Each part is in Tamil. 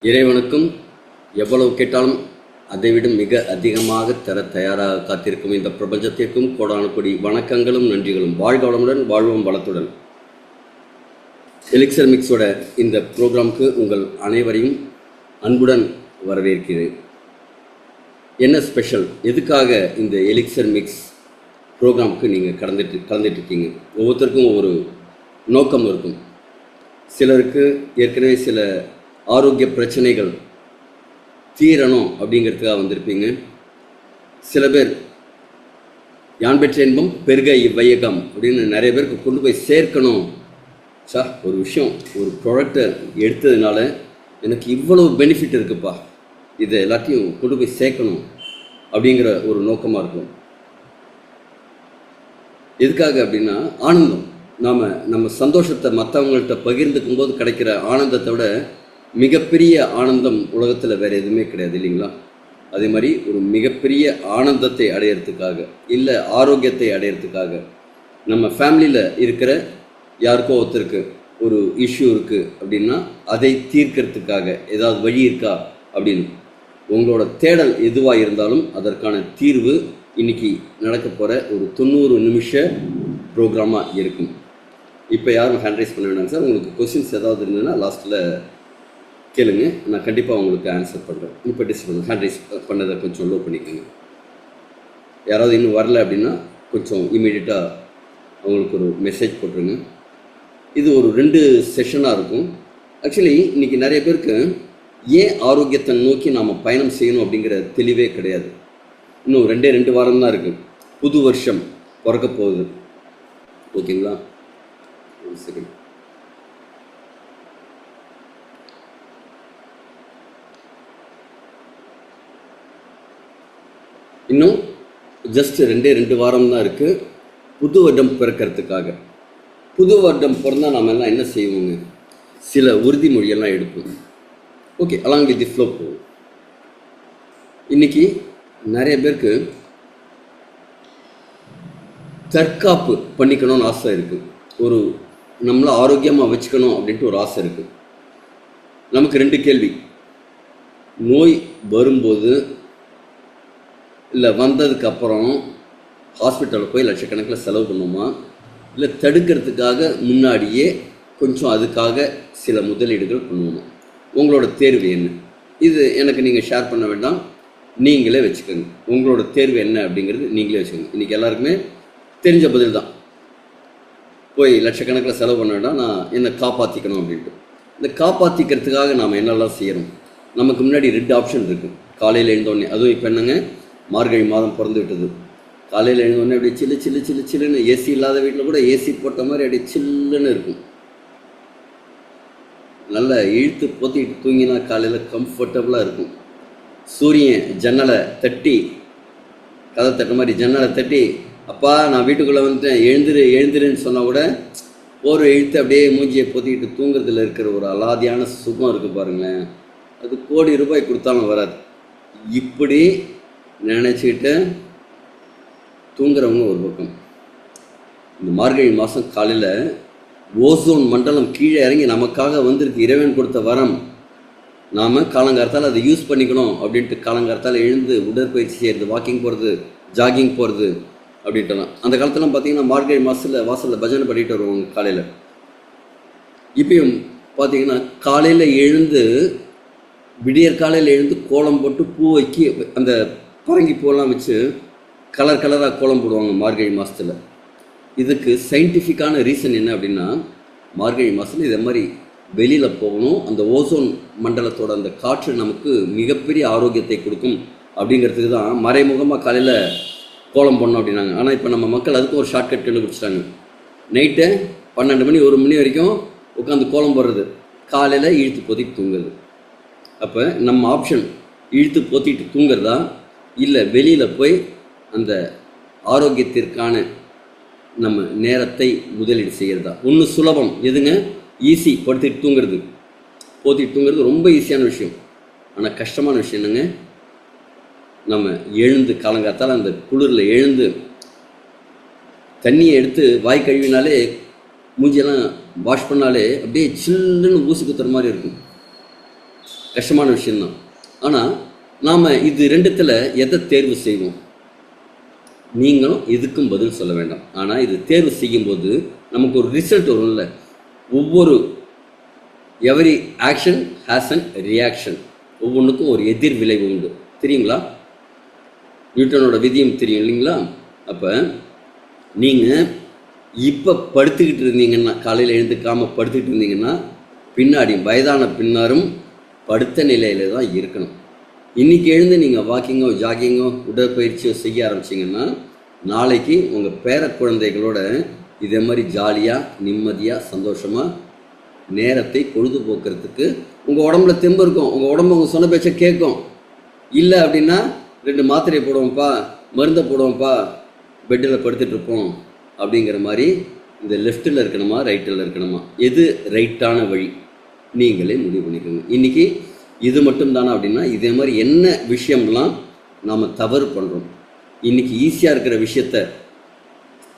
இறைவனுக்கும் எவ்வளவு கேட்டாலும் அதைவிட மிக அதிகமாக தர தயாராக காத்திருக்கும் இந்த பிரபஞ்சத்திற்கும் கோடான கொடி வணக்கங்களும் நன்றிகளும். வாழ்க வளமுடன், வாழ்வோம் வளத்துடன். எலிக்சர் மிக்ஸோட இந்த ப்ரோக்ராமுக்கு உங்கள் அனைவரையும் அன்புடன் வரவேற்கிறேன். என்ன ஸ்பெஷல், எதுக்காக இந்த எலிக்சர் மிக்ஸ் ப்ரோக்ராமுக்கு நீங்கள் கலந்துட்டுருக்கீங்க? ஒவ்வொருத்தருக்கும் ஒவ்வொரு நோக்கம் இருக்கும். சிலருக்கு ஏற்கனவே சில ஆரோக்கிய பிரச்சனைகள் தீரணும் அப்படிங்கிறதுக்காக வந்திருப்பீங்க. சில பேர் யான் பெற்ற இன்பம் பெருக இவ்வையகம் அப்படின்னு நிறைய பேருக்கு கொண்டு போய் சேர்க்கணும். ஒரு விஷயம், ஒரு ப்ராடக்டை எடுத்ததுனால எனக்கு இவ்வளவு பெனிஃபிட் இருக்குப்பா, இதை எல்லாத்தையும் கொண்டு போய் சேர்க்கணும் அப்படிங்கிற ஒரு நோக்கமாக இருக்கும். எதுக்காக அப்படின்னா, ஆனந்தம். நம்ம சந்தோஷத்தை மற்றவங்கள்ட்ட பகிர்ந்துக்கும் போது கிடைக்கிற ஆனந்தத்தை விட மிகப்பெரிய ஆனந்தம் உலகத்தில் வேறு எதுவுமே கிடையாது, இல்லைங்களா? அதே மாதிரி ஒரு மிகப்பெரிய ஆனந்தத்தை அடையிறதுக்காக, இல்லை ஆரோக்கியத்தை அடையிறதுக்காக, நம்ம ஃபேமிலியில் இருக்கிற யாருக்கோ ஒருத்தருக்கு ஒரு இஷ்யூ இருக்குது அப்படின்னா அதை தீர்க்கறதுக்காக ஏதாவது வழி இருக்கா அப்படின்னு உங்களோட தேடல் எதுவாக இருந்தாலும் அதற்கான தீர்வு இன்றைக்கி நடக்க போகிற ஒரு 90 நிமிஷ ப்ரோக்ராமாக இருக்கும். இப்போ யாரும் ஹேண்ட் ரைஸ் பண்ண வேண்டாங்க சார். உங்களுக்கு கொஸ்டின்ஸ் ஏதாவது இருந்ததுன்னா லாஸ்ட்டில் கேளுங்க, நான் கண்டிப்பாக உங்களுக்கு ஆன்சர் பண்ணுறேன். இப்போ டிஸ்பிள் ஹேண்ட் ரைஸ் பண்ணதை கொஞ்சம் லோ பண்ணிக்கோங்க. யாராவது இன்னும் வரல அப்படின்னா கொஞ்சம் இமீடியட்டாக அவங்களுக்கு ஒரு மெசேஜ் போட்டுருங்க. இது ஒரு 2 செஷனாக இருக்கும். ஆக்சுவலி இன்றைக்கி நிறைய பேருக்கு ஏன் ஆரோக்கியத்தை நோக்கி நாம் பயணம் செய்யணும் அப்படிங்கிற தெளிவே கிடையாது. இன்னும் 2 வாரம் தான் இருக்குது. புது வருஷம் பிறக்க போகுது, ஓகேங்களா? ஒரு செகண்ட். இன்னும் ஜஸ்ட் 2 வாரம் தான் இருக்குது புது வருடம் பிறக்கிறதுக்காக. புது வருடம் பிறந்தால் நாம் எல்லாம் என்ன செய்வோங்க? சில உறுதிமொழியெல்லாம் எடுப்போம். Okay, along with the flow போகும். இன்றைக்கி நிறைய பேருக்கு தற்காப்பு பண்ணிக்கணும்னு ஆசை இருக்குது. ஒரு நம்மளை ஆரோக்கியமாக வச்சுக்கணும் அப்படின்ட்டு ஒரு ஆசை இருக்குது. நமக்கு 2 கேள்வி. நோய் வரும்போது இல்லை வந்ததுக்கப்புறம் ஹாஸ்பிட்டலில் போய் லட்சக்கணக்கில் செலவு பண்ணுவோமா, இல்லை தடுக்கிறதுக்காக முன்னாடியே கொஞ்சம் அதுக்காக சில முதலீடுகள் பண்ணுவோமா? உங்களோட தேர்வு என்ன? இது எனக்கு நீங்கள் ஷேர் பண்ண வேண்டாம், நீங்களே வச்சுக்கோங்க. உங்களோட தேர்வு என்ன அப்படிங்கிறது நீங்களே வச்சுக்கோங்க. இன்றைக்கி எல்லாருக்குமே தெரிஞ்ச பதில் தான். போய் லட்சக்கணக்கில் செலவு பண்ண வேண்டாம், நான் என்னை காப்பாற்றிக்கணும் அப்படின்ட்டு. இந்த காப்பாற்றிக்கிறதுக்காக நாம் என்னெல்லாம் செய்யணும்? நமக்கு முன்னாடி 2 ஆப்ஷன் இருக்குது. காலையில் எழுந்தோடனே, அதுவும் இப்போ என்னங்க மார்கழி மாதம் பிறந்து விட்டது. காலையில் எழுந்தோடனே அப்படியே சில்லு சில்லு சில்லு சில்லுன்னு, ஏசி இல்லாத வீட்டில் கூட ஏசி போட்ட மாதிரி அப்படியே சில்லுன்னு இருக்கும். நல்லா இழுத்து போத்திட்டு தூங்கினா காலையில் கம்ஃபர்டபுளாக இருக்கும். சூரியன் ஜன்னலை தட்டி, கதை தட்ட மாதிரி ஜன்னலை தட்டி, அப்பா நான் வீட்டுக்குள்ளே வந்துட்டேன், எழுந்துருன்னு சொன்னால் கூட ஒரு இழுத்து அப்படியே மூஞ்சியை போத்திக்கிட்டு தூங்குறதுல இருக்கிற ஒரு அலாதியான சுகம் இருக்குது பாருங்களேன். அது கோடி ரூபாய் கொடுத்தாலும் வராது. இப்படி நினச்சிக்கிட்டு தூங்குறவங்க ஒரு பக்கம். இந்த மார்கழி மாதம் காலையில் ஓசோன் மண்டலம் கீழே இறங்கி நமக்காக வந்திருக்கு, இறைவன் கொடுத்த வரம். நாம் காலங்காலத்தால் அதை யூஸ் பண்ணிக்கணும் அப்படின்ட்டு காலங்காலத்தால் எழுந்து உடற்பயிற்சி செய்கிறது, வாக்கிங் போகிறது, ஜாகிங் போகிறது அப்படின்ட்டுலாம். அந்த காலத்துலாம் பார்த்திங்கன்னா மார்கழி மாதத்தில் வாசலில் பஜனை பண்ணிட்டு வருவாங்க காலையில். இப்பயும் பார்த்திங்கன்னா காலையில் எழுந்து, விடியற் காலையில் எழுந்து கோலம் போட்டு பூ வைக்கி, அந்த பரங்கி பூவெல்லாம் வச்சு கலர் கலராக கோலம் போடுவாங்க மார்கழி மாதத்தில். இதுக்கு சயின்டிஃபிக்கான ரீசன் என்ன அப்படின்னா, மார்கழி மாதத்தில் இதே மாதிரி வெளியில் போகணும், அந்த ஓசோன் மண்டலத்தோட அந்த காற்று நமக்கு மிகப்பெரிய ஆரோக்கியத்தை கொடுக்கும் அப்படிங்கிறதுக்கு தான் மறைமுகமாக காலையில் கோலம் போடணும் அப்படின்னாங்க. ஆனால் இப்போ நம்ம மக்கள் அதுக்கு ஒரு ஷார்ட்கட் கண்டுபிடிச்சிட்டாங்க. நைட்டு 12 மணி 1 மணி வரைக்கும் உட்காந்து கோலம் போடுறது, காலையில் இழுத்து போத்திட்டு தூங்குறது. அப்போ நம்ம ஆப்ஷன் இழுத்து போத்திட்டு தூங்குறதா, இல்லை வெளியில் போய் அந்த ஆரோக்கியத்திற்கான நம்ம நேரத்தை முதலீடு செய்கிறதா? ஒன்று சுலபம், எதுங்க? ஈஸி. படுத்துட்டு தூங்குறது, போத்திட்டு தூங்குறது ரொம்ப ஈஸியான விஷயம். ஆனால் கஷ்டமான விஷயம் என்னங்க? நம்ம எழுந்து காலங்காத்தால் அந்த குளிரில் எழுந்து தண்ணியை எடுத்து வாய் கழுவினாலே, மூஞ்சியெல்லாம் வாஷ் பண்ணாலே அப்படியே சில்லுன்னு ஊசி குத்துற மாதிரி இருக்கும். கஷ்டமான விஷயம்தான். ஆனால் நாம் இது ரெண்டுத்தில் எதை தேர்வு செய்வோம்? நீங்களும் இதுக்கும் பதில் சொல்ல வேண்டாம். ஆனால் இது தேர்வு செய்யும்போது நமக்கு ஒரு ரிசல்ட் வரும்ல. ஒவ்வொரு every action has an reaction. ஒவ்வொன்றுக்கும் ஒரு எதிர் விளைவு உண்டு. தெரியுங்களா? நியூட்டனோட விதியும் தெரியும் இல்லைங்களா? அப்போ நீங்கள் இப்போ படுத்துக்கிட்டு இருந்தீங்கன்னா, காலையில் எழுந்துக்காமல் படுத்துக்கிட்டு இருந்தீங்கன்னா, பின்னாடி வயதான பின்னாரும் படுத்த நிலையில் தான் இருக்கணும். இன்றைக்கி எழுந்து நீங்கள் வாக்கிங்கோ ஜாகிங்கோ உடற்பயிற்சியோ செய்ய ஆரம்பிச்சிங்கன்னா, நாளைக்கு உங்கள் பேர குழந்தைகளோட இதே மாதிரி ஜாலியாக நிம்மதியாக சந்தோஷமாக நேரத்தை பொழுதுபோக்குறதுக்கு உங்கள் உடம்புல தெம்பு இருக்கும். உங்கள் உடம்பு உங்கள் சொன்ன பேச்சை கேட்கும். இல்லை அப்படின்னா 2 மாத்திரையை போடுவோம்ப்பா, மருந்தை போடுவோம்ப்பா, பெட்டில் படுத்துட்ருப்போம் அப்படிங்கிற மாதிரி. இந்த லெஃப்ட்டில் இருக்கணுமா ரைட்டில் இருக்கணுமா, எது ரைட்டான வழி நீங்களே முடிவு பண்ணிக்கோங்க. இன்றைக்கி இது மட்டும் தானே அப்படின்னா, இதே மாதிரி என்ன விஷயம்லாம் நாம் தவறு பண்ணுறோம். இன்றைக்கி ஈஸியாக இருக்கிற விஷயத்த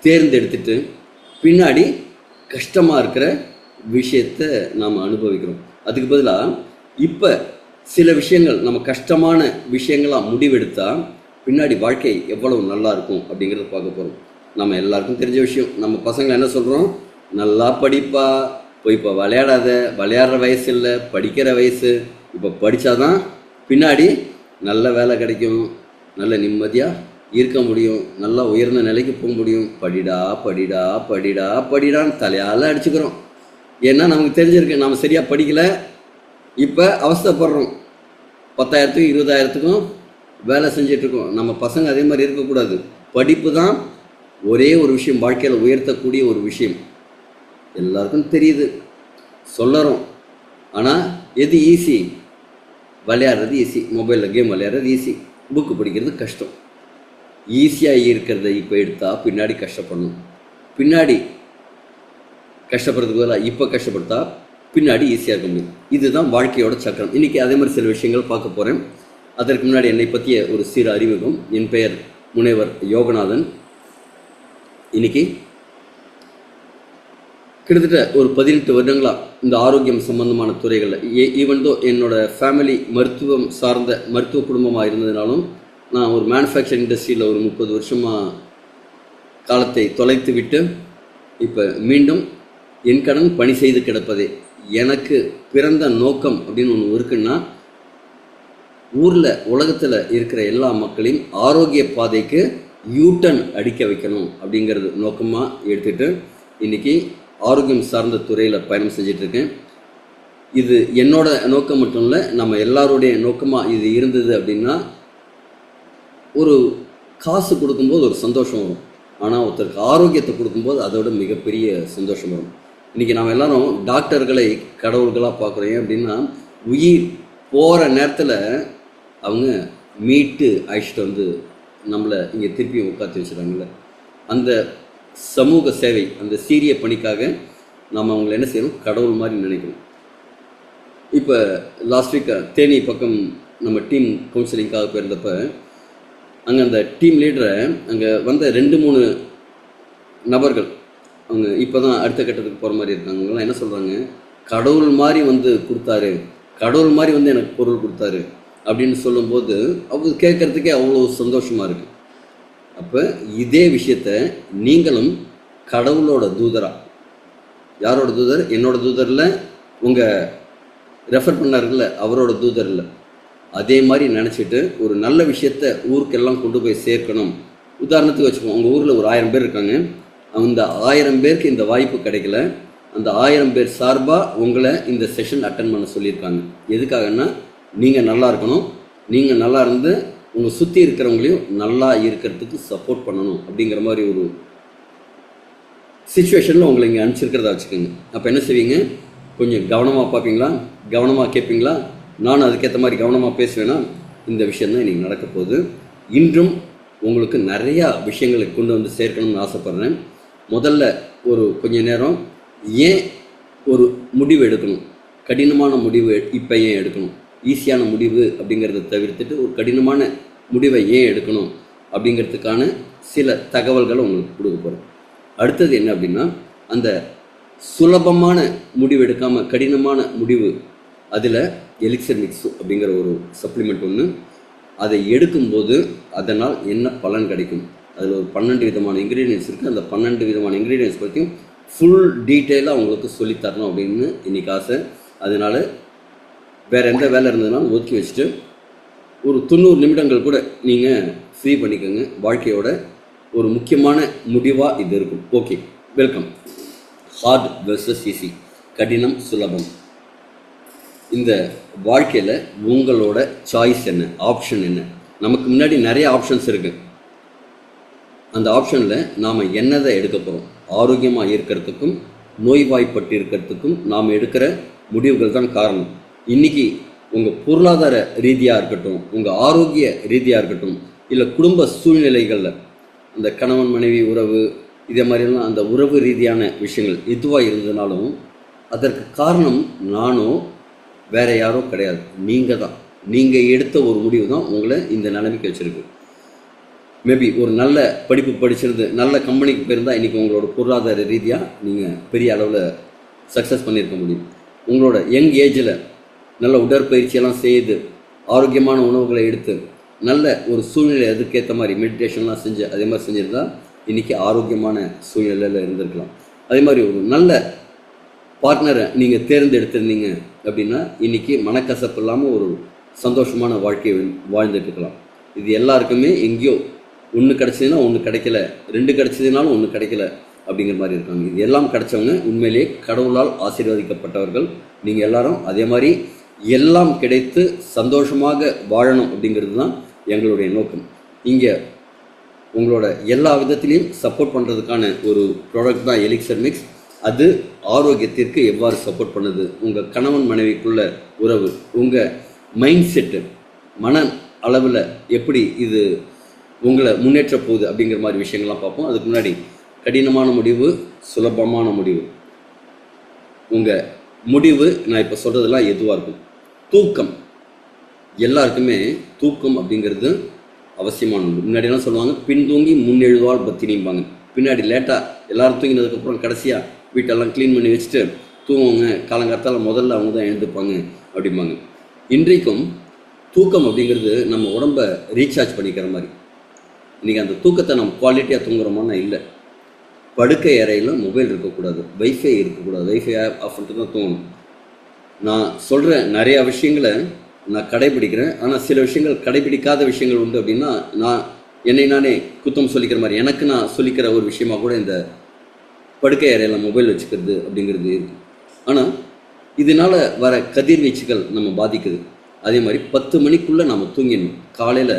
தேர்ந்தெடுத்துட்டு பின்னாடி கஷ்டமாக இருக்கிற விஷயத்த நாம் அனுபவிக்கிறோம். அதுக்கு பதிலாக இப்போ சில விஷயங்கள் நம்ம கஷ்டமான விஷயங்களாக முடிவெடுத்தால் பின்னாடி வாழ்க்கை எவ்வளவு நல்லா இருக்கும் அப்படிங்கிறத பார்க்க போகிறோம். நம்ம எல்லாருக்கும் தெரிஞ்ச விஷயம். நம்ம பசங்களை என்ன சொல்கிறோம்? நல்லா படிப்பா, போய் இப்போ விளையாடாத, விளையாடுற வயசு இல்லை, படிக்கிற வயசு. இப்போ படித்தாதான் பின்னாடி நல்ல வேலை கிடைக்கும், நல்ல நிம்மதியாக இருக்க முடியும், நல்லா உயர்ந்த நிலைக்கு போக முடியும். படிடா படிடா படிடா படிடான்னு தலையால் அடிச்சுக்கிறோம். ஏன்னா நமக்கு தெரிஞ்சிருக்கு நாம் சரியாக படிக்கலை, இப்போ அவஸ்தைப்படுறோம். 10,000த்துக்கும் 20,000த்துக்கும் வேலை செஞ்சிட்ருக்கோம். நம்ம பசங்க அதே மாதிரி இருக்கக்கூடாது. படிப்பு தான் ஒரே ஒரு விஷயம், வாழ்க்கையில் உயர்த்தக்கூடிய ஒரு விஷயம். எல்லாருக்கும் தெரியுது, சொல்லறோம். ஆனால் எது ஈஸி? விளையாடுறது ஈஸி, மொபைலில் கேம் விளையாடுறது ஈஸி, புக்கு படிக்கிறது கஷ்டம். ஈஸியாக இருக்கிறத இப்போ எடுத்தால் பின்னாடி கஷ்டப்படணும். பின்னாடி கஷ்டப்படுறதுக்கு பதிலாக இப்போ கஷ்டப்படுத்தா பின்னாடி ஈஸியாக இருக்க முடியும். இதுதான் வாழ்க்கையோட சக்கரம். இன்றைக்கி அதே மாதிரி சில விஷயங்கள் பார்க்க போகிறேன். அதற்கு முன்னாடி என்னை பற்றிய ஒரு சிறு அறிமுகம். என் பெயர் முனைவர் யோகநாதன். இன்றைக்கி கிட்டத்தட்ட ஒரு 18 வருடங்களாக இந்த ஆரோக்கியம் சம்பந்தமான துறைகளில், ஈவன்தோ என்னோடய ஃபேமிலி மருத்துவம் சார்ந்த மருத்துவ குடும்பமாக இருந்ததுனாலும், நான் ஒரு மேனுஃபேக்சரிங் இண்டஸ்ட்ரியில் ஒரு 30 வருஷமாக காலத்தை தொலைத்து விட்டு இப்போ மீண்டும் என் கடன் பணி செய்து கிடப்பதே. எனக்கு பிறந்த நோக்கம் அப்படின்னு ஒன்று இருக்குன்னா, ஊரில் உலகத்தில் இருக்கிற எல்லா மக்களையும் ஆரோக்கிய பாதைக்கு யூட்டன் அடிக்க வைக்கணும் அப்படிங்கிறது நோக்கமாக எடுத்துகிட்டு இன்றைக்கி ஆரோக்கியம் சார்ந்த துறையில் பயணம் செஞ்சிட்ருக்கேன். இது என்னோட நோக்கம் மட்டும் இல்லை, நம்ம எல்லாருடைய நோக்கமாக இது இருந்தது. அப்படின்னா ஒரு காசு கொடுக்கும்போது ஒரு சந்தோஷம் வரும், ஆனால் ஒருத்தருக்கு ஆரோக்கியத்தை கொடுக்கும்போது அதோட மிகப்பெரிய சந்தோஷம் வரும். இன்றைக்கி நாம் எல்லாரும் டாக்டர்களை கடவுள்களாக பார்க்குறோம். ஏன் அப்படின்னா, உயிர் போகிற நேரத்தில் அவங்க மீட்டு அழைச்சிட்டு வந்து நம்மளை இங்கே திருப்பி உட்காந்து வச்சுருக்காங்கல்ல, அந்த சமூக சேவை, அந்த சீரிய பணிக்காக நாம் அவங்களை என்ன செய்யணும்? கடவுள் மாதிரி நினைக்கணும். இப்போ லாஸ்ட் வீக் தேனி பக்கம் நம்ம டீம் கவுன்சிலிங்காக போயிருந்தப்போ, அங்கே அந்த டீம் லீடரை அங்கே வந்த 2-3 நபர்கள், அவங்க இப்போ தான் அடுத்த கட்டத்துக்கு போகிற மாதிரி இருக்காங்க. அவங்களாம் என்ன சொல்கிறாங்க? கடவுள் மாதிரி வந்து கொடுத்தாரு, கடவுள் மாதிரி வந்து எனக்கு பொருள் கொடுத்தாரு அப்படின்னு சொல்லும்போது அவங்க கேட்குறதுக்கே அவ்வளோ சந்தோஷமாக இருக்குது. அப்போ இதே விஷயத்த நீங்களும் கடவுளோட தூதரா, யாரோட தூதர்? என்னோட தூதர் இல்லை, உங்கள் ரெஃபர் பண்ணாருல்ல அவரோட தூதர் இல்லை, அதே மாதிரி நினச்சிட்டு ஒரு நல்ல விஷயத்த ஊருக்கெல்லாம் கொண்டு போய் சேர்க்கணும். உதாரணத்துக்கு வச்சுக்கோங்க, உங்கள் ஊரில் ஒரு 1000 பேர் இருக்காங்க. அந்த 1000 பேருக்கு இந்த வாய்ப்பு கிடைக்கல. அந்த 1000 பேர் சார்பாக உங்களை இந்த செஷன் அட்டன் பண்ண சொல்லியிருக்காங்க. எதுக்காகன்னா, நீங்கள் நல்லா இருக்கணும், நீங்கள் நல்லா இருந்து உங்கள் சுற்றி இருக்கிறவங்களையும் நல்லா இருக்கிறதுக்கு சப்போர்ட் பண்ணணும் அப்படிங்கிற மாதிரி ஒரு சுச்சுவேஷனில் உங்களை இங்கே அனுப்பிச்சிருக்கிறதா வச்சுக்கோங்க. அப்போ என்ன செய்வீங்க? கொஞ்சம் கவனமாக பார்ப்பீங்களா? கவனமாக கேட்பீங்களா? நானும் அதுக்கேற்ற மாதிரி கவனமாக பேசுவேன்னா இந்த விஷயந்தான் இன்றைக்கி நடக்க போகுது. இன்றும் உங்களுக்கு நிறையா விஷயங்களை கொண்டு வந்து சேர்க்கணும்னு ஆசைப்பட்றேன். முதல்ல ஒரு கொஞ்ச நேரம் ஏன் ஒரு முடிவு எடுக்கணும், கடினமான முடிவு இப்போ ஏன் எடுக்கணும், ஈஸியான முடிவு அப்படிங்கிறத தவிர்த்துட்டு ஒரு கடினமான முடிவை ஏன் எடுக்கணும் அப்படிங்கிறதுக்கான சில தகவல்களை உங்களுக்கு கொடுக்க போகிறேன். அடுத்தது என்ன அப்படின்னா, அந்த சுலபமான முடிவு எடுக்காமல் கடினமான முடிவு, அதில் எலிக்சர் மிக்ஸ் அப்படிங்கிற ஒரு சப்ளிமெண்ட் ஒன்று. அதை எடுக்கும்போது அதனால் என்ன பலன் கிடைக்கும், அதில் ஒரு 12 விதமான இன்க்ரீடியன்ஸ் இருக்குது. அந்த 12 விதமான இன்க்ரீடியன்ஸ் பற்றியும் ஃபுல் டீட்டெயிலாக அவங்களுக்கு சொல்லித்தரணும் அப்படின்னு இன்றைக்கி ஆசை. அதனால் வேறு எந்த வேலை இருந்ததுனாலும் ஒதுக்கி வச்சுட்டு ஒரு 90 நிமிடங்கள் கூட நீங்கள் ஃப்ரீ பண்ணிக்கோங்க. வாழ்க்கையோட ஒரு முக்கியமான முடிவாக இது இருக்கும். Okay, welcome. Hard versus easy, கடினம் சுலபம். இந்த வாழ்க்கையில் உங்களோட சாய்ஸ் என்ன, ஆப்ஷன் என்ன? நமக்கு முன்னாடி நிறைய ஆப்ஷன்ஸ் இருக்குது. அந்த ஆப்ஷனில் நாம் என்னதை எடுக்க போகிறோம்? ஆரோக்கியமாக இருக்கிறதுக்கும் நோய்வாய்ப்பட்டு இருக்கிறதுக்கும் நாம் எடுக்கிற முடிவுகள் தான் காரணம். இன்றைக்கி உங்கள் பொருளாதார ரீதியாக இருக்கட்டும், உங்கள் ஆரோக்கிய ரீதியாக இருக்கட்டும், இல்லை குடும்ப சூழ்நிலைகளில் அந்த கணவன் மனைவி உறவு, இதே மாதிரிலாம் அந்த உறவு ரீதியான விஷயங்கள் எதுவாக இருந்ததுனாலும் அதற்கு காரணம் நானோ வேறு யாரோ கிடையாது, நீங்கள் தான். நீங்கள் எடுத்த ஒரு முடிவு தான் உங்களை இந்த நிலைமைக்கு வச்சுருக்கு. மேபி ஒரு நல்ல படிப்பு படிச்சிருந்து நல்ல கம்பெனிக்கு போயிருந்தால் இன்றைக்கி உங்களோட பொருளாதார ரீதியாக நீங்கள் பெரிய அளவில் சக்ஸஸ் பண்ணியிருக்க முடியும். உங்களோட யங் ஏஜில் நல்ல உடற்பயிற்சியெல்லாம் செய்து ஆரோக்கியமான உணவுகளை எடுத்து நல்ல ஒரு சூழ்நிலை அதுக்கேற்ற மாதிரி மெடிடேஷன்லாம் செஞ்சு அதே மாதிரி செஞ்சுருந்தால் இன்றைக்கி ஆரோக்கியமான சூழ்நிலையில் இருந்திருக்கலாம். அதே மாதிரி ஒரு நல்ல பார்ட்னரை நீங்கள் தேர்ந்தெடுத்திருந்தீங்க அப்படின்னா இன்றைக்கி மனக்கசப்பு இல்லாமல் ஒரு சந்தோஷமான வாழ்க்கையை வாழ்ந்துட்டு இருக்கலாம். இது எல்லாருக்குமே எங்கேயோ ஒன்று கிடச்சதுன்னா ஒன்று கிடைக்கல, 2 கிடச்சதுனாலும் ஒன்று கிடைக்கல அப்படிங்கிற மாதிரி இருக்காங்க. இது எல்லாம் கிடைச்சவங்க உண்மையிலேயே கடவுளால் ஆசீர்வதிக்கப்பட்டவர்கள். நீங்கள் எல்லாரும் அதே மாதிரி எல்லாம் கிடைத்து சந்தோஷமாக வாழணும் அப்படிங்கிறது தான் எங்களுடைய நோக்கம். இங்கே உங்களோட எல்லா விதத்திலையும் சப்போர்ட் பண்ணுறதுக்கான ஒரு ப்ராடக்ட் தான் எலிக்சர் மிக்ஸ். அது ஆரோக்கியத்திற்கு எவ்வாறு சப்போர்ட் பண்ணுது, உங்கள் கணவன் மனைவிக்குள்ள உறவு, உங்கள் மைண்ட் செட்டு, மன அளவில் எப்படி இது உங்களை முன்னேற்ற போகுது அப்படிங்கிற மாதிரி விஷயங்கள்லாம் பார்ப்போம். அதுக்கு முன்னாடி கடினமான முடிவு, சுலபமான முடிவு. உங்கள் முடிவு நான் இப்போ சொல்கிறதெல்லாம் எதுவாக இருக்கும்? தூக்கம். எல்லாருக்குமே தூக்கம் அப்படிங்கிறது அவசியமானது. முன்னாடியெல்லாம் சொல்லுவாங்க பின்தூங்கி முன்னெழுவால் பத்தினிம்பாங்க. பின்னாடி லேட்டாக எல்லோரும் தூங்கினதுக்கப்புறம் கடைசியாக வீட்டெல்லாம் க்ளீன் பண்ணி வச்சுட்டு தூங்குவாங்க, காலங்காலத்தால் முதல்ல அவங்க தான் எழுந்துப்பாங்க அப்படிம்பாங்க. இன்றைக்கும் தூக்கம் அப்படிங்கிறது நம்ம உடம்பை ரீசார்ஜ் பண்ணிக்கிற மாதிரி. இன்றைக்கி அந்த தூக்கத்தை நம்ம குவாலிட்டியாக தூங்குறோமான்னா இல்லை. படுக்கை அறையில் மொபைல் இருக்கக்கூடாது, வைஃபை இருக்கக்கூடாது, வைஃபை ஆஃப் பண்ணிட்டு தான் தூங்கணும். நான் சொல்கிற நிறையா விஷயங்களை நான் கடைபிடிக்கிறேன். ஆனால் சில விஷயங்கள் கடைபிடிக்காத விஷயங்கள் உண்டு. அப்படின்னா நான் என்னை நானே குத்தம் சொல்லிக்கிற மாதிரி எனக்கு நான் சொல்லிக்கிற ஒரு விஷயமாக கூட இந்த படுக்கை அறையில் மொபைல் வச்சுக்கிறது அப்படிங்கிறது இருக்குது. ஆனால் இதனால் வர கதிர்வீச்சுகள் நம்ம பாதிக்குது. அதே மாதிரி 10 மணிக்குள்ளே நம்ம தூங்கிடணும். காலையில்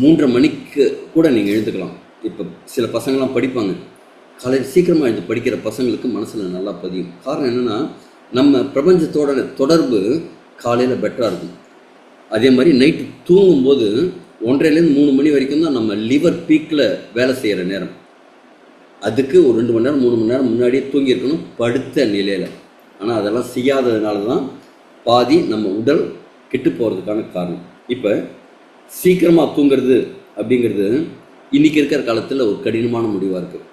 3:30 மணிக்கு கூட நீங்கள் எழுந்துக்கலாம். இப்போ சில பசங்கள்லாம் படிப்பாங்க, காலையில் சீக்கிரமாக எழுந்து படிக்கிற பசங்களுக்கு மனசில் நல்லா பதியும். காரணம் என்னென்னா நம்ம பிரபஞ்சத்தோட தொடர்பு காலையில் பெட்டராக இருக்கும். அதே மாதிரி நைட்டு தூங்கும்போது 1:30லேருந்து 3 மணி வரைக்கும் தான் நம்ம லிவர் பீக்கில் வேலை செய்கிற நேரம். அதுக்கு ஒரு 2 மணி நேரம் 3 மணி நேரம் முன்னாடியே தூங்கியிருக்கணும் படுத்த நிலையில். ஆனால் அதெல்லாம் செய்யாததுனால தான் பாதி நம்ம உடல் கெட்டு போகிறதுக்கான காரணம். இப்போ சீக்கிரமாக தூங்குறது அப்படிங்கிறது இன்றைக்கி இருக்கிற காலத்தில் ஒரு கடினமான முடிவாக இருக்குது.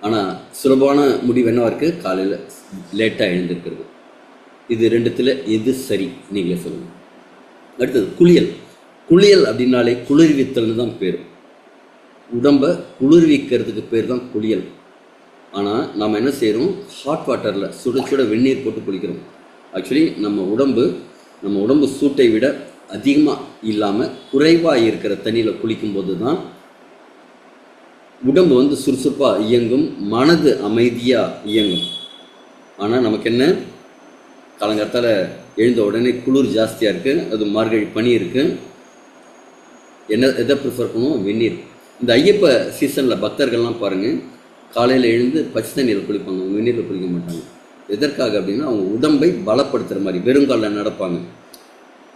ஆனால் சுலபமான முடிவு என்னவாக இருக்குது? காலையில் லேட்டாக எழுந்திருக்கிறது. இது ரெண்டுத்தில் எது சரி நீங்களே சொல்லுங்கள். அடுத்தது குளியல். குளியல் அப்படின்னாலே குளிர்வித்தல்னு தான் பேர். உடம்பை குளிர்விக்கிறதுக்கு பேர் தான் குளியல். ஆனால் நாம் என்ன செய்கிறோம்? ஹாட் வாட்டரில் சுட சுட வெந்நீர் போட்டு குளிக்கிறோம். ஆக்சுவலி நம்ம உடம்பு சூட்டை விட அதிகமாக இல்லாமல் குறைவாக இருக்கிற தண்ணியில் குளிக்கும்போது தான் உடம்பு வந்து சுறுசுறுப்பாக இயங்கும், மனது அமைதியாக இயங்கும். ஆனால் நமக்கு என்ன, காலங்காலத்தால் எழுந்த உடனே குளிர் ஜாஸ்தியாக இருக்குது, அது மார்கழி பனி இருக்குது, எதை ப்ரிஃபர் பண்ணுவோம்? வெந்நீர். இந்த ஐயப்ப சீசனில் பக்தர்கள்லாம் பாருங்கள், காலையில் எழுந்து பச்சை தண்ணியில் குளிப்பாங்க, வெந்நீரில் குளிக்க மாட்டாங்க. எதற்காக அப்படின்னா அவங்க உடம்பை பலப்படுத்துகிற மாதிரி வெறுங்காலில் நடப்பாங்க,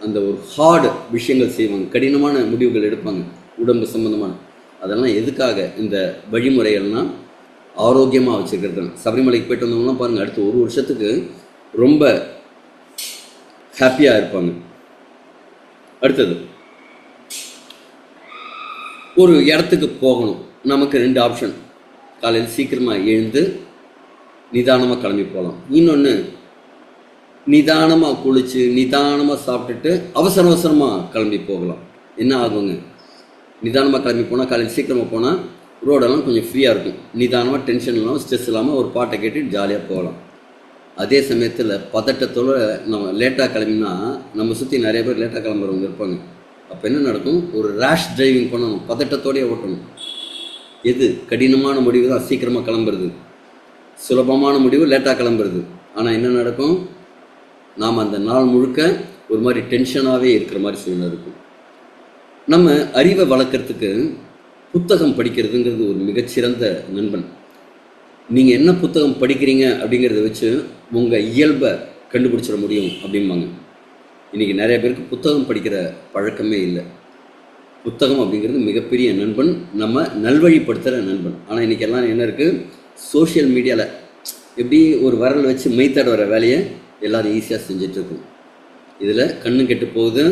அந்த ஒரு ஹார்டு விஷயங்கள் செய்வாங்க, கடினமான முடிவுகள் எடுப்பாங்க உடம்பு சம்மந்தமான. அதெல்லாம் எதுக்காக? இந்த வழிமுறைகள்லாம் ஆரோக்கியமாக வச்சுருக்கிறது. சபரிமலைக்கு போய்ட்டு வந்தவங்களாம் பாருங்கள், அடுத்த 1 வருஷத்துக்கு ரொம்ப ஹாப்பியாக இருப்பாங்க. அடுத்தது ஒரு இடத்துக்கு போகணும், நமக்கு 2 ஆப்ஷன். காலையில் சீக்கிரமாக எழுந்து நிதானமாக கிளம்பி போகலாம். இன்னொன்று நிதானமாக குளித்து நிதானமாக சாப்பிட்டுட்டு அவசர அவசரமாக கிளம்பி போகலாம். என்ன ஆகுங்க? நிதானமாக கிளம்பி போனால், காலையில் சீக்கிரமாக போனால் ரோடெல்லாம் கொஞ்சம் ஃப்ரீயாக இருக்கும். நிதானமாக டென்ஷன் இல்லாமல் ஸ்ட்ரெஸ் இல்லாமல் ஒரு பாட்டை கேட்டு ஜாலியாக போகலாம். அதே சமயத்தில் பதட்டத்தோடு நம்ம லேட்டாக கிளம்பினா, நம்ம சுற்றி நிறைய பேர் லேட்டாக கிளம்புறவங்க இருப்பாங்க. அப்போ என்ன நடக்கும்? ஒரு ரேஷ் டிரைவிங் பண்ணணும், பதட்டத்தோடையே ஓட்டணும். எது கடினமான முடிவு தான் சீக்கிரமாக கிளம்புறது, சுலபமான முடிவு லேட்டாக கிளம்புறது. ஆனால் என்ன நடக்கும்? நாம் அந்த நாள் முழுக்க ஒரு மாதிரி டென்ஷனாகவே இருக்கிற மாதிரி சூழ்நிலை இருக்கும். நம்ம அறிவை வளர்க்குறதுக்கு புத்தகம் படிக்கிறதுங்கிறது ஒரு மிகச்சிறந்த நண்பன். நீங்கள் என்ன புத்தகம் படிக்கிறீங்க அப்படிங்கிறத வச்சு உங்கள் இயல்பை கண்டுபிடிச்சிட முடியும் அப்படிம்பாங்க. இன்றைக்கி நிறைய பேருக்கு புத்தகம் படிக்கிற பழக்கமே இல்லை. புத்தகம் அப்படிங்கிறது மிகப்பெரிய நண்பன், நம்ம நல்வழிப்படுத்துகிற நண்பன். ஆனால் இன்றைக்கி எல்லாம் என்ன இருக்குது? சோஷியல் மீடியாவில் எப்படி ஒரு விரல் வச்சு மெய்த்தாட வர வேலையை எல்லோரும் ஈஸியாக செஞ்சிட்ருக்கோம். இதில் கண்ணும் கெட்டு போகுது,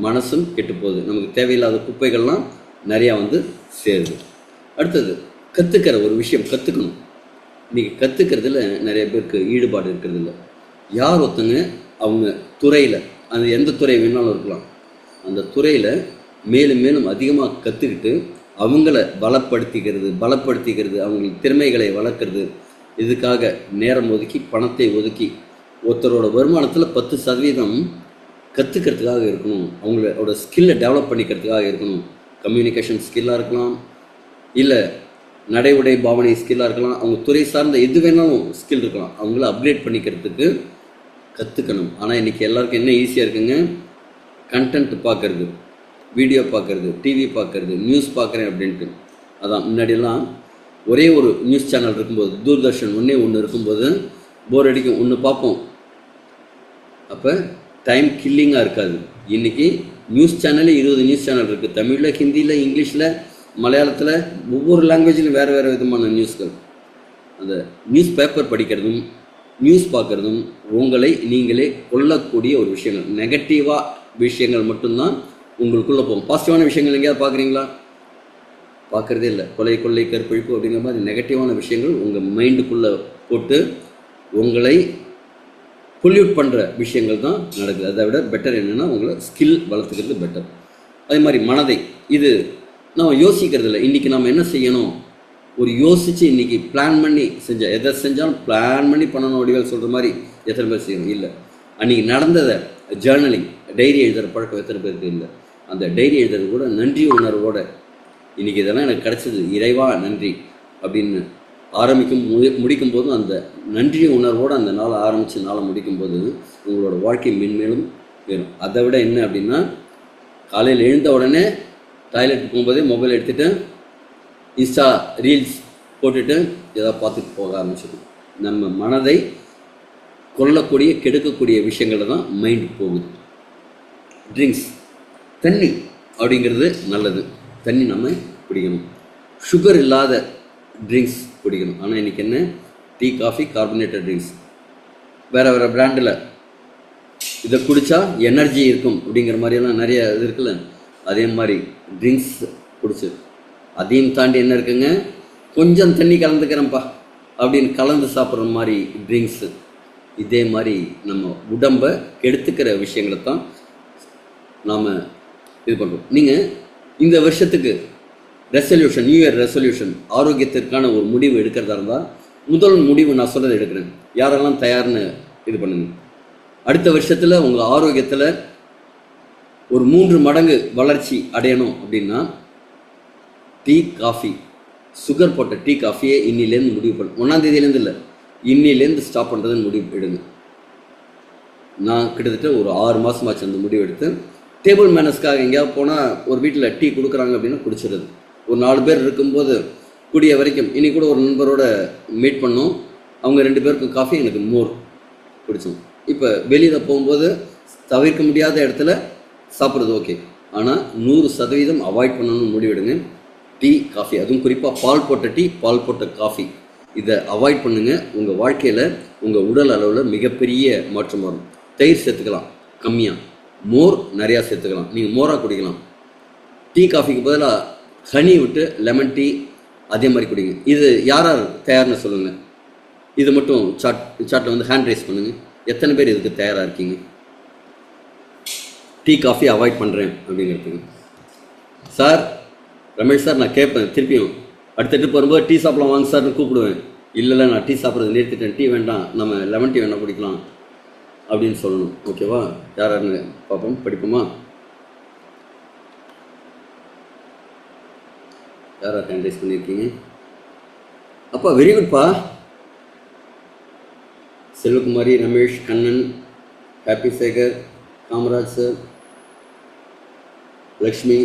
மனசும் கெட்டு போகுது. நமக்கு தேவையில்லாத குப்பைகள்லாம் நிறையா வந்து சேருது. அடுத்தது கற்றுக்கிற ஒரு விஷயம் கற்றுக்கணும். இன்றைக்கி கற்றுக்கிறதுல நிறைய பேருக்கு ஈடுபாடு இருக்கிறது இல்லை. யார் ஒருத்தங்க அவங்க துறையில், அது எந்த துறை வேணாலும் இருக்கலாம், அந்த துறையில் மேலும் மேலும் அதிகமாக கற்றுக்கிட்டு அவங்கள பலப்படுத்திக்கிறது, அவங்களுக்கு திறமைகளை வளர்க்குறது, இதுக்காக நேரம் ஒதுக்கி பணத்தை ஒதுக்கி ஒருத்தரோட வருமானத்தில் 10% கற்றுக்கிறதுக்காக இருக்கணும். அவங்களோட ஸ்கில்லை டெவலப் பண்ணிக்கிறதுக்காக இருக்கணும். கம்யூனிகேஷன் ஸ்கில்லாக இருக்கலாம், இல்லை நடை உடை பாவனை ஸ்கில்லாக இருக்கலாம், அவங்க துறை சார்ந்த எது வேணாலும் ஸ்கில் இருக்கலாம். அவங்கள அப்கிரேட் பண்ணிக்கிறதுக்கு கற்றுக்கணும். ஆனால் இன்றைக்கி எல்லாருக்கும் என்ன ஈஸியாக இருக்குங்க? கண்டென்ட் பார்க்குறது, வீடியோ பார்க்குறது, டிவி பார்க்குறது, நியூஸ் பார்க்குறேன் அப்படின்ட்டு. அதான் முன்னாடியெல்லாம் ஒரே ஒரு நியூஸ் சேனல் இருக்கும்போது, தூர்தர்ஷன் ஒன்று இருக்கும்போது போர் அடிக்கும், ஒன்று பார்ப்போம். அப்போ டைம் கில்லிங்காக இருக்காது. இன்றைக்கி நியூஸ் சேனலே 20 நியூஸ் சேனல் இருக்குது. தமிழில், ஹிந்தியில், இங்கிலீஷில், மலையாளத்தில், ஒவ்வொரு லாங்குவேஜிலும் வேறு விதமான நியூஸ்கள். அந்த நியூஸ் பேப்பர் படிக்கிறதும் நியூஸ் பார்க்குறதும் உங்களை நீங்களே கொல்லக்கூடிய ஒரு விஷயங்கள். நெகட்டிவாக விஷயங்கள் மட்டும்தான் உங்களுக்குள்ளே போகும். பாசிட்டிவான விஷயங்கள் எங்கேயாவது பார்க்குறீங்களா? பார்க்குறதே இல்லை. கொள்ளை கற்பழிப்பு அப்படிங்கிற மாதிரி நெகட்டிவான விஷயங்கள் உங்கள் மைண்டுக்குள்ளே போட்டு உங்களை பொல்யூட் பண்ணுற விஷயங்கள் தான் நடக்குது. அதை விட பெட்டர் என்னென்னா உங்களை ஸ்கில் வளர்த்துக்கிறது பெட்டர். அதே மாதிரி மனதை, இது நம்ம யோசிக்கிறது இல்லை. இன்றைக்கி நம்ம என்ன செய்யணும்? ஒரு யோசித்து இன்றைக்கி பிளான் பண்ணி எதை செஞ்சாலும் பிளான் பண்ணி பண்ணணும். வடிவேல் சொல்கிற மாதிரி எத்தனை பேர் செய்யணும்? இல்லை. அன்றைக்கி நடந்ததை ஜேர்னலிங், டைரி எழுதுகிற பழக்கம் எத்தனை பேருக்கு இல்லை? அந்த டைரி எழுதுறது கூட நன்றி உணர்வோட, இன்றைக்கி இதெல்லாம் எனக்கு கிடச்சிது, இறைவா நன்றி அப்படின்னு முடிக்கும் போதும் அந்த நன்றி உணர்வோடு அந்த நாளை ஆரம்பித்து நாளை முடிக்கும்போது உங்களோட வாழ்க்கை மென்மேலும் வேணும். அதை விட என்ன அப்படின்னா, காலையில் எழுந்த உடனே டாய்லெட் போகும்போதே மொபைல் எடுத்துகிட்டு இன்ஸ்டா ரீல்ஸ் போட்டுட்டு ஏதாவது பார்த்துட்டு போக ஆரம்பிச்சிடும். நம்ம மனதை கொல்லக்கூடிய கெடுக்கக்கூடிய விஷயங்களில் தான் மைண்ட் போகுது. ட்ரிங்க்ஸ், தண்ணி அப்படிங்கிறது நல்லது. தண்ணி நம்ம குடிக்கணும். சுகர் இல்லாத ட்ரிங்க்ஸ் குடிக்கணும். ஆனால் இன்றைக்கி என்ன? டீ, காஃபி, கார்பனேட்டட் ட்ரிங்க்ஸ், வேறு பிராண்டில் இதை குடித்தா எனர்ஜி இருக்கும் அப்படிங்கிற மாதிரியெல்லாம் நிறைய இது இருக்குல்ல. அதே மாதிரி ட்ரிங்க்ஸ் குடிச்சு அதையும் தாண்டி என்ன இருக்குங்க? கொஞ்சம் தண்ணி கலந்துக்கிறேன்ப்பா அப்படின்னு கலந்து சாப்பிட்ற மாதிரி ட்ரிங்க்ஸு. இதே மாதிரி நம்ம உடம்பை கெடுத்துக்கிற விஷயங்களை தான் நாம் இது பண்ணுறோம். நீங்கள் இந்த வருஷத்துக்கு ரெசல்யூஷன், நியூ இயர் ரெசல்யூஷன், ஆரோக்கியத்திற்கான ஒரு முடிவு எடுக்கிறதா இருந்தால், முதல் முடிவு நான் சொல்கிறத எடுக்கிறேன். யாரெல்லாம் தயார்னு இது பண்ணுங்க. அடுத்த வருஷத்தில் உங்கள் ஆரோக்கியத்தில் ஒரு 3 மடங்கு வளர்ச்சி அடையணும் அப்படின்னா, டீ, காஃபி, சுகர் போட்ட டீ, காஃபியை இன்னிலேருந்து முடிவு பண்ணு. 1ஆம் தேதியிலேருந்து இல்லை, இன்னிலேருந்து ஸ்டாப் பண்ணுறதுன்னு முடிவு எடுங்க. நான் கிட்டத்தட்ட ஒரு 6 மாதமாச்சு அந்த முடிவு எடுத்து. டேபிள் மேனர்ஸ்க்காக எங்கேயாவது போனால் ஒரு வீட்டில் டீ கொடுக்குறாங்க அப்படின்னா குடிச்சிடுறது. ஒரு 4 பேர் இருக்கும்போது கூடிய வரைக்கும். இன்றைக்கி கூட ஒரு நண்பரோட மீட் பண்ணோம். அவங்க 2 பேருக்கும் காஃபி, எனக்கு மோர் குடித்தோம். இப்போ வெளியில் போகும்போது தவிர்க்க முடியாத இடத்துல சாப்பிட்றது ஓகே, ஆனால் 100% அவாய்ட் பண்ணணும்னு முடிவெடுங்க. டீ, காஃபி, அதுவும் குறிப்பாக பால் போட்ட டீ, பால் போட்ட காஃபி, இதை அவாய்ட் பண்ணுங்கள். உங்கள் வாழ்க்கையில் உங்கள் உடல் அளவில் மிகப்பெரிய மாற்றம் வரும். தயிர் சேர்த்துக்கலாம் கம்மியாக, மோர் நிறையா சேர்த்துக்கலாம். நீங்கள் மோராக குடிக்கலாம். டீ, காஃபிக்கு பதிலாக ஹனி விட்டு லெமன் டீ அதே மாதிரி குடிங்க. இது யார் யார் தயார்னு சொல்லுங்கள். இது மட்டும் சாட்டில் வந்து ஹேண்ட் ரைஸ் பண்ணுங்கள். எத்தனை பேர் இதுக்கு தயாராக இருக்கீங்க? டீ காஃபி அவாய்ட் பண்ணுறேன் அப்படிங்கிறதுக்கு. சார் ரமேஷ் சார், நான் கேட்பேன் திருப்பியும், அடுத்த ட்ரிப் வரும்போது டீ சாப்பிடலாம் வாங்க சார்னு கூப்பிடுவேன். இல்லை நான் டீ சாப்பிட்றது நிறுத்திட்டேன், டீ வேண்டாம், நம்ம லெமன் டீ வேணால் குடிக்கலாம் அப்படின்னு சொல்லணும். ஓகேவா? யாராருன்னு பார்ப்போம், படிப்போமா? யாரார் ஹேண்ட்ரைஸ் பண்ணியிருக்கீங்க? அப்பா வெரி குட்ப்பா. Selvakumari, Ramesh, Kannan, happy Sekar, Kamaraj sir, Lakshmi,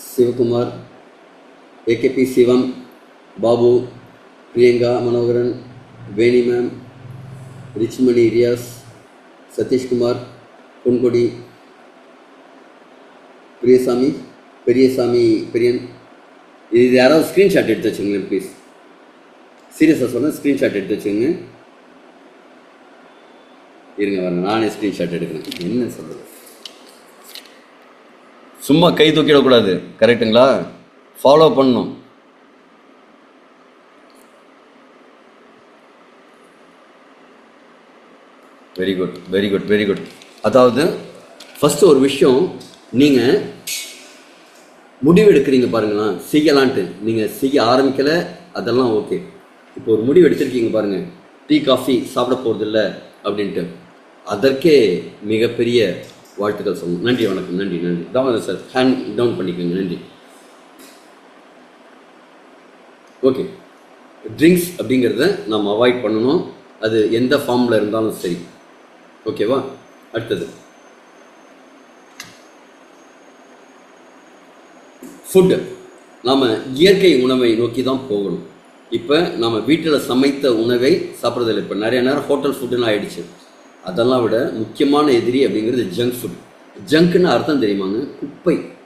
Sivakumar, AKP Sivam, Babu, Priyanka, Manoharan, Veni ma'am, Richmani, Riyaz, Sathishkumar, Ponkodi, Periyasamy Periyan. இது யாராவது ஸ்க்ரீன்ஷாட் எடுத்து வச்சுங்களேன் ப்ளீஸ். சீரியஸாக சொன்னேன், ஸ்க்ரீன்ஷாட் எடுத்து வச்சுங்க. இருங்க வரேன், நானே ஸ்க்ரீன்ஷாட் எடுக்கிறேன். என்ன சொல்கிறது, சும்மா கை தூக்கிடக்கூடாது, கரெக்டுங்களா? ஃபாலோ பண்ணணும். Very good very good very good. அதாவது ஃபஸ்ட்டு ஒரு விஷயம், நீங்கள் முடிவு எடுக்கிறீங்க பாருங்களேன், செய்யலான்ட்டு. நீங்கள் செய்ய ஆரம்பிக்கலை, அதெல்லாம் ஓகே. இப்போ ஒரு முடிவு எடுத்திருக்கீங்க பாருங்கள், டீ காஃபி சாப்பிட போகிறதில்ல அப்படின்ட்டு, அதற்கே மிகப்பெரிய வாழ்த்துக்கள் சொல்லணும். நன்றி, வணக்கம், நன்றி நன்றி. தாமதர் சார் ஹேண்ட் டவுன் பண்ணிக்கோங்க, நன்றி. ஓகே, ட்ரிங்க்ஸ் அப்படிங்கிறத நம்ம அவாய்ட் பண்ணணும், அது எந்த ஃபார்மில் இருந்தாலும் சரி. ஓகேவா? அடுத்தது ஃபுட்டு. நாம் இயற்கை உணவை நோக்கி தான் போகணும். இப்போ நம்ம வீட்டில் சமைத்த உணவை சாப்பிட்றதில்லை. இப்போ நிறைய நேரம் ஹோட்டல் ஃபுட்டுன்னு ஆகிடுச்சு. அதெல்லாம் விட முக்கியமான எதிரி அப்படிங்கிறது ஜங்க் ஃபுட். ஜங்க்குன்னு அர்த்தம் தெரியுமாங்க?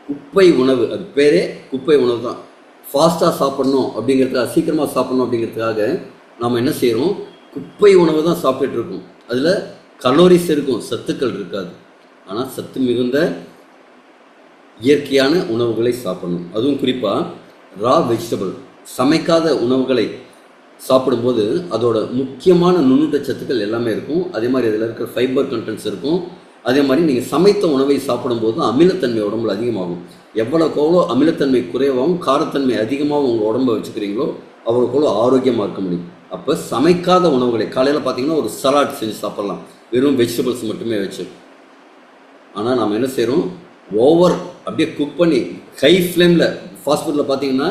குப்பை உணவு. அது பேரே குப்பை உணவு தான். ஃபாஸ்ட்டாக சாப்பிட்ணும் அப்படிங்கிறதுக்காக, சீக்கிரமாக சாப்பிட்ணும் அப்படிங்கிறதுக்காக நாம் என்ன செய்கிறோம்? குப்பை உணவு தான் சாப்பிட்டுட்டு இருக்கோம். அதில் கலோரிஸ் இருக்கும், சத்துக்கள் இருக்காது. ஆனால் சத்து மிகுந்த இயற்கையான உணவுகளை சாப்பிடணும். அதுவும் குறிப்பாக ரா வெஜிடபிள், சமைக்காத உணவுகளை சாப்பிடும்போது அதோட முக்கியமான நுண்ணூட்ட சத்துக்கள் எல்லாமே இருக்கும். அதே மாதிரி அதில் இருக்கிற ஃபைபர் கண்டென்ட்ஸ் இருக்கும். அதே மாதிரி நீங்கள் சமைத்த உணவை சாப்பிடும்போது அமிலத்தன்மை உடம்புல அதிகமாகும். எவ்வளோக்கெவ்வளோ அமிலத்தன்மை குறைவாகவும் காரத்தன்மை அதிகமாகவும் உங்கள் உடம்பை வச்சுக்கிறீங்களோ அவ்வளோக்கெவ்வளோ ஆரோக்கியமாக இருக்க முடியும். அப்போ சமைக்காத உணவுகளை காலையில் பார்த்தீங்கன்னா ஒரு சலாட் செஞ்சு சாப்பிட்லாம், வெறும் வெஜிடபிள்ஸ் மட்டுமே வச்சு. ஆனால் நம்ம என்ன செய்கிறோம்? ஓவர் அப்படியே குக் பண்ணி ஹை ஃப்ளேமில், ஃபாஸ்ட் ஃபுட்டில் பார்த்தீங்கன்னா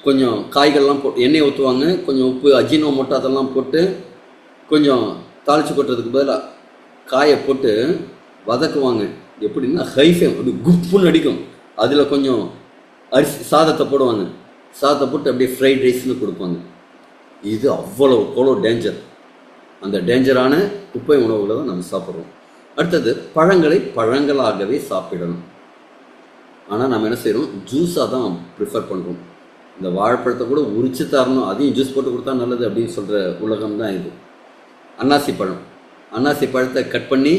கொஞ்சம் காய்கள்லாம் போட்டு எண்ணெய் ஊற்றுவாங்க, கொஞ்சம் உப்பு, அஜினோமோட்டோ அதெல்லாம் போட்டு கொஞ்சம் தாளித்து கொட்டுறதுக்கு பதிலாக காயை போட்டு வதக்குவாங்க. எப்படின்னா ஹை ஃப்ளேம், அப்படி குப்புன்னு அடிக்கும். அதில் கொஞ்சம் சாதத்தை போடுவாங்க, சாதத்தை போட்டு அப்படியே ஃப்ரைட் ரைஸ்னு கொடுப்பாங்க. இது அவ்வளோ டேஞ்சர். அந்த டேஞ்சரான குப்பை உணவுகளை தான் நம்ம சாப்பிட்றோம். அடுத்தது பழங்களை பழங்களாகவே சாப்பிடணும். ஆனால் நம்ம என்ன செய்கிறோம்? ஜூஸாக தான் ப்ரிஃபர் பண்ணுறோம். இந்த வாழைப்பழத்தை கூட உரிச்சு தரணும், அதையும் ஜூஸ் போட்டு கொடுத்தா நல்லது அப்படின்னு சொல்கிற உலகம் தான் இது. அன்னாசி பழம், அன்னாசி பழத்தை கட் பண்ணி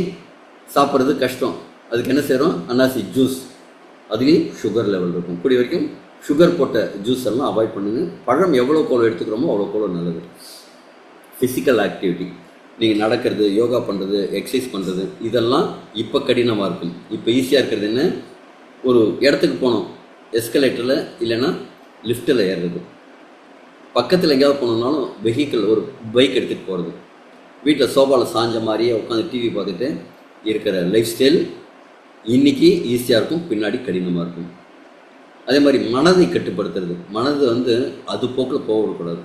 சாப்பிட்றது கஷ்டம். அதுக்கு என்ன செய்கிறோம்? அன்னாசி ஜூஸ், அதுலேயும் சுகர் லெவல் இருக்கும். கூடிய வரைக்கும் சுகர் போட்ட ஜூஸ் எல்லாம் அவாய்ட் பண்ணுங்கள். பழம் எவ்வளோக்கு எடுத்துக்கிறோமோ அவ்வளோக்கு நல்லது. ஃபிசிக்கல் ஆக்டிவிட்டி, நீங்கள் நடக்கிறது, யோகா பண்ணுறது, எக்ஸசைஸ் பண்ணுறது, இதெல்லாம் இப்போ கடினமாக இருக்கும். இப்போ ஈஸியாக இருக்கிறது என்ன? ஒரு இடத்துக்கு போகணும், எஸ்கலேட்டரில் இல்லைன்னா லிஃப்ட்டில் ஏறுறது, பக்கத்தில் எங்கேயாவது போகணுன்னாலும் வெஹிக்கிள், ஒரு பைக் எடுத்துகிட்டு போகிறது, வீட்டில் சோஃபாவில் சாஞ்ச மாதிரியே உட்காந்து டிவி பார்த்துட்டு இருக்கிற லைஃப் ஸ்டைல் இன்றைக்கி ஈஸியாக இருக்கும், பின்னாடி கடினமாக இருக்கும். அதே மாதிரி மனதை கட்டுப்படுத்துறது. மனது அது போக்கில் போகக்கூடாது,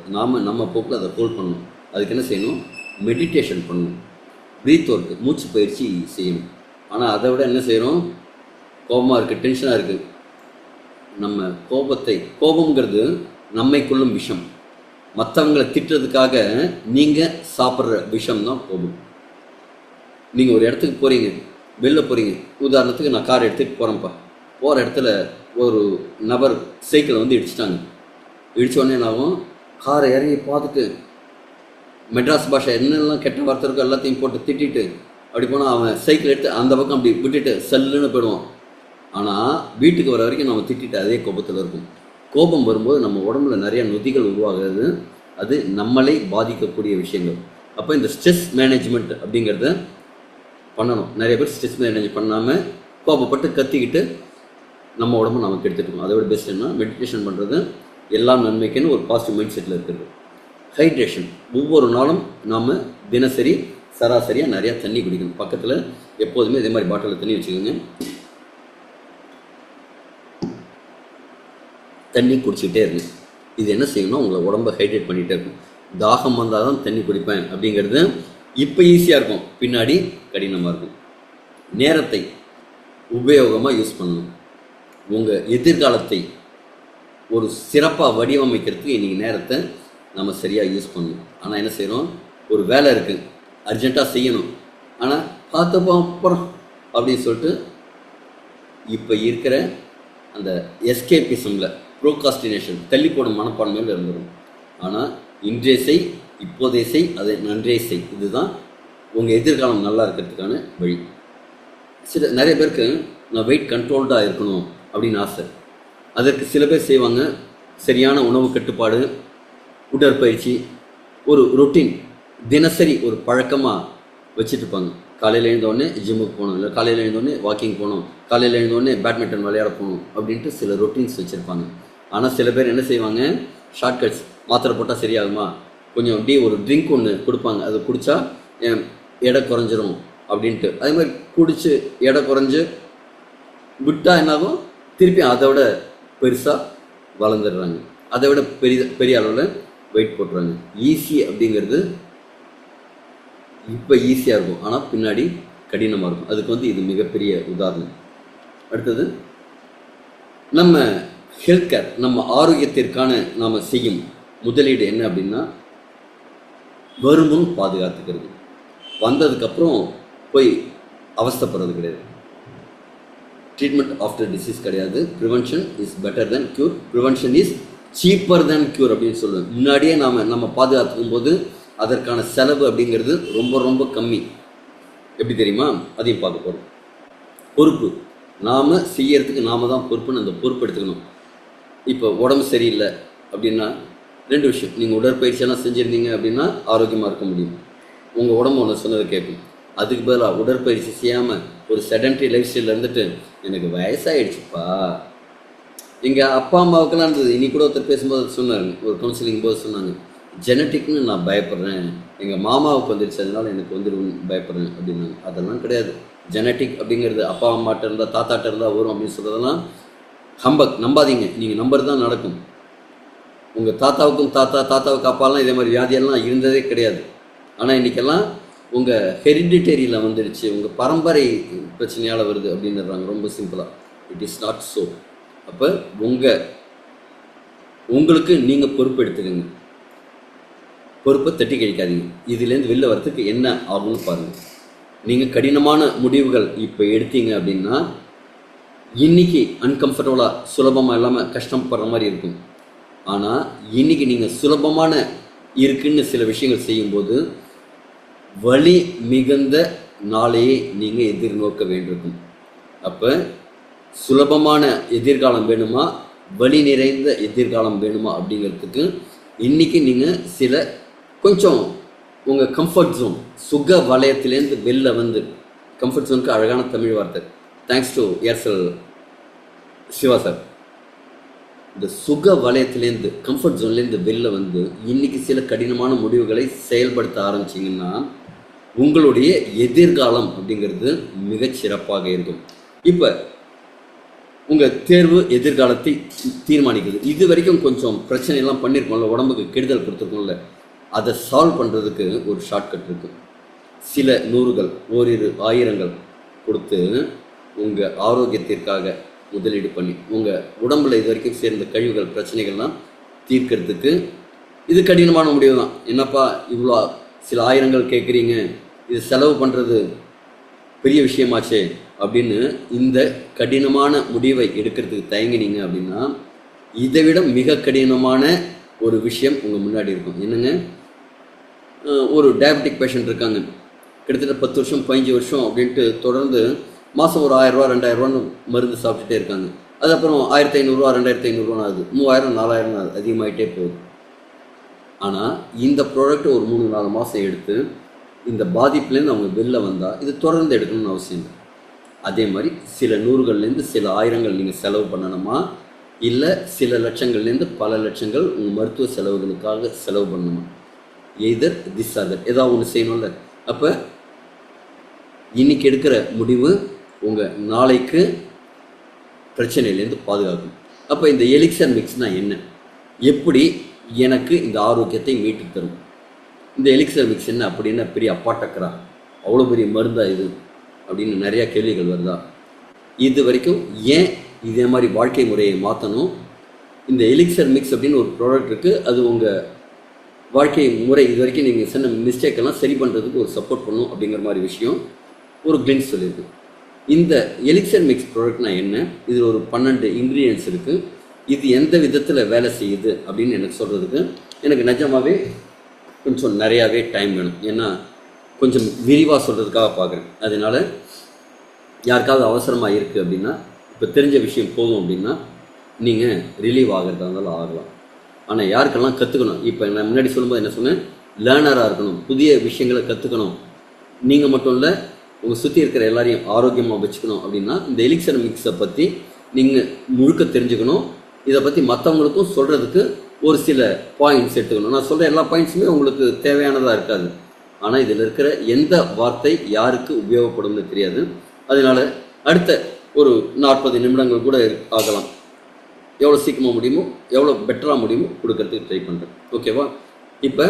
நம்ம போக்கில் அதை ஹோல்ட் பண்ணணும். அதுக்கு என்ன செய்யணும்? மெடிடேஷன் பண்ணணும், ப்ரீத் ஒர்க்கு, மூச்சு பயிற்சி செய்யணும். ஆனால் அதை விட என்ன செய்கிறோம்? கோபமாக இருக்குது, டென்ஷனாக இருக்குது. நம்ம கோபங்கிறது நம்மைக்குள்ளும் விஷம். மற்றவங்களை திட்டுறதுக்காக நீங்கள் சாப்பிட்ற விஷம் தான் கோபம். நீங்கள் ஒரு இடத்துக்கு போகிறீங்க, வெளில போகிறீங்க, உதாரணத்துக்கு நான் கார் எடுத்துகிட்டு போகிறேன்ப்பா, போகிற இடத்துல ஒரு நபர் சைக்கிளை இடிச்சிட்டாங்க. இடித்தோடனே என்னாகும்? காரை இறங்கி பார்த்துட்டு மெட்ராஸ் பாஷை என்னெல்லாம் கெட்ட வார்த்தை இருக்கோ எல்லாத்தையும் போட்டு திட்டிட்டு அப்படி போனால் அவன் சைக்கிள் எடுத்து அந்த பக்கம் அப்படி விட்டுட்டு சல்லுன்னு போயிடுவான். ஆனால் வீட்டுக்கு வர வரைக்கும் நம்ம திட்டிட்டு அதே கோபத்தில் இருக்கும். கோபம் வரும்போது நம்ம உடம்புல நிறைய நொதிகள் உருவாகிறது. அது நம்மளை பாதிக்கக்கூடிய விஷயங்கள். அப்போ இந்த ஸ்ட்ரெஸ் மேனேஜ்மெண்ட் அப்படிங்கிறத பண்ணணும். நிறைய பேர் ஸ்ட்ரெஸ் மேனேஜ் பண்ணாமல் கோபப்பட்டு கத்திக்கிட்டு நம்ம உடம்பு நமக்கு எடுத்துக்கணும். அதை விட பெஸ்ட் என்ன, மெடிடேஷன் பண்ணுறது எல்லாம் நன்மைக்குன்னு ஒரு பாசிட்டிவ் மைண்ட் செட்டில் இருக்கிறது. ஹைட்ரேஷன், ஒவ்வொரு நாளும் நாம் தினசரி சராசரியாக நிறையா தண்ணி குடிக்கணும். பக்கத்தில் எப்போதுமே இதே மாதிரி பாட்டிலில் தண்ணி வச்சுக்கோங்க. தண்ணி குடிச்சிக்கிட்டே இருக்கு. இது என்ன செய்யணும், உங்களை உடம்பை ஹைட்ரேட் பண்ணிகிட்டே இருக்கும். தாகம் வந்தால் தான் தண்ணி குடிப்பேன் அப்படிங்கிறது இப்போ ஈஸியாக இருக்கும், பின்னாடி கடினமாக இருக்கும். நேரத்தை உபயோகமாக யூஸ் பண்ணணும். உங்கள் எதிர்காலத்தை ஒரு சிறப்பாக வடிவமைக்கிறதுக்கு இன்றைக்கி நேரத்தை நம்ம சரியாக யூஸ் பண்ணணும். ஆனால் என்ன செய்கிறோம், ஒரு வேலை இருக்குது, அர்ஜெண்ட்டாக செய்யணும், ஆனால் பார்த்துப்போம் அப்புறம் அப்படின்னு சொல்லிட்டு இப்போ இருக்கிற அந்த எஸ்கேபிசமில் ப்ரோகாஸ்டினேஷன், தள்ளி போடும் மனப்பான்மையில் இருந்துடும். ஆனால் இன்றைய செய், இப்போதைய செய், அதை நன்றைய செய். இதுதான் உங்கள் எதிர்காலம் நல்லா இருக்கிறதுக்கான வழி. நிறைய பேருக்கு நான் வெயிட் கண்ட்ரோல்டாக இருக்கணும் அப்படின்னு ஆசை. அதற்கு சில பேர் செய்வாங்க, சரியான உணவு கட்டுப்பாடு, உடற்பயிற்சி, ஒரு ரொட்டீன் தினசரி ஒரு பழக்கமாக வச்சுட்டு இருப்பாங்க. காலையில் எழுந்தோடனே ஜிம்முக்கு போகணும், இல்லை காலையில் எழுந்தோடனே வாக்கிங் போகணும், காலையில் எழுந்தோடனே பேட்மிண்டன் விளையாட போகணும் அப்படின்ட்டு சில ரொட்டீன்ஸ் வச்சுருப்பாங்க. ஆனால் சில பேர் என்ன செய்வாங்க, ஷார்ட்கட்ஸ், மாத்திரை போட்டால் சரியாகுமா, கொஞ்சம் அப்படியே ஒரு ட்ரிங்க் ஒன்று கொடுப்பாங்க, அது குடித்தா எடை குறைஞ்சிரும் அப்படின்ட்டு. அதே மாதிரி குடித்து எடை குறைஞ்சி விட்டால் என்னாகும், திருப்பி அதை விட பெருசாக வளர்ந்துடுறாங்க, அதை விட பெரிய அளவில் வெயிட் போட்டுறாங்க. ஈஸி அப்படிங்கிறது இப்போ ஈஸியாக இருக்கும், ஆனால் பின்னாடி கடினமாக இருக்கும். அதுக்கு இது மிகப்பெரிய உதாரணம். அடுத்தது, நம்ம ஹெல்த் கேர், நம்ம ஆரோக்கியத்திற்கான நாம் செய்யும் முதலீடு என்ன அப்படின்னா, வருமுன் பாதுகாத்துக்கிறது. வந்ததுக்கப்புறம் போய் அவஸ்தைப்படுறது கிடையாது. ட்ரீட்மெண்ட் ஆஃப்டர் டிசீஸ் கிடையாது. Prevention is better then cure, prevention is cheaper then cure அப்படின்னு சொல்லுவேன். முன்னாடியே நம்ம பாதுகாத்துக்கும் போது அதற்கான செலவு அப்படிங்கிறது ரொம்ப ரொம்ப கம்மி. எப்படி தெரியுமா, அதையும் பார்க்க போகிறோம். பொறுப்பு, நாம் செய்யறதுக்கு நாம் தான் பொறுப்புன்னு அந்த பொறுப்பு எடுத்துக்கணும். இப்போ உடம்பு சரியில்லை அப்படின்னா ரெண்டு விஷயம், நீங்கள் உடற்பயிற்சியெல்லாம் செஞ்சுருந்தீங்க அப்படின்னா ஆரோக்கியமாக இருக்க முடியும், உங்கள் உடம்பு ஒன்று சொன்னதை கேட்கும். அதுக்கு பதிலாக உடற்பயிற்சி செய்யாமல் ஒரு செடன்ட்ரி லைஃப் ஸ்டைலில் இருந்துட்டு எனக்கு வயசாகிடுச்சுப்பா, எங்கள் அப்பா அம்மாவுக்கெல்லாம் இருந்தது. இன்னைக்கு கூட ஒருத்தர் பேசும்போது சொன்னார், ஒரு கவுன்சிலிங் போது சொன்னாங்க, ஜெனட்டிக்னு நான் பயப்படுறேன், எங்கள் மாமாவுக்கு வந்துடுச்சு அதனால எனக்கு பயப்படுறேன் அப்படின்னாங்க. அதெல்லாம் கிடையாது. ஜெனட்டிக் அப்படிங்கிறது அப்பா அம்மாட்ட இருந்தால் தாத்தாட்ட இருந்தால் வரும் அப்படின்னு சொல்கிறதெல்லாம் ஹம்பக், நம்பாதீங்க. நீங்கள் நம்பர் தான் நடக்கும். உங்கள் தாத்தாவுக்கும் தாத்தாவுக்கு அப்பாலாம் இதே மாதிரி வியாதியெல்லாம் இருந்ததே கிடையாது. ஆனால் இன்றைக்கெல்லாம் உங்கள் ஹெரிடிட்டரியில் வந்துடுச்சு, உங்கள் பரம்பரை பிரச்சனையால் வருது அப்படின்னுறாங்க. ரொம்ப சிம்பிளாக, இட் இஸ் நாட் ஸோ. அப்போ உங்களுக்கு நீங்கள் பொறுப்பு எடுத்துக்கங்க, பொறுப்பை தட்டி கழிக்காதீங்க. இதுலேருந்து வெளில வரத்துக்கு என்ன ஆகும்னு பாருங்கள். நீங்கள் கடினமான முடிவுகள் இப்போ எடுத்தீங்க அப்படின்னா இன்றைக்கி அன்கம்ஃபர்டபுளாக சுலபமாக இல்லாமல் கஷ்டப்படுற மாதிரி இருக்கும். ஆனால் இன்றைக்கி நீங்கள் சுலபமான இருக்குன்னு சில விஷயங்கள் செய்யும்போது வலி மிகுந்த நாளையே நீங்கள் எதிர்நோக்க வேண்டியிருக்கும். அப்போ சுலபமான எதிர்காலம் வேணுமா, வலி நிறைந்த எதிர்காலம் வேணுமா அப்படிங்கிறதுக்கு இன்றைக்கி நீங்கள் சில கொஞ்சம் உங்கள் கம்ஃபர்ட் ஜோன், சுக வலயத்திலேருந்து வெளில வந்து, கம்ஃபர்ட் ஜோனுக்கு அழகான தமிழ் வார்த்தை, thanks to Aircel Siva sir. இந்த சுக வலயத்திலேருந்து, கம்ஃபர்ட் ஜோன்லேருந்து வெளில வந்து இன்றைக்கி சில கடினமான முடிவுகளை செயல்படுத்த ஆரம்பிச்சிங்கன்னா உங்களுடைய எதிர்காலம் அப்படிங்கிறது மிகச்சிறப்பாக இருக்கும். இப்போ உங்கள் தேர்வு எதிர்காலத்தை தீர்மானிக்குது. இது வரைக்கும் கொஞ்சம் பிரச்சனையெல்லாம் பண்ணியிருக்கோம்ல, உடம்புக்கு கெடுதல் கொடுத்துருக்கோம்ல, அதை சால்வ் பண்ணுறதுக்கு ஒரு ஷார்ட்கட் இருக்குது. சில நூறுகள், ஓரிரு ஆயிரங்கள் கொடுத்து உங்கள் ஆரோக்கியத்திற்காக முதலீடு பண்ணி உங்கள் உடம்பில் இது வரைக்கும் சேர்ந்த கழிவுகள் பிரச்சனைகள்லாம் தீர்க்கிறதுக்கு இது கடினமான முடிவு தான். என்னப்பா இவ்வளோ சில ஆயிரங்கள் கேட்குறீங்க, இது செலவு பண்ணுறது பெரிய விஷயமாச்சே அப்படின்னு இந்த கடினமான முடிவை எடுக்கிறதுக்கு தயங்கினீங்க அப்படின்னா இதை விட மிக கடினமான ஒரு விஷயம் உங்கள் முன்னாடி இருக்கும். என்னங்க, ஒரு டயபெட்டிக் பேஷண்ட் இருக்காங்க, கிட்டத்தட்ட 10 வருஷம் 15 வருஷம் அப்படின்ட்டு தொடர்ந்து மாதம் ஒரு 1000 ரூபா 2000 ரூபான்னு மருந்து சாப்பிட்டுட்டே இருக்காங்க. அது அப்புறம் 1500 ரூபா 2500 ரூபா ஆகுது, 3000 4000 ஆகுது, அதிகமாகிட்டே போகுது. ஆனால் இந்த ப்ராடக்ட் ஒரு 3-4 மாதம் எடுத்து இந்த பாதிப்புலேருந்து அவங்க வெளில வந்தால் இது தொடர்ந்து எடுக்கணும்னு அவசியம் இல்லை. அதே மாதிரி சில நூறுகள்லேருந்து சில ஆயிரங்கள் நீங்கள் செலவு பண்ணணுமா, இல்லை சில லட்சங்கள்லேருந்து பல லட்சங்கள் உங்கள் மருத்துவ செலவுகளுக்காக செலவு பண்ணணுமா, எய்தர் திஸ் ஆர் தட், ஏதாவது ஒன்று செய்யணும்ல. அப்போ இன்றைக்கி எடுக்கிற முடிவு உங்கள் நாளைக்கு பிரச்சனையிலேருந்து பாதுகாக்கும். அப்போ இந்த எலிக்சர் மிக்ஸ்னால் என்ன, எப்படி எனக்கு இந்த ஆரோக்கியத்தை மீட்டு தரும், இந்த எலிக்சர் மிக்ஸ் என்ன அப்படின்னா பெரிய அப்பாட்டக்கரா, அவ்வளோ பெரிய மருந்தா இது அப்படின்னு நிறையா கேள்விகள் வருதா? இது வரைக்கும் ஏன் இதே மாதிரி வாழ்க்கை முறையை மாற்றணும்? இந்த எலிக்சர் மிக்ஸ் அப்படின்னு ஒரு ப்ராடக்ட் இருக்குது, அது உங்கள் வாழ்க்கை முறை இது வரைக்கும் நீங்கள் சொன்ன மிஸ்டேக்கெல்லாம் சரி பண்ணுறதுக்கு ஒரு சப்போர்ட் பண்ணும் அப்படிங்கிற மாதிரி விஷயம் ஒரு கிளின்ஸ் சொல்லியிருக்கு. இந்த எலிக்சர் மிக்ஸ் ப்ராடக்ட்னா என்ன, இதில் ஒரு 12 இன்க்ரீடியன்ஸ் இருக்குது. இது எந்த விதத்தில் வேலை செய்யுது அப்படின்னு எனக்கு சொல்கிறதுக்கு எனக்கு நிஜமாகவே கொஞ்சம் நிறையாவே டைம் வேணும். ஏன்னா கொஞ்சம் விரிவாக சொல்கிறதுக்காக பார்க்குறேன். அதனால் யாருக்காவது அவசரமாக இருக்குது அப்படின்னா, இப்போ தெரிஞ்ச விஷயம் போதும் அப்படின்னா நீங்கள் ரிலீவ் ஆகிறதா இருந்தாலும் ஆகலாம். ஆனால் யாருக்கெல்லாம் கற்றுக்கணும், இப்போ நான் முன்னாடி சொல்லும்போது என்ன சொன்னேன், லேர்னராக இருக்கணும், புதிய விஷயங்களை கற்றுக்கணும், நீங்கள் மட்டும் இல்லை உங்கள் சுற்றி இருக்கிற எல்லாரையும் ஆரோக்கியமாக வச்சுக்கணும் அப்படின்னா இந்த எலிக்சர் மிக்ஸை பற்றி நீங்கள் முழுக்க தெரிஞ்சுக்கணும். இதை பற்றி மற்றவங்களுக்கும் சொல்கிறதுக்கு ஒரு சில பாயிண்ட்ஸ் எடுத்துக்கணும். நான் சொல்கிற எல்லா பாயிண்ட்ஸுமே உங்களுக்கு தேவையானதாக இருக்காது, ஆனால் இதில் இருக்கிற எந்த வார்த்தை யாருக்கு உபயோகப்படும்னு தெரியாது. அதனால் அடுத்த ஒரு 40 நிமிடங்கள் கூட ஆகலாம், எவ்வளோ சீக்கிரமாக முடியுமோ எவ்வளோ பெட்டராக முடியுமோ கொடுக்கறதுக்கு ட்ரை பண்ணுறேன். ஓகேவா? இப்போ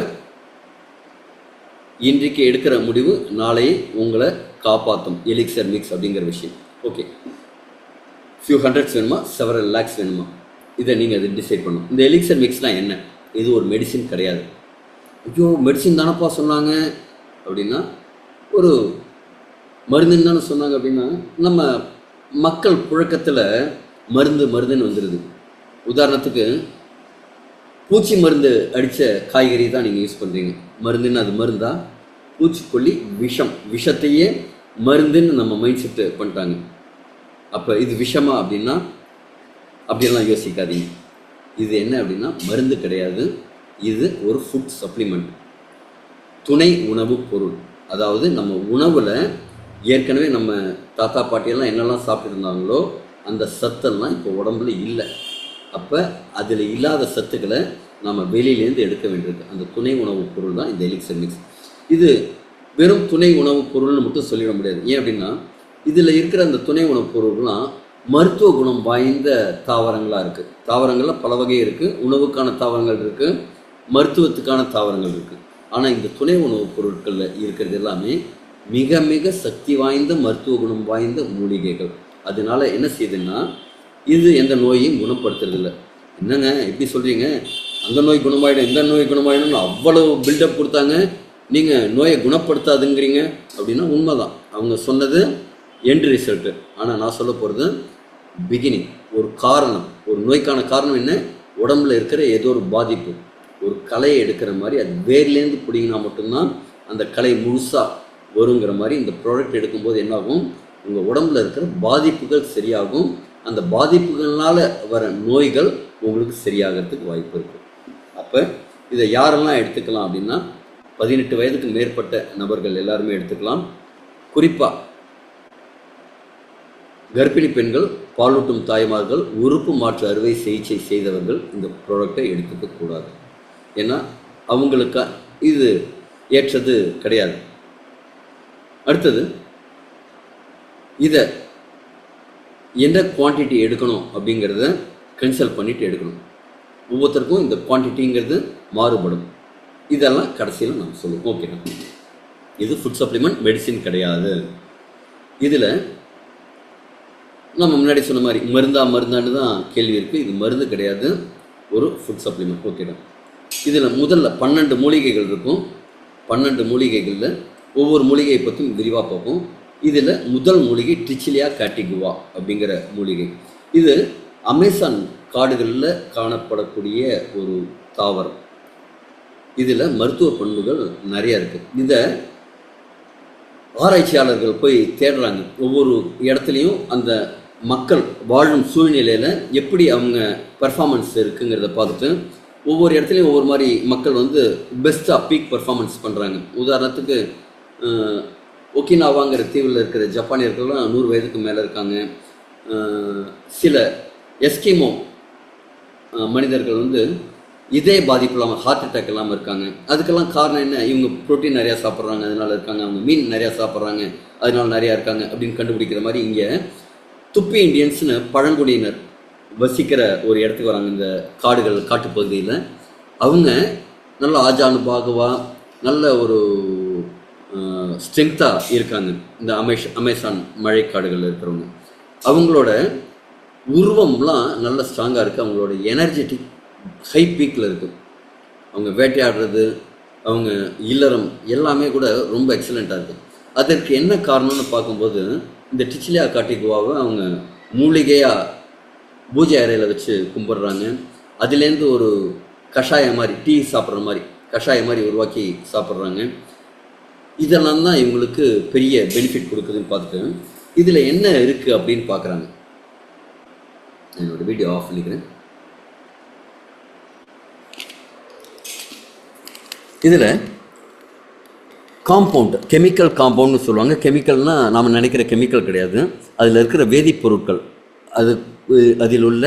இன்றைக்கு எடுக்கிற முடிவு நாளையே உங்களை காப்பாற்றும் எலிக்சர் மிக்ஸ் அப்படிங்கிற விஷயம். ஓகே, ஃபியூ ஹண்ட்ரட்ஸ் வேணுமா, செவரல் லேக்ஸ் வேணுமா, இதை நீங்கள் அதை டிசைட் பண்ணணும். இந்த எலிக்சர் மிக்ஸ்னால் என்ன, இது ஒரு மெடிசின் கிடையாது. ஐயோ மெடிசின் தானப்பா சொன்னாங்க அப்படின்னா, ஒரு மருந்துன்னு தானே சொன்னாங்க அப்படின்னா, நம்ம மக்கள் புழக்கத்தில் மருந்துன்னு வந்துடுது. உதாரணத்துக்கு பூச்சி மருந்து அடித்த காய்கறி தான் நீங்கள் யூஸ் பண்ணுறீங்க, மருந்துன்னு அது மருந்தா? பூச்சிக்கொல்லி விஷத்தையே மருந்துன்னு நம்ம மைண்ட் செட்டு பண்ணிட்டாங்க. அப்போ இது விஷமா அப்படின்னா அப்படியெல்லாம் யோசிக்காதீங்க. இது என்ன அப்படின்னா மருந்து கிடையாது, இது ஒரு ஃபுட் சப்ளிமெண்ட், துணை உணவு பொருள். அதாவது நம்ம உணவில் ஏற்கனவே நம்ம தாத்தா பாட்டியெல்லாம் என்னெல்லாம் சாப்பிட்டுருந்தாங்களோ அந்த சத்தெல்லாம் இப்போ உடம்புல இல்லை. அப்போ அதில் இல்லாத சத்துக்களை நம்ம வெளியிலேருந்து எடுக்க வேண்டியிருக்கு. அந்த துணை உணவுப் பொருள் தான் இந்த எலிக்சர் மிக்ஸ். இது வெறும் துணை உணவுப் பொருள்னு மட்டும் சொல்லிட முடியாது. ஏன் அப்படின்னா இதில் இருக்கிற அந்த துணை உணவுப் பொருள்லாம் மருத்துவ குணம் வாய்ந்த தாவரங்களாக இருக்குது. தாவரங்களில் பல வகை இருக்குது, உணவுக்கான தாவரங்கள் இருக்குது, மருத்துவத்துக்கான தாவரங்கள் இருக்குது. ஆனால் இந்த துணை உணவுப் பொருட்களில் இருக்கிறது எல்லாமே மிக மிக சக்தி வாய்ந்த மருத்துவ குணம் வாய்ந்த மூலிகைகள். அதனால என்ன செய்யுதுன்னா இது எந்த நோயையும் குணப்படுத்துறதில்லை. என்னங்க எப்படி சொல்கிறீங்க, அந்த நோய் குணமாயிடும் இந்த நோய் குணமாயிடும்னு அவ்வளோ பில்டப் கொடுத்தாங்க, நீங்கள் நோயை குணப்படுத்தாதுங்கிறீங்க அப்படின்னா உண்மைதான், அவங்க சொன்னது எண்ட் ரிசல்ட்டு. ஆனால் நான் சொல்ல போகிறது பிகினிங், ஒரு காரணம். ஒரு நோய்க்கான காரணம் என்ன, உடம்புல இருக்கிற ஏதோ ஒரு பாதிப்பு. ஒரு கலையை எடுக்கிற மாதிரி அது வேர்லேருந்து பிடிங்கினா மட்டும்தான் அந்த கலை முழுசாக வருங்கிற மாதிரி இந்த ப்ராடக்ட் எடுக்கும்போது என்னாகும், உங்கள் உடம்புல இருக்கிற பாதிப்புகள் சரியாகும். அந்த பாதிப்புகள்னால் வர நோய்கள் உங்களுக்கு சரியாகிறதுக்கு வாய்ப்பு இருக்குது. அப்போ இதை யாரெல்லாம் எடுத்துக்கலாம் அப்படின்னா 18 வயதுக்கு மேற்பட்ட நபர்கள் எல்லாருமே எடுத்துக்கலாம். குறிப்பாக கர்ப்பிணி பெண்கள், பாலூட்டும் தாய்மார்கள், உறுப்பு மாற்று அறுவை சிகிச்சை செய்தவர்கள் இந்த ப்ராடக்டை எடுத்துக்கக்கூடாது. ஏன்னா அவங்களுக்கு இது ஏற்றது கிடையாது. அடுத்தது இதை என்ன குவான்டிட்டி எடுக்கணும் அப்படிங்கிறத கன்சல்ட் பண்ணிவிட்டு எடுக்கணும். ஒவ்வொருத்தருக்கும் இந்த குவான்டிட்டிங்கிறது மாறுபடும். இதெல்லாம் கடைசியில் நம்ம சொல்லுவோம். ஓகேண்ணா, இது ஃபுட் சப்ளிமெண்ட், மெடிசின் கிடையாது. இதில் நம்ம முன்னாடி சொன்ன மாதிரி மருந்தான்னு தான் கேள்வி இருக்குது. இது மருந்து கிடையாது, ஒரு ஃபுட் சப்ளிமெண்ட். ஓகேண்ணா, இதில் முதல்ல 12 மூலிகைகள் இருக்கும். 12 மூலிகைகளில் ஒவ்வொரு மூலிகையை பற்றியும் விரிவாக பார்ப்போம். இதில் முதல் மூலிகை ட்ரிச்சிலியா கேட்டிகுவா அப்படிங்கிற மூலிகை. இது அமேசான் காடுகளில் காணப்படக்கூடிய ஒரு தாவரம். இதில் மருத்துவ பண்புகள் நிறையா இருக்குது. இதை ஆராய்ச்சியாளர்கள் போய் தேடுறாங்க. ஒவ்வொரு இடத்துலையும் அந்த மக்கள் வாழும் சூழ்நிலையில் எப்படி அவங்க பர்ஃபார்மன்ஸ் இருக்குங்கிறத பார்த்துட்டு ஒவ்வொரு இடத்துலையும் ஒவ்வொரு மாதிரி மக்கள் வந்து பெஸ்ட்டாக பீக் பர்ஃபார்மன்ஸ் பண்ணுறாங்க. உதாரணத்துக்கு ஒக்கினாவாங்கிற தீவில் இருக்கிற ஜப்பானியர்கள்லாம் 100 வயதுக்கு மேலே இருக்காங்க. சில எஸ்கிமோ மனிதர்கள் வந்து இதே பாதிப்பு இல்லாமல் ஹார்ட் அட்டாக் இல்லாமல் இருக்காங்க. அதுக்கெல்லாம் காரணம் என்ன? இவங்க ப்ரோட்டீன் நிறையா சாப்பிட்றாங்க, அதனால இருக்காங்க. அவங்க மீன் நிறையா சாப்பிட்றாங்க, அதனால நிறையா இருக்காங்க அப்படின்னு கண்டுபிடிக்கிற மாதிரி இங்கே துப்பி இண்டியன்ஸ்னு பழங்குடியினர் வசிக்கிற ஒரு இடத்துக்கு வராங்க. இந்த காட்டுப்பகுதியில் அவங்க நல்ல ஆஜானுபாகுவா நல்ல ஒரு ஸ்ட்ரென்த்தாக இருக்காங்க. இந்த அமேசான் மழைக்காடுகளில் இருக்கிறவங்க அவங்களோட உருவம்லாம் நல்ல ஸ்ட்ராங்காக இருக்குது. அவங்களோட எனர்ஜெட்டிக் ஹை பீக்கில் இருக்குது. அவங்க வேட்டையாடுறது, அவங்க இல்லறம் எல்லாமே கூட ரொம்ப எக்ஸலண்ட்டாக இருக்குது. அதற்கு என்ன காரணம்னு பார்க்கும்போது இந்த டிச்சிலியா காட்டிகுவாவை அவங்க மூலிகையாக பூஜை அறையில் வச்சு கும்பிட்றாங்க. அதுலேருந்து ஒரு கஷாயம் மாதிரி, டீ சாப்பிட்ற மாதிரி கஷாயம் மாதிரி உருவாக்கி சாப்பிட்றாங்க. இதெல்லாம் தான் இவங்களுக்கு பெரிய பெனிஃபிட் கொடுக்குதுன்னு பார்த்துட்டு இதில் என்ன இருக்குது அப்படின்னு பார்க்குறாங்க. என்னோட வீடியோ ஆஃப் பண்ணிக்கிறேன். இதில் காம்பவுண்ட், கெமிக்கல் காம்பவுண்ட்னு சொல்லுவாங்க. கெமிக்கல்னால் நாம் நினைக்கிற கெமிக்கல் கிடையாது. அதில் இருக்கிற வேதிப்பொருட்கள், அதில் உள்ள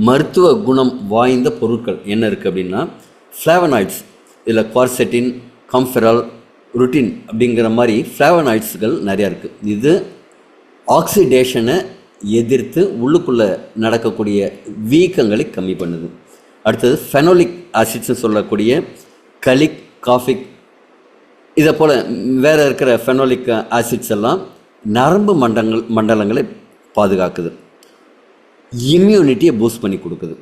மருத்துவ குணம் வாய்ந்த பொருட்கள் என்ன இருக்குது அப்படின்னா ஃப்ளேவனாய்ட்ஸ். இதில் குவார்செட்டின், காம்ஃபெரால், ருட்டின் அப்படிங்கிற மாதிரி ஃப்ளேவனாய்ட்ஸுகள் நிறையா இருக்குது. இது ஆக்சிடேஷனை எதிர்த்து உள்ளுக்குள்ளே நடக்கக்கூடிய வீக்கங்களை கம்மி பண்ணுது. அடுத்தது ஃபெனோலிக் ஆசிட்ஸ்னு சொல்லக்கூடிய கலிக், காஃபிக், இதை போல் வேறு இருக்கிற ஃபெனோலிக் ஆசிட்ஸ் எல்லாம் நரம்பு மண்டலங்களை பாதுகாக்குது, இம்யூனிட்டியை பூஸ்ட் பண்ணி கொடுக்குது.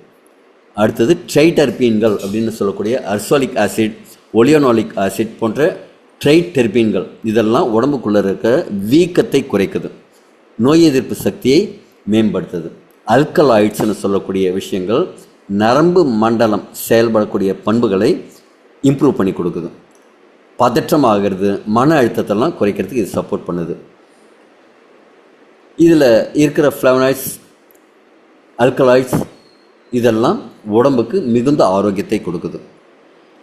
அடுத்தது ட்ரைடெர்பீன்கள் அப்படின்னு சொல்லக்கூடிய அர்சோலிக் ஆசிட், ஒலியோனாலிக் ஆசிட் போன்ற ட்ரைடெர்பீன்கள் இதெல்லாம் உடம்புக்குள்ளே இருக்க வீக்கத்தை குறைக்குது, நோய் எதிர்ப்பு சக்தியை மேம்படுத்துது. அல்கலாய்ட்ஸ்னு சொல்லக்கூடிய விஷயங்கள் நரம்பு மண்டலம் செயல்படக்கூடிய பண்புகளை இம்ப்ரூவ் பண்ணி கொடுக்குது. பதற்றம் ஆகிறது, மன அழுத்தத்தெல்லாம் குறைக்கிறதுக்கு இது சப்போர்ட் பண்ணுது. இதில் இருக்கிற ஃப்ளேவனாய்ட்ஸ், அல்கலாய்ட்ஸ் இதெல்லாம் உடம்புக்கு மிகுந்த ஆரோக்கியத்தை கொடுக்குது.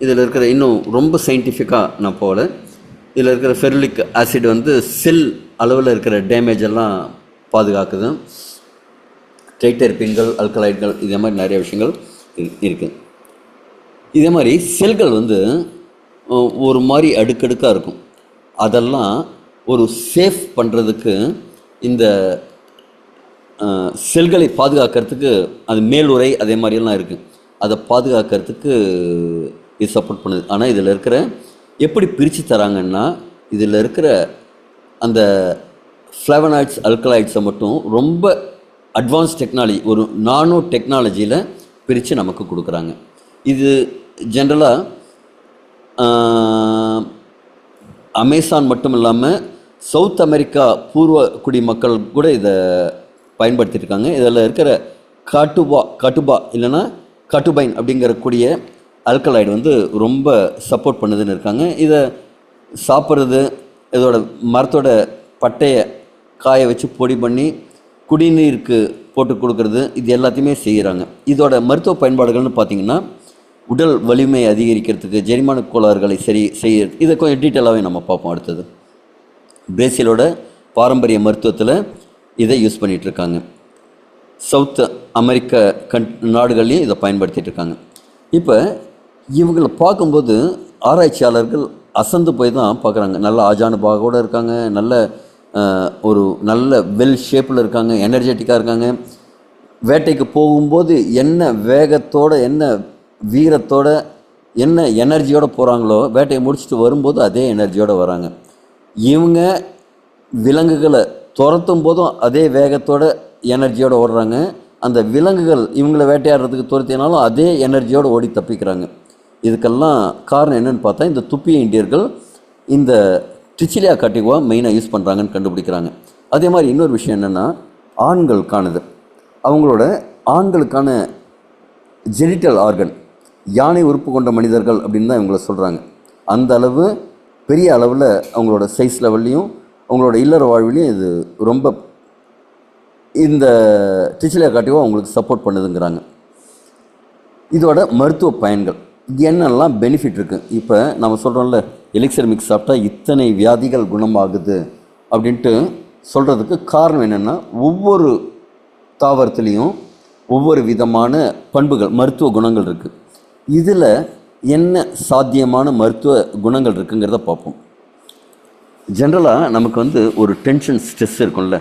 இதில் இருக்கிற இன்னும் ரொம்ப சயின்டிஃபிக்காக நான் போகல. இதில் இருக்கிற ஃபெருலிக் ஆசிட் வந்து செல் அளவில் இருக்கிற டேமேஜ் எல்லாம் பாதுகாக்குது. ட்ரைடெர்பீன்கள், அல்கலாய்ட்கள் இதே மாதிரி நிறைய விஷயங்கள் இருக்குது. இதே மாதிரி செல்கள் வந்து ஒரு மாதிரி அடுக்கடுக்காக இருக்கும். அதெல்லாம் ஒரு சேஃப் பண்ணுறதுக்கு, இந்த செல்களை பாதுகாக்கிறதுக்கு அது மேலுறை அதே மாதிரியெல்லாம் இருக்குது. அதை பாதுகாக்கிறதுக்கு இது சப்போர்ட் பண்ணுது. ஆனால் இதில் இருக்கிற எப்படி பிரித்து தராங்கன்னா, இதில் இருக்கிற அந்த ஃப்ளேவனாய்ட்ஸ், அல்கலாய்ட்ஸை மட்டும் ரொம்ப அட்வான்ஸ் டெக்னாலஜி, ஒரு நானோ டெக்னாலஜியில் பிரித்து நமக்கு கொடுக்குறாங்க. இது ஜென்ரலாக அமேசான் மட்டும் இல்லாமல் சவுத் அமெரிக்கா பூர்வ குடி மக்கள் கூட இதை பயன்படுத்தியிருக்காங்க. இதில் இருக்கிற காட்டுபா இல்லைன்னா காட்டுபைன் அப்படிங்கிறக்கூடிய அல்கலாய்டு வந்து ரொம்ப சப்போர்ட் பண்ணுதுன்னு இருக்காங்க. இதை சாப்பிட்றது, இதோட மரத்தோட பட்டையை காய வச்சு பொடி பண்ணி குடிநீருக்கு போட்டு கொடுக்கறது, இது எல்லாத்தையுமே செய்கிறாங்க. இதோட மருத்துவ பயன்பாடுகள்னு பார்த்திங்கன்னா உடல் வலிமை அதிகரிக்கிறதுக்கு, ஜெரிமான கோளாறுகளை சரி செய்ய, இதை கொஞ்சம் டீட்டெயிலாகவே நம்ம பார்ப்போம். அடுத்தது பிரேசிலோட பாரம்பரிய மருத்துவத்தில் இதை யூஸ் பண்ணிகிட்ருக்காங்க. சவுத் அமெரிக்க நாடுகள்லையும் இதை பயன்படுத்திகிட்டு இருக்காங்க. இப்போ இவங்களை பார்க்கும்போது ஆராய்ச்சியாளர்கள் அசந்து போய் தான் பார்க்குறாங்க. நல்ல ஆஜானுபாகோடு இருக்காங்க, ஒரு நல்ல வெல் ஷேப்பில் இருக்காங்க, எனர்ஜெட்டிக்காக இருக்காங்க. வேட்டைக்கு போகும்போது என்ன வேகத்தோடு, என்ன வீரத்தோடு, என்ன எனர்ஜியோடு போகிறாங்களோ, வேட்டையை முடிச்சுட்டு வரும்போது அதே எனர்ஜியோடு வராங்க. இவங்க விலங்குகளை துரத்தும் போதும் அதே வேகத்தோட எனர்ஜியோடு ஓடுறாங்க. அந்த விலங்குகள் இவங்களை வேட்டையாடுறதுக்கு துரத்தினாலும் அதே எனர்ஜியோடு ஓடி தப்பிக்கிறாங்க. இதுக்கெல்லாம் காரணம் என்னென்னு பார்த்தா, இந்த துப்பிய இந்தியர்கள் இந்த டிச்சிலியா காட்டிகுவா மெயினாக யூஸ் பண்ணுறாங்கன்னு கண்டுபிடிக்கிறாங்க. அதே மாதிரி இன்னொரு விஷயம் என்னென்னா, ஆண்களுக்கானது, அவங்களோட ஆண்களுக்கான ஜெனிட்டல் ஆர்கன், யானை உறுப்பு கொண்ட மனிதர்கள் அப்படின்னு தான் இவங்களை சொல்கிறாங்க. அந்த அளவு பெரிய அளவில் அவங்களோட சைஸ் லெவல்லையும் அவங்களோட இல்லற வாழ்விலையும் இது ரொம்ப இந்த டிச்சிலியா காட்டிகுவா அவங்களுக்கு சப்போர்ட் பண்ணுதுங்கிறாங்க. இதோட மருத்துவ பயன்கள் என்னெல்லாம் பெனிஃபிட் இருக்குது. இப்போ நம்ம சொல்கிறோம்ல, எலிக்சர் மிக்ஸ் சாப்பிட்டா இத்தனை வியாதிகள் குணமாகுது அப்படின்ட்டு சொல்கிறதுக்கு காரணம் என்னென்னா, ஒவ்வொரு தாவரத்துலேயும் ஒவ்வொரு விதமான பண்புகள், மருத்துவ குணங்கள் இருக்குது. இதில் என்ன சாத்தியமான மருத்துவ குணங்கள் இருக்குங்கிறத பார்ப்போம். ஜென்ரலாக நமக்கு ஒரு டென்ஷன், ஸ்ட்ரெஸ் இருக்கும்ல,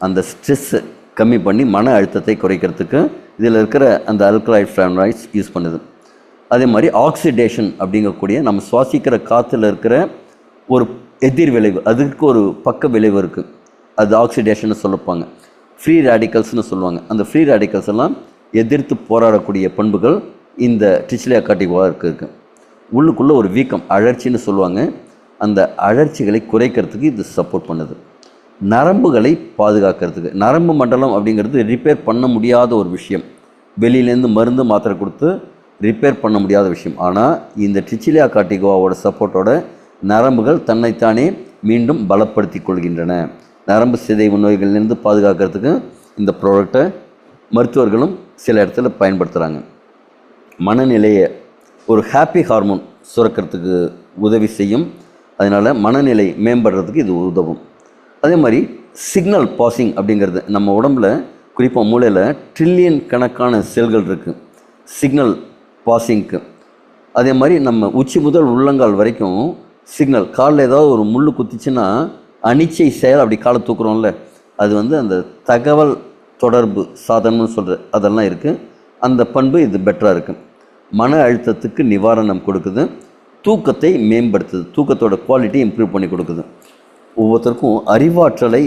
அந்த ஸ்ட்ரெஸ்ஸை கம்மி பண்ணி மன அழுத்தத்தை குறைக்கிறதுக்கு இதில் இருக்கிற அந்த அல்கலாய்ட் ஃப்ளேவனாய்ட்ஸ் யூஸ் பண்ணுது. அதே மாதிரி ஆக்சிடேஷன் அப்படிங்கக்கூடிய நம்ம சுவாசிக்கிற காற்றுல இருக்கிற ஒரு எதிர் விளைவு, அதுக்கு ஒரு பக்க விளைவு இருக்குது, அது ஆக்சிடேஷன் சொல்லப்பாங்க. ஃப்ரீ ரேடிக்கல்ஸ்னு சொல்லுவாங்க. அந்த ஃப்ரீ ரேடிக்கல்ஸ் எல்லாம் எதிர்த்து போராடக்கூடிய பண்புகள் இந்த டிச்சிலியா கார்டிகோவா இருக்குது. உள்ளுக்குள்ளே ஒரு வீக்கம், அழற்சின்னு சொல்லுவாங்க, அந்த அழற்சிகளை குறைக்கிறதுக்கு இது சப்போர்ட் பண்ணுது. நரம்புகளை பாதுகாக்கிறதுக்கு, நரம்பு மண்டலம் அப்படிங்கிறது ரிப்பேர் பண்ண முடியாத ஒரு விஷயம், வெளியிலேருந்து மருந்து மாத்திரை கொடுத்து ரிப்பேர் பண்ண முடியாத விஷயம். ஆனால் இந்த டிச்சிலியா கார்டிகோவாவோட சப்போர்ட்டோட நரம்புகள் தன்னைத்தானே மீண்டும் பலப்படுத்தி கொள்கின்றன. நரம்பு சிதைவு நோய்கள்லேருந்து பாதுகாக்கிறதுக்கு இந்த ப்ராடக்டை மருத்துவர்களும் சில இடத்துல பயன்படுத்துகிறாங்க. மனநிலையை, ஒரு ஹாப்பி ஹார்மோன் சுரக்கிறதுக்கு உதவி செய்யும். அதனால் மனநிலை மேம்படுறதுக்கு இது உதவும். அதே மாதிரி சிக்னல் பாசிங் அப்படிங்கிறது, நம்ம உடம்பில் குறிப்பாக மூளையில் ட்ரில்லியன் கணக்கான செல்கள் இருக்குது சிக்னல் பாசிங்க்கு. அதே மாதிரி நம்ம உச்சி முதல் உள்ளங்கால் வரைக்கும் சிக்னல், காலில் ஏதாவது ஒரு முள் குத்திச்சுன்னா அனிச்சை செயல், அப்படி காலை தூக்குறோம்ல, அது அந்த தகவல் தொடர்பு சாதனம்னு சொல்கிற அதெல்லாம் இருக்குது. அந்த பண்பு இது பெட்டராக இருக்குது. மன அழுத்தத்துக்கு நிவாரணம் கொடுக்குது, தூக்கத்தை மேம்படுத்துது, தூக்கத்தோட குவாலிட்டி இம்ப்ரூவ் பண்ணி கொடுக்குது, ஒவ்வொருத்தருக்கும் அறிவாற்றலை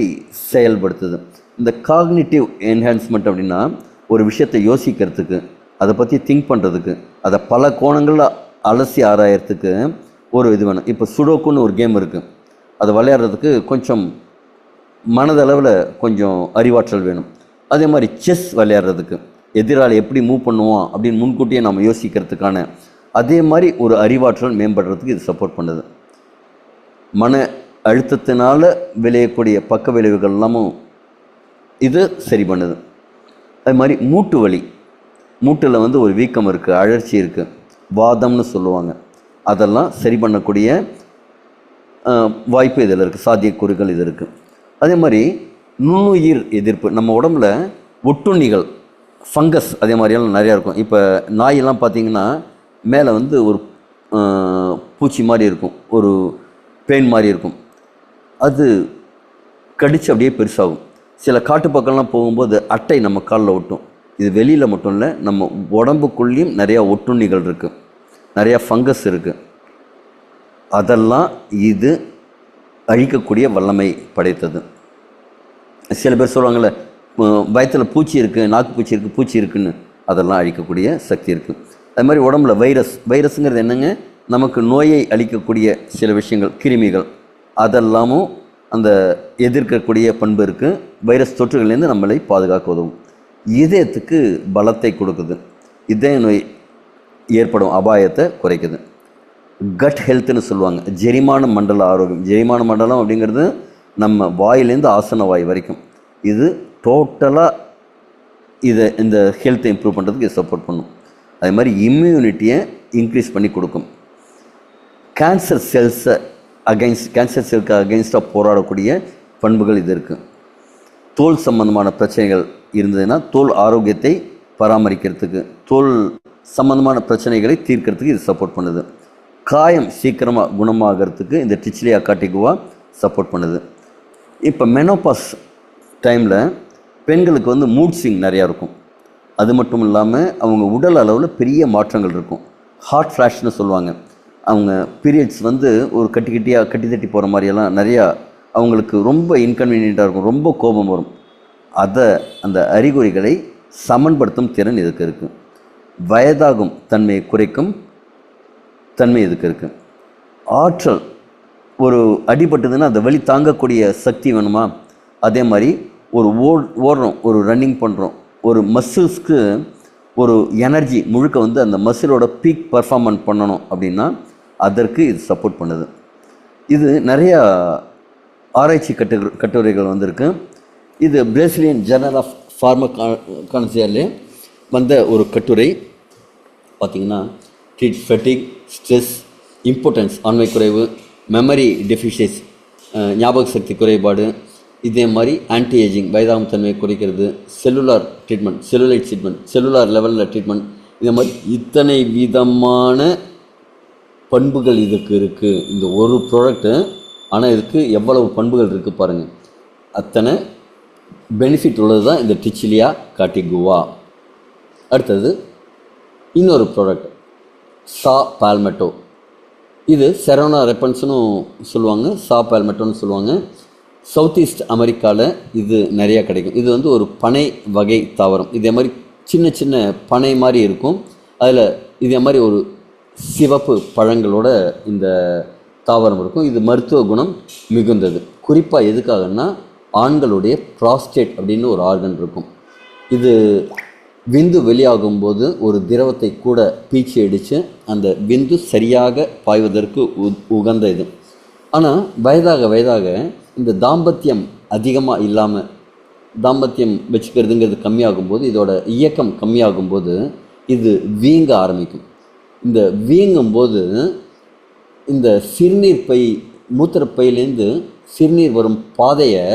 செயல்படுத்துது. இந்த காக்னிட்டிவ் என்ஹான்ஸ்மெண்ட் அப்படின்னா ஒரு விஷயத்தை யோசிக்கிறதுக்கு, அதை பற்றி திங்க் பண்ணுறதுக்கு, அதை பல கோணங்களில் அலசி ஆராயறதுக்கு ஒரு இது வேணும். இப்போ சுடோக்குன்னு ஒரு கேம் இருக்குது, அதை விளையாடுறதுக்கு கொஞ்சம் மனதளவில் கொஞ்சம் அறிவாற்றல் வேணும். அதே மாதிரி செஸ் விளையாடுறதுக்கு எதிராளி எப்படி மூவ் பண்ணுவோம் அப்படின்னு முன்கூட்டியே நம்ம யோசிக்கிறதுக்கான அதே மாதிரி ஒரு அறிவாற்றல் மேம்படுறதுக்கு இது சப்போர்ட் பண்ணுது. மன அழுத்தத்தினால் விளையக்கூடிய பக்க விளைவுகள் எல்லாமும் இது சரி பண்ணுது. அது மாதிரி மூட்டு வலி, மூட்டில் ஒரு வீக்கம் இருக்குது, அழற்சி இருக்குது, வாதம்னு சொல்லுவாங்க, அதெல்லாம் சரி பண்ணக்கூடிய வாய்ப்பு இதில் இருக்குது, சாத்தியக்கூறுகள் இது இருக்குது. அதே மாதிரி நுண்ணுயிர் எதிர்ப்பு, நம்ம உடம்புல ஒட்டுண்ணிகள், ஃபங்கஸ் அதே மாதிரியெல்லாம் நிறையா இருக்கும். இப்போ நாயெல்லாம் பார்த்திங்கன்னா மேலே ஒரு பூச்சி மாதிரி இருக்கும், ஒரு பெயின் மாதிரி இருக்கும், அது கடித்து அப்படியே பெருசாகும். சில காட்டு பக்கம்லாம் போகும்போது அட்டை நம்ம காலில் ஒட்டும். இது வெளியில் மட்டும் இல்லை, நம்ம உடம்புக்குள்ளேயும் நிறையா ஒட்டுண்ணிகள் இருக்குது, நிறையா ஃபங்கஸ் இருக்குது. அதெல்லாம் இது அழிக்கக்கூடிய வல்லமை படைத்தது. சில பேர் சொல்லுவாங்கள்ல, வயத்தில் பூச்சி இருக்குது, நாக்கு பூச்சி இருக்குது, பூச்சி இருக்குதுன்னு, அதெல்லாம் அழிக்கக்கூடிய சக்தி இருக்குது. அது மாதிரி உடம்புல வைரஸுங்கிறது என்னங்க, நமக்கு நோயை அளிக்கக்கூடிய சில விஷயங்கள், கிருமிகள், அதெல்லாமும் அந்த எதிர்க்கக்கூடிய பண்பு இருக்குது. வைரஸ் தொற்றுகள்லேருந்து நம்மளை பாதுகாக்க உதவும். இதயத்துக்கு பலத்தை கொடுக்குது, இதய நோய் ஏற்படும் அபாயத்தை குறைக்குது. கட் ஹெல்த்துன்னு சொல்லுவாங்க, ஜெரிமான மண்டல ஆரோக்கியம். ஜெரிமான மண்டலம் அப்படிங்கிறது நம்ம வாயிலேருந்து ஆசன வாய் வரைக்கும், இது டோட்டலாக இந்த ஹெல்த்தை இம்ப்ரூவ் பண்ணுறதுக்கு இது சப்போர்ட் பண்ணும். அதே மாதிரி இம்யூனிட்டியை இன்க்ரீஸ் பண்ணி கொடுக்கும். கேன்சர் செல்லுக்கு அகெயின்ஸ்டாக போராடக்கூடிய பண்புகள் இது இருக்குது. தோல் சம்பந்தமான பிரச்சனைகள் இருந்ததுன்னா தோல் ஆரோக்கியத்தை பராமரிக்கிறதுக்கு, தோல் சம்பந்தமான பிரச்சனைகளை தீர்க்கிறதுக்கு இது சப்போர்ட் பண்ணுது. காயம் சீக்கிரமாக குணமாகிறதுக்கு இந்த டிச்சிலியா கார்டிகோவா சப்போர்ட் பண்ணுது. இப்போ மெனோபாஸ் டைமில் பெண்களுக்கு மூட் ஸ்விங் நிறையா இருக்கும். அது மட்டும் இல்லாமல் அவங்க உடல் அளவில் பெரிய மாற்றங்கள் இருக்கும். ஹாட் ஃப்ளாஷ்னு சொல்லுவாங்க. அவங்க பீரியட்ஸ் ஒரு கட்டி தட்டி போகிற மாதிரியெல்லாம் நிறையா அவங்களுக்கு ரொம்ப இன்கன்வீனியண்ட்டாக இருக்கும், ரொம்ப கோபம் வரும். அந்த அறிகுறிகளை சமன்படுத்தும் திறன் இதுக்கு இருக்குது. வயதாகும் தன்மையை குறைக்கும் தன்மை இதுக்கு இருக்குது. ஆற்றல், ஒரு அடிபட்டதுன்னா அந்த வலி தாங்கக்கூடிய சக்தி வேணுமா, அதே மாதிரி ஒரு ஓடுறோம், ஒரு ரன்னிங் பண்ணுறோம், ஒரு மசில்ஸ்க்கு ஒரு எனர்ஜி முழுக்க அந்த மசிலோட பீக் பர்ஃபார்மன்ஸ் பண்ணணும் அப்படின்னா அதற்கு இது சப்போர்ட் பண்ணுது. இது நிறையா ஆராய்ச்சி கட்டுரைகள் வந்திருக்கு. இது பிரேசிலியன் ஜர்னல் ஆஃப் ஃபார்மகாலஜியிலே வந்த ஒரு கட்டுரை. பார்த்திங்கன்னா ட்ரீட் ஃபெட்டிக், ஸ்ட்ரெஸ், இம்பார்ட்டன்ஸ் ஆண்மை குறைவு, மெமரி டெஃபிஷியன்சி ஞாபக சக்தி குறைபாடு, இதே மாதிரி ஆன்டி ஏஜிங் வயதாகும் தன்மையை குறைக்கிறது, cellular treatment, cellulite treatment, cellular லெவலில் ட்ரீட்மெண்ட், இதே மாதிரி இத்தனை விதமான பண்புகள் இதுக்கு இருக்குது. இந்த ஒரு ப்ராடக்ட்டு ஆனால் இதுக்கு எவ்வளவு பண்புகள் இருக்குது பாருங்கள். அத்தனை பெனிஃபிட் உள்ளது தான் இந்த டிச்சிலியா காட்டிகுவா. அடுத்தது இன்னொரு ப்ராடக்ட் சா பால்மெட்டோ. இது செரோனா ரெப்பன்ஸ்னு சொல்லுவாங்க, சா பால்மெட்டோன்னு சொல்லுவாங்க. சவுத் ஈஸ்ட் அமெரிக்காவில் இது நிறையா கிடைக்கும். இது வந்து ஒரு பனை வகை தாவரம். இதே மாதிரி சின்ன சின்ன பனை மாதிரி இருக்கும். அதில் இதே மாதிரி ஒரு சிவப்பு பழங்களோட இந்த தாவரம் இருக்கும். இது மருத்துவ குணம் மிகுந்தது. குறிப்பாக எதுக்காகன்னா ஆண்களுடைய ப்ராஸ்டேட் அப்படின்னு ஒரு ஆர்கன் இருக்கும். இது விந்து வெளியாகும்போது ஒரு திரவத்தை கூட பீச்சி அடித்து அந்த விந்து சரியாக பாய்வதற்கு உகந்த இது. ஆனால் வயதாக இந்த தாம்பத்தியம் அதிகமாக இல்லாமல் தாம்பத்தியம் வச்சுக்கிறதுங்கிறது கம்மியாகும்போது, இதோட இயக்கம் கம்மியாகும்போது இது வீங்க ஆரம்பிக்கும். இந்த வீங்கும்போது இந்த சிறுநீர் பை, மூத்திரப்பையிலேருந்து சிறுநீர் வரும் பாதையை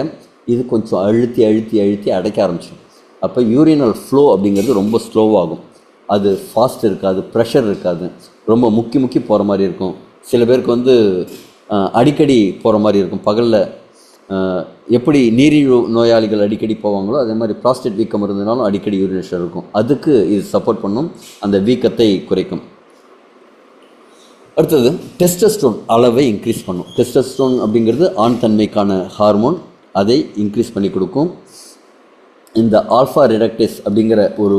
இது கொஞ்சம் அழுத்தி அழுத்தி அழுத்தி அடைக்க ஆரம்பிச்சிடும். அப்போ யூரினல் ஃப்ளோ அப்படிங்கிறது ரொம்ப ஸ்லோவாகும். அது ஃபாஸ்ட் இருக்காது, ப்ரெஷர் இருக்காது, ரொம்ப முக்கி போகிற மாதிரி இருக்கும். சில பேருக்கு வந்து அடிக்கடி போகிற மாதிரி இருக்கும். பகலில் எப்படி நீரிழிவு நோயாளிகள் அடிக்கடி போவாங்களோ அதே மாதிரி ப்ராஸ்டேட் வீக்கம் இருந்ததுனாலும் அடிக்கடி யூரினேஷன் இருக்கும். அதுக்கு இது சப்போர்ட் பண்ணும், அந்த வீக்கத்தை குறைக்கும். அடுத்தது டெஸ்டஸ்ட்ரோன் அளவை இன்க்ரீஸ் பண்ணும். டெஸ்டஸ்ட்ரோன் அப்படிங்கிறது ஆண் தன்மைக்கான ஹார்மோன், அதை இன்க்ரீஸ் பண்ணி கொடுக்கும். இந்த ஆல்ஃபா ரிடக்டேஸ் அப்படிங்கிற ஒரு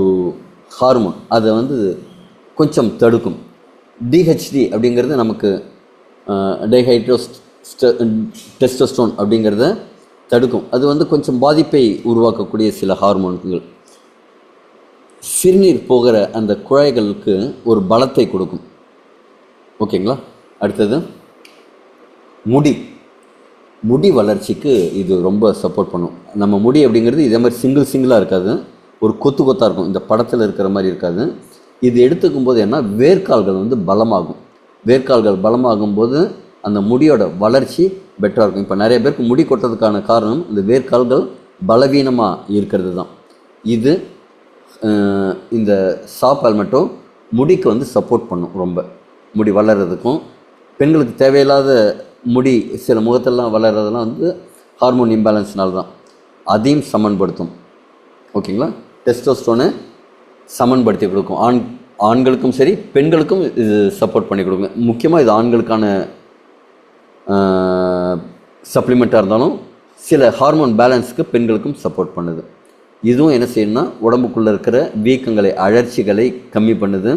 ஹார்மோன் அதை வந்து கொஞ்சம் தடுக்கும். டிஹெச்டி அப்படிங்கிறது நமக்கு டெஸ்டோஸ்டரோன் அப்படிங்கிறத தடுக்கும். அது வந்து கொஞ்சம் பாதிப்பை உருவாக்கக்கூடிய சில ஹார்மோன்கள். சிறுநீர் போகிற அந்த குழாய்களுக்கு ஒரு பலத்தை கொடுக்கும். ஓகேங்களா? அடுத்தது முடி வளர்ச்சிக்கு இது ரொம்ப சப்போர்ட் பண்ணும். நம்ம முடி அப்படிங்கிறது இதே மாதிரி சிங்கிளாக இருக்காது, ஒரு கொத்தாக இருக்கும். இந்த படத்தில் இருக்கிற மாதிரி இருக்காது. இது எடுத்துக்கும் போது என்ன, வேர்க்கால்கள் வந்து பலமாகும். வேர்க்கால்கள் பலமாகும்போது அந்த முடியோட வளர்ச்சி பெட்டராக இருக்கும். இப்போ நிறைய பேருக்கு முடி கொட்டதுக்கான காரணம் இந்த வேர்க்கால்கள் பலவீனமாக இருக்கிறது தான். இது இந்த சாப்பால் மட்டும் முடிக்கு வந்து சப்போர்ட் பண்ணும். ரொம்ப முடி வளர்கிறதுக்கும், பெண்களுக்கு தேவையில்லாத முடி சில முகத்தெல்லாம் வளர்கிறதெல்லாம் வந்து ஹார்மோன் இம்பேலன்ஸ்னால தான். அதையும் சமன்படுத்தும். ஓகேங்களா? டெஸ்டோஸ்டரோனை சமன்படுத்தி கொடுக்கும். ஆண்களுக்கும் சரி பெண்களுக்கும் இது சப்போர்ட் பண்ணி கொடுக்கும். முக்கியமாக இது ஆண்களுக்கான சப்ளிமெண்ட்டாக இருந்தாலும் சில ஹார்மோன் பேலன்ஸுக்கு பெண்களுக்கும் சப்போர்ட் பண்ணுது. இதுவும் என்ன செய்யணும்னா உடம்புக்குள்ளே இருக்கிற வீக்கங்களை, அழற்சிகளை கம்மி பண்ணுது.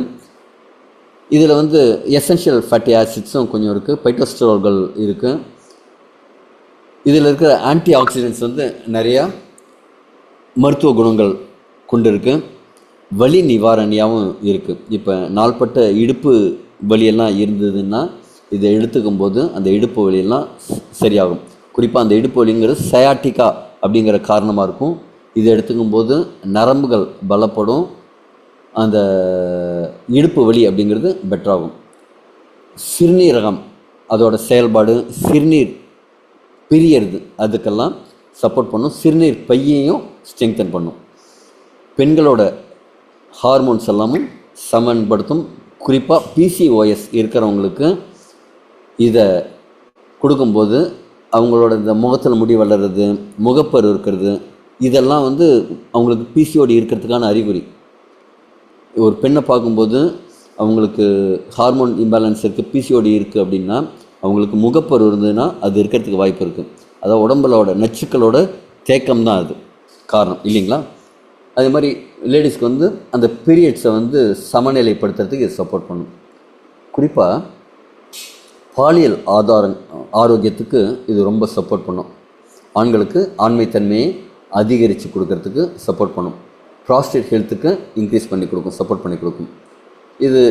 இதில் வந்து எசென்ஷியல் ஃபேட்டி ஆசிட்ஸும் கொஞ்சம் இருக்குது, பைட்டோஸ்டரோல்கள் இருக்குது. இதில் இருக்கிற ஆன்டி ஆக்சிடென்ட்ஸ் வந்து நிறையா மருத்துவ குணங்கள் கொண்டு இருக்குது. வலி நிவாரணியாகவும் இருக்குது. இப்போ நாள்பட்ட இடுப்பு வலியெல்லாம் இருந்ததுன்னா இதை எடுத்துக்கும் போது அந்த இடுப்பு வலியெல்லாம் சரியாகும். குறிப்பாக அந்த இடுப்பு வலிங்கிறது சயாட்டிக்கா அப்படிங்கிற காரணமாக இருக்கும். இதை எடுத்துக்கும் போது நரம்புகள் பலப்படும், அந்த இடுப்பு வலி அப்படிங்கிறது பெட்டராகும். சிறுநீரகம் அதோட செயல்பாடு, சிறுநீர் பிரியறது, அதுக்கெல்லாம் சப்போர்ட் பண்ணும். சிறுநீர் பையையும் ஸ்ட்ரெங்தன் பண்ணும். பெண்களோட ஹார்மோன்ஸ் எல்லாமும் சமன்படுத்தும். குறிப்பாக பிசிஓஎஸ் இருக்கிறவங்களுக்கு இதை கொடுக்கும்போது அவங்களோட இந்த முகத்தில் முடி வளர்கிறது, முகப்பரு இருக்கிறது, இதெல்லாம் வந்து அவங்களுக்கு பிசிஓடி இருக்கிறதுக்கான அறிகுறி. ஒரு பெண்ணை பார்க்கும்போது அவங்களுக்கு ஹார்மோன் இம்பேலன்ஸ் இருக்குது, பிசிஓடி இருக்குது அப்படின்னா அவங்களுக்கு முகப்பரு இருந்ததுன்னா அது இருக்கிறதுக்கு வாய்ப்பு இருக்குது. அதாவது உடம்புலோட நச்சுக்களோட தேக்கம் தான் அது காரணம், இல்லைங்களா? அதே மாதிரி லேடிஸ்க்கு வந்து அந்த பீரியட்ஸை வந்து சமநிலைப்படுத்துறதுக்கு இது சப்போர்ட் பண்ணும். குறிப்பாக பாலியல் ஆரோக்கியத்துக்கு இது ரொம்ப சப்போர்ட் பண்ணும். ஆண்களுக்கு ஆண்மைத்தன்மையை அதிகரித்து கொடுக்கறதுக்கு சப்போர்ட் பண்ணும். ப்ராஸ்டேட் ஹெல்த்துக்கு இன்க்ரீஸ் பண்ணி கொடுக்கும், சப்போர்ட் பண்ணி கொடுக்கும். இது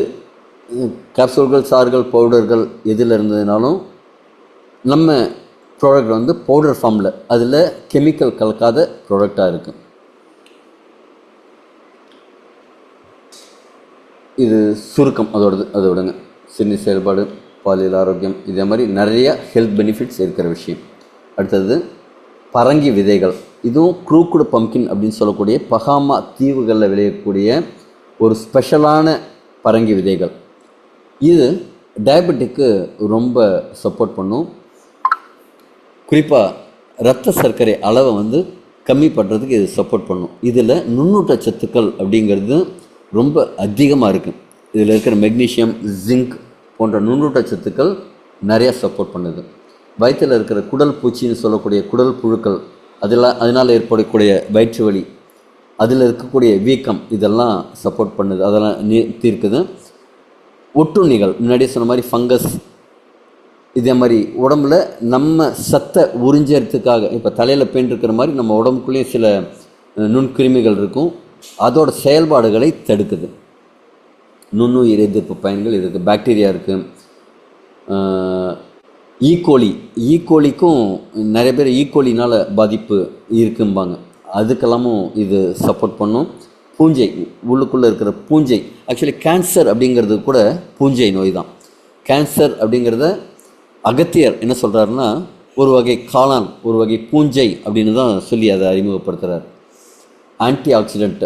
கேப்சூல்கள், சாறுகள், பவுடர்கள் எதில் இருந்ததுனாலும் நம்ம ப்ராடக்ட் வந்து பவுடர் ஃபார்மில், அதில் கெமிக்கல் கலக்காத ப்ராடக்டாக இருக்குது. இது சுருக்கம் அதை விடுங்க. சிறுநீர் செயல்பாடு, பாலியல் ஆரோக்கியம், இதே மாதிரி நிறைய ஹெல்த் பெனிஃபிட்ஸ் இருக்கிற விஷயம். அடுத்தது பரங்கி விதைகள். இதுவும் க்ரூக்குடு பம்கின் அப்படின்னு சொல்லக்கூடிய பஹாமா தீவுகளில் விளையக்கூடிய ஒரு ஸ்பெஷலான பரங்கி விதைகள். இது டயபெட்டிக்கு ரொம்ப சப்போர்ட் பண்ணும். குறிப்பாக இரத்த சர்க்கரை அளவை கம்மி பண்ணுறதுக்கு இது சப்போர்ட் பண்ணும். இதில் நுண்ணூட்டச்சத்துக்கள் அப்படிங்கிறது ரொம்ப அதிகமாக இருக்குது. இதில் இருக்கிற மெக்னீஷியம், ஜிங்க் போன்ற நுண்ணூட்டச்சத்துக்கள் நிறையா சப்போர்ட் பண்ணுது. வயிற்றில் இருக்கிற குடல் பூச்சின்னு சொல்லக்கூடிய குடல் புழுக்கள், அதனால் ஏற்படக்கூடிய வயிற்று வலி, அதில் இருக்கக்கூடிய வீக்கம், இதெல்லாம் சப்போர்ட் பண்ணுது, அதெல்லாம் தீர்க்குது. ஒட்டுண்ணிகள், முன்னாடியே சொன்ன மாதிரி ஃபங்கஸ், இதே மாதிரி உடம்புல நம்ம சத்தை உறிஞ்சறதுக்காக, இப்போ தலையில் பெயின் இருக்கிற மாதிரி நம்ம உடம்புக்குள்ளேயும் சில நுண்கிருமிகள் இருக்கும், அதோட செயல்பாடுகளை தடுக்குது. நுண்ணுயிர் எதிர்ப்பு பயன்கள் இருக்குது. பாக்டீரியா இருக்குது. ஈகோலிக்கும் நிறைய பேர் ஈகோலினால் பாதிப்பு இருக்கும்பாங்க, அதுக்கெல்லாமும் இது சப்போர்ட் பண்ணும். பூஞ்சை, உள்ளுக்குள்ளே இருக்கிற பூஞ்சை, ஆக்சுவலி கேன்சர் அப்படிங்கிறது கூட பூஞ்சை நோய் தான். கேன்சர் அப்படிங்கிறத அகத்தியர் என்ன சொல்கிறாருன்னா, ஒரு வகை காளான், ஒரு வகை பூஞ்சை அப்படின்னு தான் சொல்லி அதை அறிமுகப்படுத்துகிறார். ஆன்டி ஆக்சிடென்ட்,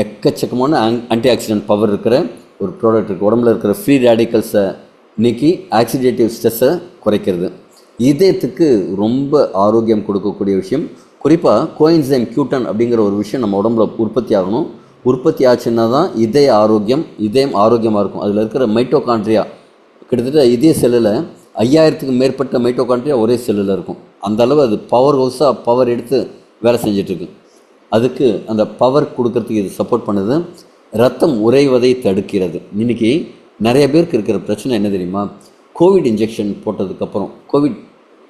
எக்கச்சக்கமான ஆன்டி ஆக்சிடென்ட் பவர் இருக்கிற ஒரு ப்ராடக்ட் இருக்குது. உடம்புல இருக்கிற ஃப்ரீ ரேடிக்கல்ஸை நீக்கி ஆக்சிடேட்டிவ் ஸ்ட்ரெஸ்ஸை குறைக்கிறது. இதயத்துக்கு ரொம்ப ஆரோக்கியம் கொடுக்கக்கூடிய விஷயம். குறிப்பாக கோஎன்சைம் Q10 அப்படிங்கிற ஒரு விஷயம் நம்ம உடம்புல உற்பத்தி ஆகணும். உற்பத்தி ஆச்சுன்னா தான் இதயம் ஆரோக்கியமாக இருக்கும். அதில் இருக்கிற மைட்டோகாண்ட்ரியா, கிட்டத்தட்ட இதய செல்லில் 5000க்கும் மேற்பட்ட மைட்டோகாண்ட்ரியா ஒரே செல்லில் இருக்கும். அந்த அளவு அது பவர் ஹவுஸாக பவர் எடுத்து வேலை செஞ்சிட்ருக்கு. அதுக்கு அந்த பவர் கொடுக்கறதுக்கு இது சப்போர்ட் பண்ணுது. ரத்தம் உறைவதை தடுக்கிறது. இன்றைக்கி நிறைய பேருக்கு இருக்கிற பிரச்சனை என்ன தெரியுமா? கோவிட் இன்ஜெக்ஷன்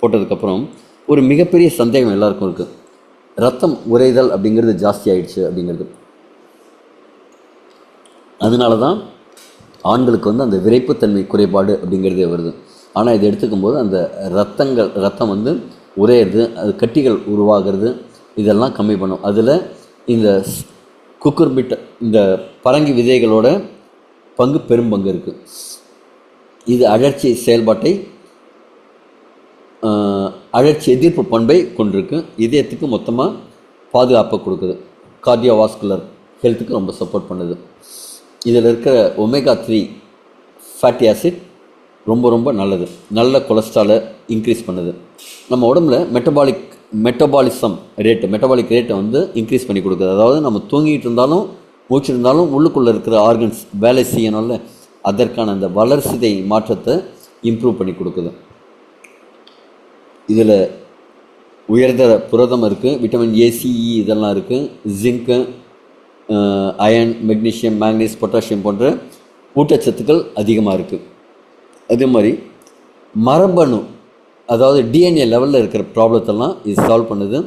போட்டதுக்கப்புறம் ஒரு மிகப்பெரிய சந்தேகம் எல்லாருக்கும் இருக்குது. ரத்தம் உறைதல் அப்படிங்கிறது ஜாஸ்தி ஆயிடுச்சு அப்படிங்கிறது. அதனால தான் ஆண்களுக்கு அந்த விரைப்புத்தன்மை குறைபாடு அப்படிங்கிறதே வருது. ஆனால் இதை எடுத்துக்கும் போது அந்த ரத்தம் உறையிறது, அது கட்டிகள் உருவாகிறது, இதெல்லாம் கம்மி பண்ணும். அதில் இந்த குக்குர்பிட், இந்த பரங்கி விதைகளோட பங்கு பெரும்பங்கு இருக்குது. இது அழற்சி செயல்பாட்டை, அழற்சி எதிர்ப்பு பண்பை கொண்டிருக்கு. இதயத்துக்கு மொத்தமாக பாதுகாப்பை கொடுக்குது. கார்டியோவாஸ்குலர் ஹெல்த்துக்கு ரொம்ப சப்போர்ட் பண்ணுது. இதில் இருக்கிற ஒமேகா 3 ஃபேட்டி ஆசிட் ரொம்ப ரொம்ப நல்லது. நல்ல கொலஸ்ட்ராலை இன்க்ரீஸ் பண்ணுது. நம்ம உடம்புல மெட்டபாலிக் ரேட்டை இன்க்ரீஸ் பண்ணி கொடுக்குது. அதாவது நம்ம தூங்கிட்டு இருந்தாலும் மூச்சு இருந்தாலும் உள்ளுக்குள்ளே இருக்கிற ஆர்கன்ஸ் வேலை செய்யணும்ல, அதற்கான அந்த வளர்சிதை மாற்றத்தை இம்ப்ரூவ் பண்ணி கொடுக்குது. இதில் உயர்தர புரதம் இருக்குது, விட்டமின் A, C, E இதெல்லாம் இருக்குது, ஜிங்க்கு, அயன், மெக்னீஷியம், மேக்னீஸ், பொட்டாசியம் போன்ற ஊட்டச்சத்துக்கள் அதிகமாக இருக்குது. அதே மாதிரி மரபணு, அதாவது DNA லெவலில் இருக்கிற ப்ராப்ளத்தெல்லாம் இது சால்வ் பண்ணுது.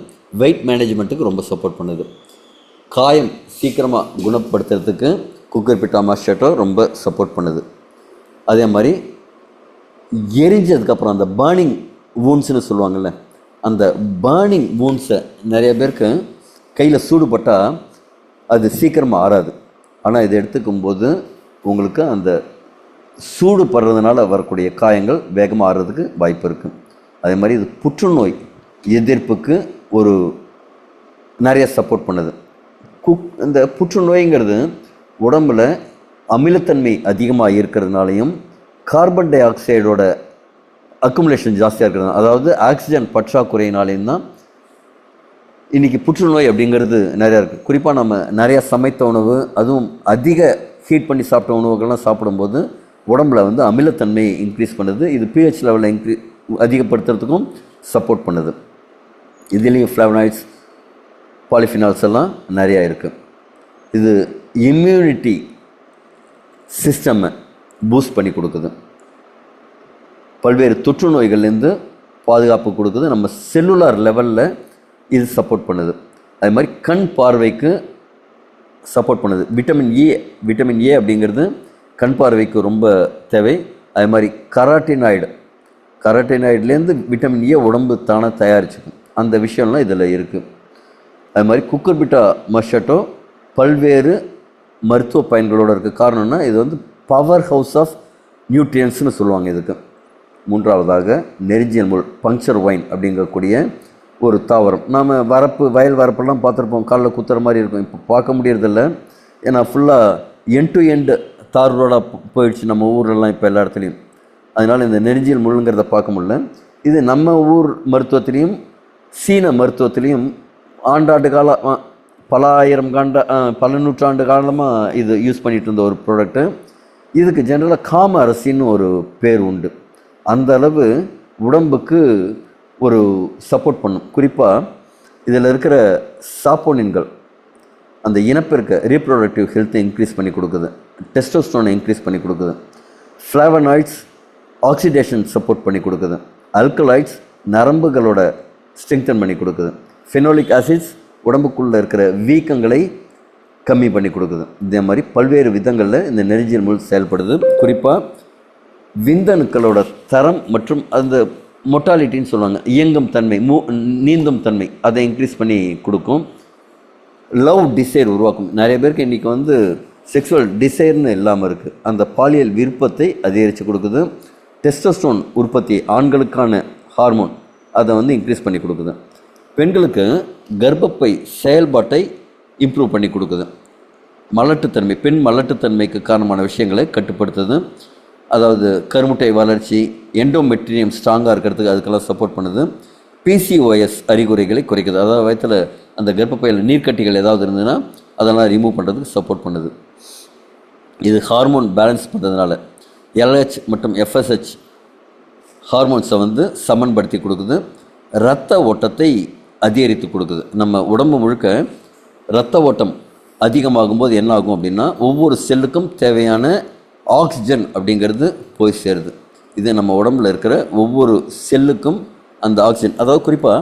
வெயிட் மேனேஜ்மெண்ட்டுக்கு ரொம்ப சப்போர்ட் பண்ணுது. காயம் சீக்கிரமாக குணப்படுத்துறதுக்கு குக்கர்பிட்டா மாஸ்டேட்டோ ரொம்ப சப்போர்ட் பண்ணுது. அதே மாதிரி எரிஞ்சதுக்கப்புறம் அந்த பேர்னிங் வூன்ஸ்னு சொல்லுவாங்கள்ல, அந்த பேர்னிங் வூன்ஸை நிறைய பேருக்கு கையில் சூடுபட்டால் அது சீக்கிரமாக ஆறாது. ஆனால் இதை எடுத்துக்கும்போது உங்களுக்கு அந்த சூடு படுறதுனால வரக்கூடிய காயங்கள் வேகமாக ஆறுறதுக்கு வாய்ப்பு இருக்குது. அதே மாதிரி இது புற்றுநோய் எதிர்ப்புக்கு ஒரு நிறைய சப்போர்ட் பண்ணுது. இந்த புற்றுநோய்ங்கிறது உடம்பில் அமிலத்தன்மை அதிகமாக இருக்கிறதுனாலையும் கார்பன் டை ஆக்சைடோட அக்குமுலேஷன் ஜாஸ்தியாக இருக்கிறது, அதாவது ஆக்சிஜன் பற்றாக்குறையினாலேயும் தான் இன்றைக்கி புற்றுநோய் அப்படிங்கிறது நிறையா இருக்குது. குறிப்பாக நம்ம நிறையா சமைத்த உணவு, அதுவும் அதிக ஹீட் பண்ணி சாப்பிட்ட உணவுகள்லாம் சாப்பிடும்போது உடம்புல அமிலத்தன்மையை இன்க்ரீஸ் பண்ணுது. இது pH லெவலில் அதிகப்படுத்துறதுக்கும் சப்போர்ட் பண்ணுது. இதுலேயும் ஃப்ளவனாய்ட்ஸ், பாலிஃபினால்ஸ் எல்லாம் நிறையா இருக்குது. இது இம்யூனிட்டி சிஸ்டம்மை பூஸ்ட் பண்ணி கொடுக்குது. பல்வேறு தொற்று நோய்கள்லேருந்து பாதுகாப்பு கொடுக்குது. நம்ம செல்லுலார் லெவலில் இது சப்போர்ட் பண்ணுது. அது மாதிரி கண் பார்வைக்கு சப்போர்ட் பண்ணுது. விட்டமின் ஏ அப்படிங்கிறது கண் பார்வைக்கு ரொம்ப தேவை. அது மாதிரி கராட்டினாய்டுலேருந்து விட்டமின் ஏ உடம்பு தானே தயாரிச்சுக்கும். அந்த விஷயம்லாம் இதில் இருக்குது. அது மாதிரி குக்கர்பிட்டா மஸ்டேட்டோ பல்வேறு மருத்துவ பயன்களோடு இருக்குது. காரணம்னா இது வந்து பவர் ஹவுஸ் ஆஃப் நியூட்ரியன்ஸ்னு சொல்லுவாங்க இதுக்கு. மூன்றாவதாக நெரிஞ்சியல் முள், பங்க்சர் ஒயின் அப்படிங்கக்கூடிய ஒரு தாவரம். நாம் வயல் வரப்பெல்லாம் பார்த்துருப்போம், காலில் குத்துற மாதிரி இருக்கும். இப்போ பார்க்க முடியறதில்ல, ஏன்னா ஃபுல்லாக எண்ட் டு எண்டு தார் ரோடாக போயிடுச்சு நம்ம ஊர்லலாம் இப்போ எல்லா இடத்துலையும். அதனால் இந்த நெரிஞ்சியல் முள்ளுங்கிறத பார்க்க முடியல. இது நம்ம ஊர் மருத்துவத்திலையும் சீன மருத்துவத்திலையும் ஆண்டாண்டு காலம், பல நூற்றாண்டு காலமாக இது யூஸ் பண்ணிகிட்டு இருந்த ஒரு ப்ராடக்ட்டு. இதுக்கு ஜென்ரலாக காம அரசின்னு ஒரு பேர் உண்டு. அந்த அளவு உடம்புக்கு ஒரு சப்போர்ட் பண்ணும். குறிப்பாக இதில் இருக்கிற சாப்போனின்கள் அந்த இனப்பெருக்க ரீப்ரொடக்டிவ் ஹெல்த்தை இன்க்ரீஸ் பண்ணி கொடுக்குது, டெஸ்டோஸ்டரோனை இன்க்ரீஸ் பண்ணி கொடுக்குது, ஃப்ளேவனாய்ட்ஸ் ஆக்சிடேஷன் சப்போர்ட் பண்ணி கொடுக்குது, அல்கலாய்ட்ஸ் நரம்புகளோட ஸ்ட்ரெங்தன் பண்ணி கொடுக்குது, ஃபெனோலிக் ஆசிட்ஸ் உடம்புக்குள்ளே இருக்கிற வீக்கங்களை கம்மி பண்ணி கொடுக்குது. இதே மாதிரி பல்வேறு விதங்களில் இந்த நெரிஞ்சியல் முள் செயல்படுது. குறிப்பாக விந்தணுக்களோட தரம் மற்றும் அந்த மொட்டாலிட்டின்னு சொல்லுவாங்க, இயங்கும் தன்மை, நீந்தும் தன்மை, அதை இன்க்ரீஸ் பண்ணி கொடுக்கும். லவ் டிசைர் உருவாக்கும். நிறைய பேருக்கு இன்றைக்கி வந்து செக்ஸுவல் டிசைர்னு இல்லாமல் இருக்குது, அந்த பாலியல் விருப்பத்தை அதிகரித்து கொடுக்குது. டெஸ்டோஸ்டரோன் உற்பத்தி, ஆண்களுக்கான ஹார்மோன், அதை வந்து இன்க்ரீஸ் பண்ணி கொடுக்குது. பெண்களுக்கு கர்ப்பப்பை செயல்பாட்டை இம்ப்ரூவ் பண்ணி கொடுக்குது. மலட்டுத்தன்மை, பெண் மலட்டுத்தன்மைக்கு காரணமான விஷயங்களை கட்டுப்படுத்துது. அதாவது கருமுட்டை வளர்ச்சி, எண்டோமெட்ரியம் ஸ்ட்ராங்காக இருக்கிறதுக்கு அதுக்கெல்லாம் சப்போர்ட் பண்ணுது. பிசிஓஎஸ் அறிகுறிகளை குறைக்குது. அதாவது வயத்தில் அந்த கர்ப்பப்பையில் நீர்க்கட்டிகள் ஏதாவது இருந்ததுன்னா அதெல்லாம் ரிமூவ் பண்ணுறதுக்கு சப்போர்ட் பண்ணுது. இது ஹார்மோன் பேலன்ஸ் பண்ணுறதுனால எல்ஹெச் மற்றும் எஃப்எஸ்ஹெச் ஹார்மோன்ஸை வந்து சமன்படுத்தி கொடுக்குது. இரத்த ஓட்டத்தை அதிகரித்து கொடுக்குது. நம்ம உடம்பு முழுக்க இரத்த ஓட்டம் அதிகமாகும்போது என்ன ஆகும் அப்படின்னா, ஒவ்வொரு செல்லுக்கும் தேவையான ஆக்சிஜன் அப்படிங்கிறது போய் சேருது. இது நம்ம உடம்புல இருக்கிற ஒவ்வொரு செல்லுக்கும் அந்த ஆக்சிஜன், அதாவது குறிப்பாக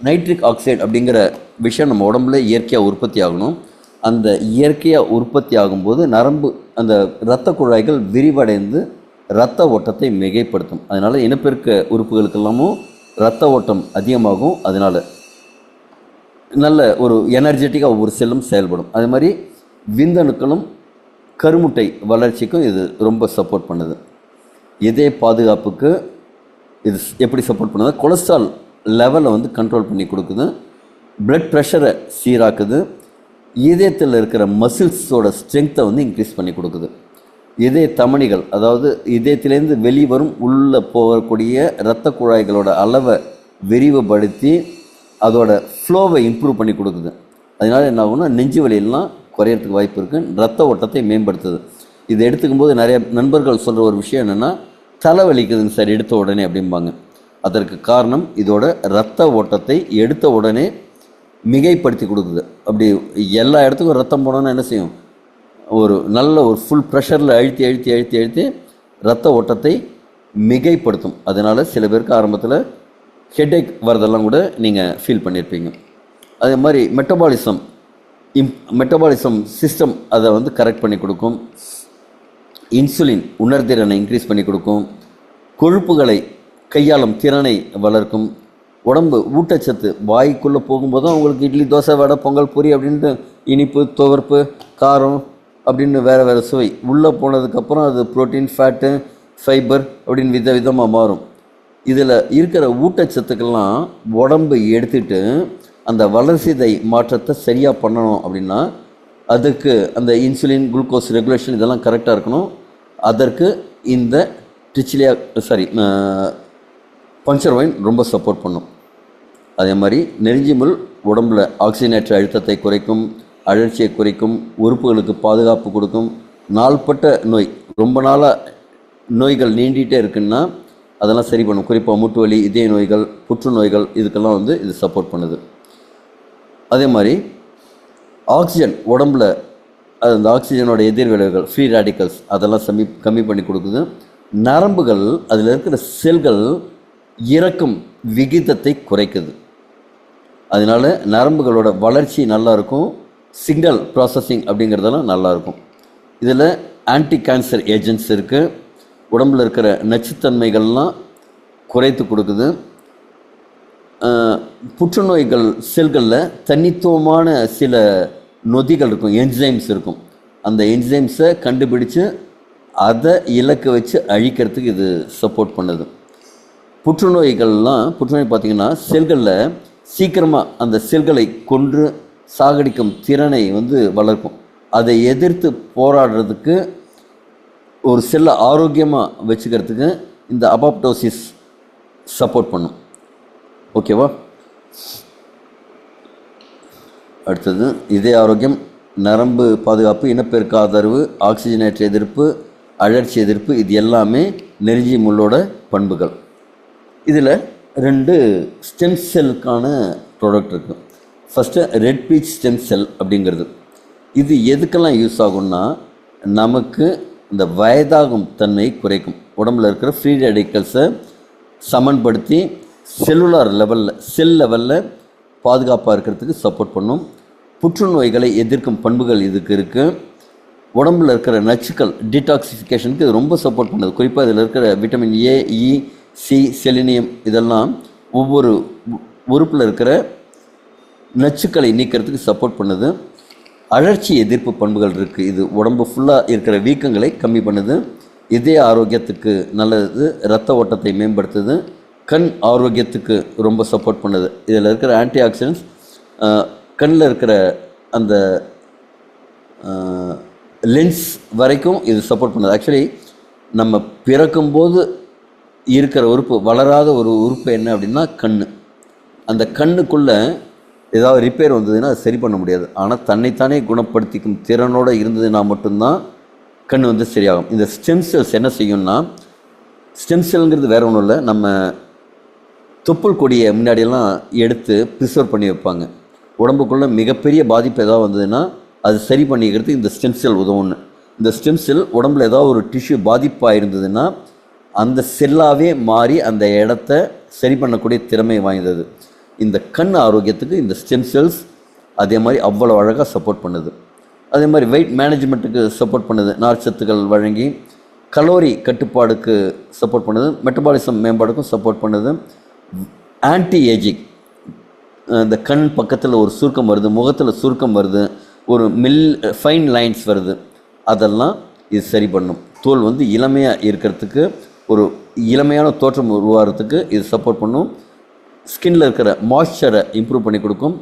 நைட்ரிக் ஆக்சைடு அப்படிங்கிற விஷயம் நம்ம உடம்புல இயற்கையாக உற்பத்தி ஆகணும். அந்த இயற்கையாக உற்பத்தி ஆகும்போது நரம்பு, அந்த இரத்த குழாய்கள் விரிவடைந்து இரத்த ஓட்டத்தை மிகைப்படுத்தும். அதனால் இனப்பெருக்க உறுப்புகளுக்கெல்லாமும் இரத்த ஓட்டம் அதிகமாகும். அதனால் நல்ல ஒரு எனர்ஜெட்டிக்காக ஒவ்வொரு செல்லும் செயல்படும். அதே மாதிரி விந்தணுக்களும் கருமுட்டை வளர்ச்சிக்கும் இது ரொம்ப சப்போர்ட் பண்ணுது. இதய பாதுகாப்புக்கு இது எப்படி சப்போர்ட் பண்ணுது? கொலஸ்ட்ரால் லெவலை வந்து கண்ட்ரோல் பண்ணி கொடுக்குது. பிளட் ப்ரெஷரை சீராக்குது. இதயத்தில் இருக்கிற மசில்ஸோட ஸ்ட்ரென்த்தை வந்து இன்க்ரீஸ் பண்ணி கொடுக்குது. இதய தமனிகள், அதாவது இதயத்திலேருந்து வெளிவரும் உள்ளே போகக்கூடிய இரத்த குழாய்களோட அளவை விரிவுபடுத்தி அதோட ஃப்ளோவை இம்ப்ரூவ் பண்ணி கொடுக்குது. அதனால் என்ன ஆகும்னா, நெஞ்சு வலியெல்லாம் குறையறதுக்கு வாய்ப்பு இருக்குது. இரத்த ஓட்டத்தை மேம்படுத்துது. இதை எடுத்துக்கும் போது நிறைய நண்பர்கள் சொல்கிற ஒரு விஷயம் என்னென்னா, தலைவலிக்குதுங்க சார் எடுத்த உடனே அப்படிம்பாங்க. அதற்கு காரணம் இதோட இரத்த ஓட்டத்தை எடுத்த உடனே மிகைப்படுத்தி கொடுக்குது. அப்படி எல்லா இடத்துக்கும் ரத்தம் போனோன்னா என்ன செய்யும்? ஒரு நல்ல ஒரு ஃபுல் ப்ரெஷரில் அழுத்தி அழுத்தி அழுத்தி அழுத்தி இரத்த ஓட்டத்தை மிகைப்படுத்தும். அதனால் சில பேருக்கு ஆரம்பத்தில் ஹெட்டேக் வரதெல்லாம் கூட நீங்கள் ஃபீல் பண்ணியிருப்பீங்க. அதே மாதிரி மெட்டபாலிசம் சிஸ்டம் அதை வந்து கரெக்ட் பண்ணி கொடுக்கும். இன்சுலின் உணர்திறனை இன்க்ரீஸ் பண்ணி கொடுக்கும். கொழுப்புகளை கையாளும் திறனை வளர்க்கும். உடம்பு ஊட்டச்சத்து வாய்க்குள்ளே போகும்போதும் அவங்களுக்கு இட்லி, தோசை, வடை, பொங்கல், பொரி அப்படின்ட்டு இனிப்பு, துவர்ப்பு, காரம் அப்படின்னு வேறு சுவை உள்ளே போனதுக்கப்புறம் அது ப்ரோட்டீன், ஃபேட்டு, ஃபைபர் அப்படின்னு விதவிதமாக மாறும். இதில் இருக்கிற ஊட்டச்சத்துக்கெல்லாம் உடம்பு எடுத்துகிட்டு அந்த வளர்சிதை மாற்றத்தை சரியாக பண்ணணும் அப்படின்னா அதுக்கு அந்த இன்சுலின், குளுக்கோஸ் ரெகுலேஷன் இதெல்லாம் கரெக்டாக இருக்கணும். அதற்கு இந்த பங்க்சர் ஒயின் ரொம்ப சப்போர்ட் பண்ணும். அதே மாதிரி நெரிஞ்சிமுள் உடம்புல ஆக்சிஜனேற்ற அழுத்தத்தை குறைக்கும், அழற்சியை குறைக்கும், உறுப்புகளுக்கு பாதுகாப்பு கொடுக்கும். நாள்பட்ட நோய், ரொம்ப நாளாக நோய்கள் நீண்டிகிட்டே இருக்குன்னா அதெல்லாம் சரி பண்ணும். குறிப்பாக மூட்டு வலி, இதய நோய்கள், புற்றுநோய்கள், இதுக்கெல்லாம் வந்து இது சப்போர்ட் பண்ணுது. அதே மாதிரி ஆக்சிஜன் உடம்புல அந்த ஆக்சிஜனோட எதிர்விளைவுகள், ஃப்ரீ ரேடிக்கல்ஸ், அதெல்லாம் கம்மி பண்ணி கொடுக்குது. நரம்புகள், அதில் இருக்கிற செல்கள் இறக்கும் விகிதத்தை குறைக்குது. அதனால் நரம்புகளோட வளர்ச்சி நல்லாயிருக்கும். சிக்னல் ப்ராசஸிங் அப்படிங்கிறதெல்லாம் நல்லாயிருக்கும். இதில் ஆன்டி கேன்சர் ஏஜென்ட்ஸ் இருக்குது. உடம்பில் இருக்கிற நச்சுத்தன்மைகள்லாம் குறைத்து கொடுக்குது. புற்றுநோய்கள் செல்களில் தனித்துவமான சில நொதிகள் இருக்கும், என்சைம்ஸ் இருக்கும். அந்த என்சைம்ஸை கண்டுபிடிச்சு அதை இலக்கு வச்சு அழிக்கிறதுக்கு இது சப்போர்ட் பண்ணுது. புற்றுநோய் பார்த்திங்கன்னா செல்களில் சீக்கிரமாக அந்த செல்களை கொன்று சாகடிக்கும் திறனை வளர்க்கும். அதை எதிர்த்து போராடுறதுக்கு ஒரு செல்லை ஆரோக்கியமாக வச்சுக்கிறதுக்கு இந்த அபாப்டோசிஸ் சப்போர்ட் பண்ணும். ஓகேவா? அடுத்தது இதய ஆரோக்கியம், நரம்பு பாதுகாப்பு, இனப்பெருக்க ஆதரவு, ஆக்சிஜனேற்ற எதிர்ப்பு, அழற்சி எதிர்ப்பு, இது எல்லாமே நெருஞ்சி முள்ளோட பண்புகள். இதில் 2 ஸ்டெம் செல்லுக்கான ப்ராடக்ட் இருக்குது. First red beach stem cell அப்படிங்கிறது. இது எதுக்கெல்லாம் யூஸ் ஆகும்னா, நமக்கு இந்த வயதாகும் தன்மை குறைக்கும், உடம்பில் இருக்கிற ஃப்ரீ ரேடிக்கல்ஸை சமன்படுத்தி செல்லுலார் செல் லெவலில் பாதுகாப்பாக இருக்கிறதுக்கு சப்போர்ட் பண்ணும். புற்றுநோய்களை எதிர்க்கும் பண்புகள் இதுக்கு இருக்குது. உடம்பில் இருக்கிற நச்சுக்கள் டீடாக்சிஃபிகேஷனுக்கு இது ரொம்ப சப்போர்ட் பண்ணுது. குறிப்பாக இதில் இருக்கிற vitamin A, E, C, selenium, இதெல்லாம் ஒவ்வொரு உறுப்பில் இருக்கிற நச்சுக்களை நீக்கிறதுக்கு சப்போர்ட் பண்ணுது. அழற்சி எதிர்ப்பு பண்புகள் இருக்குது. இது உடம்பு ஃபுல்லாக இருக்கிற வீக்கங்களை கம்மி பண்ணுது. இதய ஆரோக்கியத்துக்கு நல்லது, இரத்த ஓட்டத்தை மேம்படுத்துது, கண் ஆரோக்கியத்துக்கு ரொம்ப சப்போர்ட் பண்ணுது. இதில் இருக்கிற ஆன்டி ஆக்சிடென்ட்ஸ் கண்ணில் இருக்கிற அந்த லென்ஸ் வரைக்கும் இது சப்போர்ட் பண்ணுது. ஆக்சுவலி நம்ம பிறக்கும்போது இருக்கிற உறுப்பு, வளராத ஒரு உறுப்பு என்ன அப்படின்னா கண். அந்த கண்ணுக்குள்ளே ஏதாவது ரிப்பேர் வந்ததுன்னா அது சரி பண்ண முடியாது. ஆனால் தன்னைத்தானே குணப்படுத்திக்கும் திறனோடு இருந்ததுன்னா மட்டும்தான் கண் சரியாகும். இந்த ஸ்டெம் செல்ஸ் என்ன செய்யும்னா, ஸ்டெம் செல்ங்கிறது வேறு ஒன்றும் இல்லை, நம்ம தொப்புள் கொடியை முன்னாடியெல்லாம் எடுத்து ப்ரிசர்வ் பண்ணி வைப்பாங்க. உடம்புக்குள்ளே மிகப்பெரிய பாதிப்பு ஏதாவது வந்ததுன்னா அது சரி பண்ணிக்கிறது இந்த ஸ்டெம் செல் உதவுன்னு. இந்த ஸ்டெம் செல் உடம்புல ஏதாவது ஒரு டிஷ்யூ பாதிப்பாக இருந்ததுன்னா அந்த செல்லாகவே மாறி அந்த இடத்த சரி பண்ணக்கூடிய திறமை வாய்ந்தது. இந்த கண் ஆரோக்கியத்துக்கு இந்த ஸ்டெம் செல்ஸ் அதே மாதிரி அவ்வளோ அழகாக சப்போர்ட் பண்ணுது. அதே மாதிரி வெயிட் மேனேஜ்மெண்ட்டுக்கு சப்போர்ட் பண்ணுது, நார்ச்சத்துக்கள் வழங்கி கலோரி கட்டுப்பாடுக்கு சப்போர்ட் பண்ணுது, மெட்டபாலிசம் மேம்பாடுக்கும் சப்போர்ட் பண்ணுது. ஆன்டி ஏஜிங், இந்த கண் பக்கத்தில் ஒரு சுருக்கம் வருது, முகத்தில் சுருக்கம் வருது, ஒரு ஃபைன் லைன்ஸ் வருது, அதெல்லாம் இது சரி பண்ணும். தோல் இளமையாக இருக்கிறதுக்கு, ஒரு இளமையான தோற்றம் உருவாகிறதுக்கு இது சப்போர்ட் பண்ணும். ஸ்கின்னில் இருக்கிற மாய்ஸ்சரை இம்ப்ரூவ் பண்ணி கொடுக்கும்.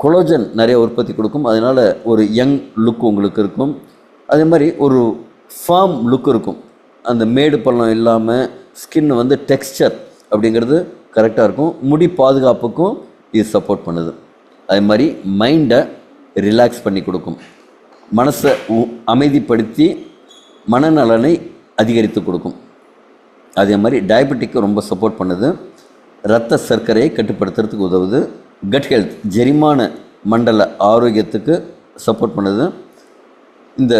கொலோஜன் நிறைய உற்பத்தி கொடுக்கும், அதனால் ஒரு யங் லுக் உங்களுக்கு இருக்கும். அதே மாதிரி ஒரு ஃபார்ம் லுக் இருக்கும், அந்த மேடு பள்ளம் இல்லாமல் ஸ்கின் டெக்ஸ்சர் அப்படிங்கிறது கரெக்டாக இருக்கும். முடி பாதுகாப்புக்கும் இது சப்போர்ட் பண்ணுது. அதே மாதிரி மைண்டை ரிலாக்ஸ் பண்ணி கொடுக்கும், மனசை அமைதிப்படுத்தி மனநலனை அதிகரித்து கொடுக்கும். அதே மாதிரி டயபெட்டிக்கு ரொம்ப சப்போர்ட் பண்ணுது, இரத்த சர்க்கரையை கட்டுப்படுத்துறதுக்கு உதவுது. கட் ஹெல்த், ஜெரிமான மண்டல ஆரோக்கியத்துக்கு சப்போர்ட் பண்ணுது. இந்த